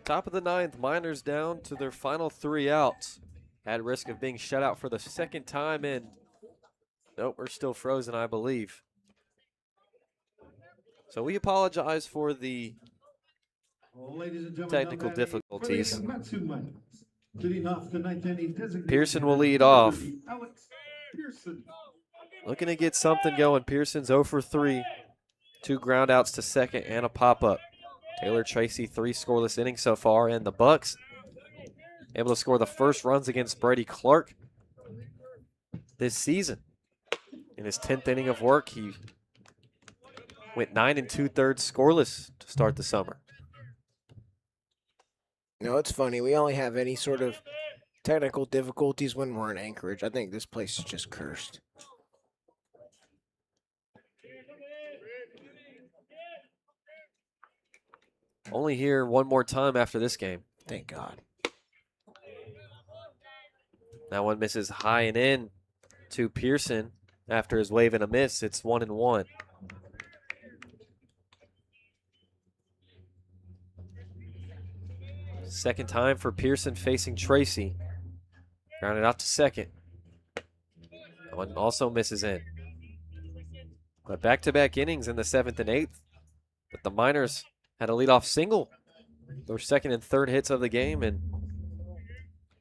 Top of the 9th, Miners down to their final 3 outs. At risk of being shut out for the 2nd time in. Nope, we're still frozen, I believe. So we apologize for the technical difficulties. Pearson will lead off. Looking to get something going. Pearson's 0 for 3. 2 ground outs to second and a pop-up. Taylor Tracy, 3 scoreless innings so far, and the Bucs able to score the first runs against Brady Clark this season. In his 10th inning of work, he went 9 2/3 scoreless to start the summer. You know, it's funny. We only have any sort of technical difficulties when we're in Anchorage. I think this place is just cursed. Only here one more time after this game. Thank God. That one misses high and in to Pearson after his wave and a miss. It's 1-1. Second time for Pearson facing Tracy. Grounded out to second. That one also misses in. But back-to-back innings in the 7th and 8th. But the Miners had a leadoff single. Their second and third hits of the game, and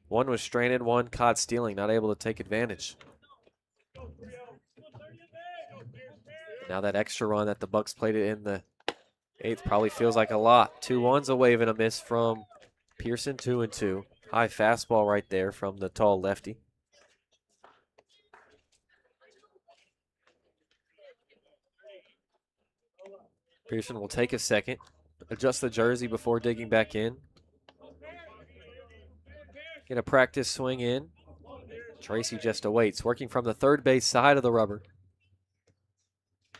one was stranded, one caught stealing, not able to take advantage. Now that extra run that the Bucs played it in the 8th probably feels like a lot. 2-1's a wave and a miss from Pearson, 2-2. High fastball right there from the tall lefty. Pearson will take a second, adjust the jersey before digging back in. Get a practice swing in. Tracy just awaits, working from the third base side of the rubber.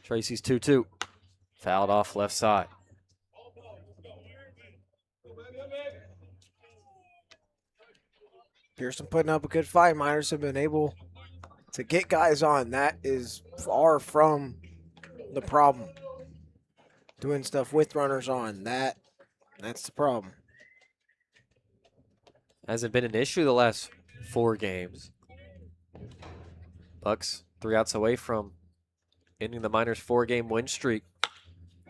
Tracy's 2-2. Fouled off left side. Pearson putting up a good fight. Miners have been able to get guys on. That is far from the problem. Doing stuff with runners on. That's the problem. Hasn't been an issue the last 4 games. Bucs 3 outs away from ending the Miners' 4-game win streak.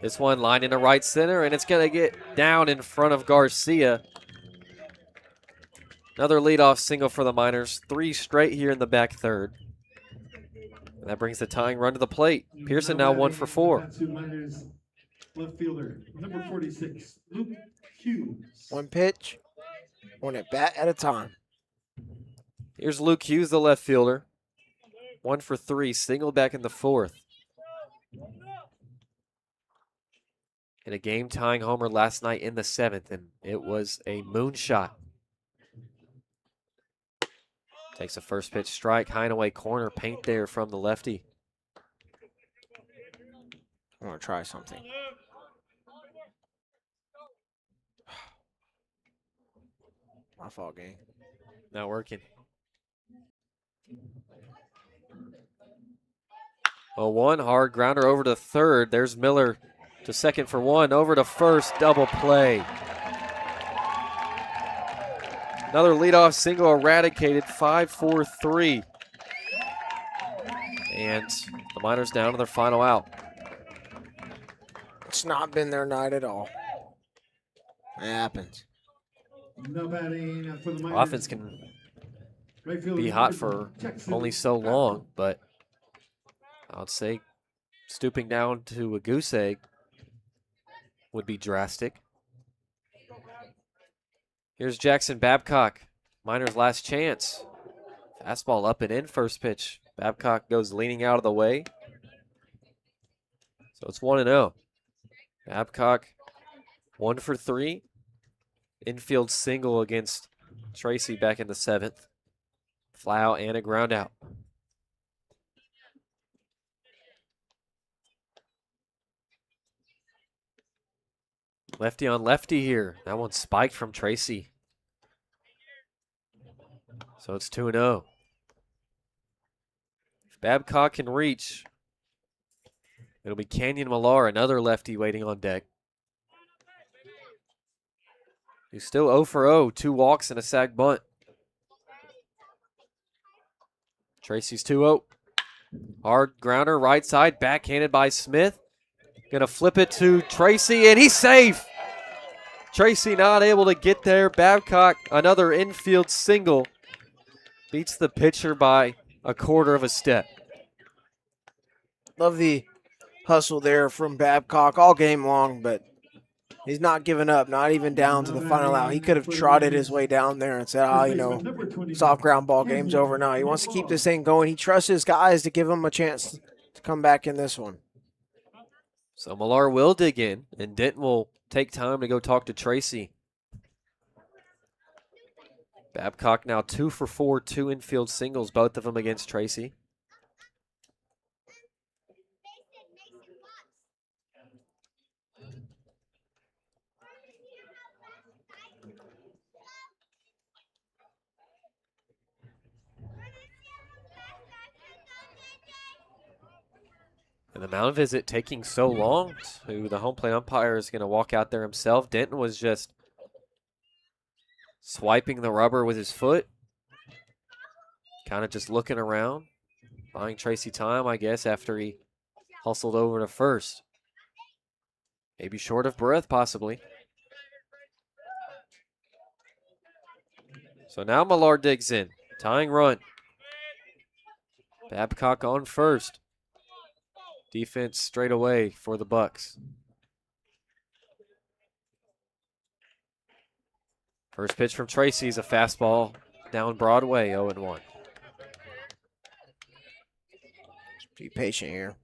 This one lined into right center, and it's going to get down in front of Garcia. Another leadoff single for the Miners. 3 straight here in the back third. And that brings the tying run to the plate. Pearson now 1 for 4. Miners left fielder, number 46, Luke Hughes. One pitch, one at bat at a time. Here's Luke Hughes, the left fielder. 1 for 3, singled back in the 4th. And a game-tying homer last night in the 7th, and it was a moonshot. Takes a first pitch strike, high and away corner, paint there from the lefty. I want to try something. My fault, gang. Not working. 0-1, hard grounder over to third. There's Miller to second for 1, over to first, double play. Another leadoff single eradicated, 5-4-3. And the Miners down to their final out. It's not been their night at all. It happens. No batting for the Miners. Offense can Right fielder, be hot number for Jackson only so long, but I would say stooping down to a goose egg would be drastic. Here's Jackson Babcock, Miners' last chance. Fastball up and in, first pitch. Babcock goes leaning out of the way. So it's 1-0. Babcock 1 for 3. Infield single against Tracy back in the 7th. Fly out and a ground out. Lefty on lefty here. That one spiked from Tracy. So it's 2-0. If Babcock can reach, it'll be Canyon Millar, another lefty waiting on deck. He's still 0 for 0, 2 walks and a sac bunt. Tracy's 2-0. Hard grounder, right side, backhanded by Smith. Gonna flip it to Tracy, and he's safe. Tracy not able to get there. Babcock, another infield single. Beats the pitcher by a quarter of a step. Love the hustle there from Babcock all game long, but he's not giving up, not even down to the final out. He could have trotted his way down there and said, soft ground ball, game's over now. He wants to keep this thing going. He trusts his guys to give him a chance to come back in this one. So Millar will dig in, and Denton will take time to go talk to Tracy. Babcock now 2 for 4, 2 infield singles, both of them against Tracy. And the mound visit taking so long, the home plate umpire is going to walk out there himself. Denton was just swiping the rubber with his foot. Kind of just looking around, buying Tracy time, I guess, after he hustled over to first. Maybe short of breath, possibly. So now Millard digs in. Tying run. Babcock on first. Defense straight away for the Bucs. First pitch from Tracy's a fastball down Broadway, 0-1. Be patient here.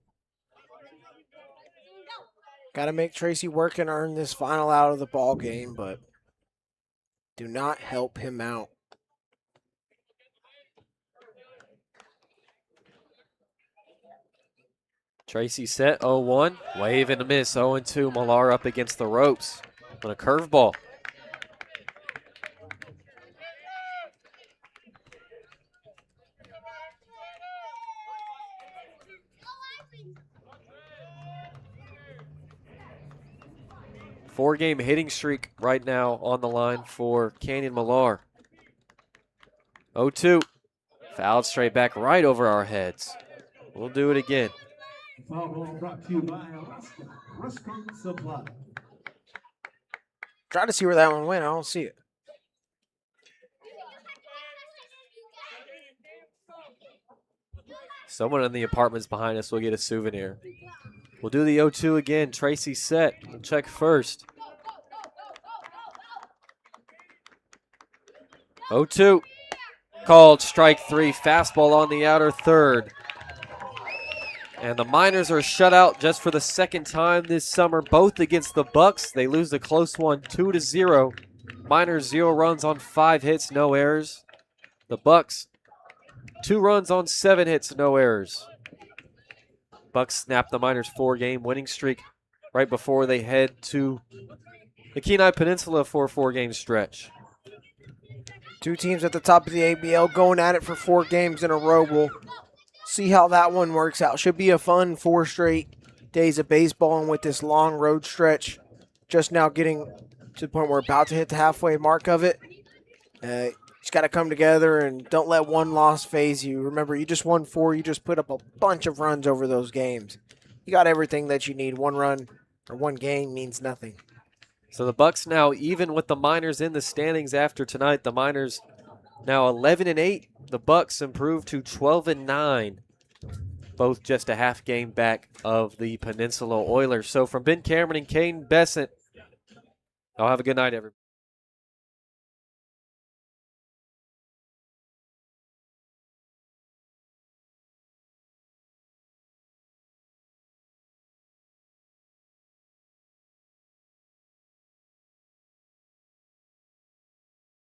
Got to make Tracy work and earn this final out of the ball game, but do not help him out. Tracy set 0-1. Wave and a miss, 0-2. Millar up against the ropes on a curveball. Four-game hitting streak right now on the line for Canyon Millar. 0-2. Fouled straight back right over our heads. We'll do it again. Foul ball brought to you by Alaska Restaurant Supply. Try to see where that one went. I don't see it. Someone in the apartments behind us will get a souvenir. We'll do the 0-2 again. Tracy set. We'll check first. 0-2. Called strike three. Fastball on the outer third. And the Miners are shut out just for the second time this summer, both against the Bucs. They lose a close one, 2-0. Miners 0 runs on 5 hits, no errors. The Bucs 2 runs on 7 hits, no errors. Bucs snap the Miners' 4-game winning streak right before they head to the Kenai Peninsula for a 4-game stretch. Two teams at the top of the ABL going at it for 4 games in a row. We'll see how that one works out. Should be a fun 4 straight days of baseball, and with this long road stretch just now getting to the point where we're about to hit the halfway mark of it. Just got to come together and don't let one loss phase you. Remember, you just won 4. You just put up a bunch of runs over those games. You got everything that you need. 1 run or 1 game means nothing. So the Bucs now even with the Miners in the standings after tonight. The Miners now 11-8. The Bucs improved to 12-9. Both just a half game back of the Peninsula Oilers. So from Ben Cameron and Kaden Bessent, I'll have a good night, everybody.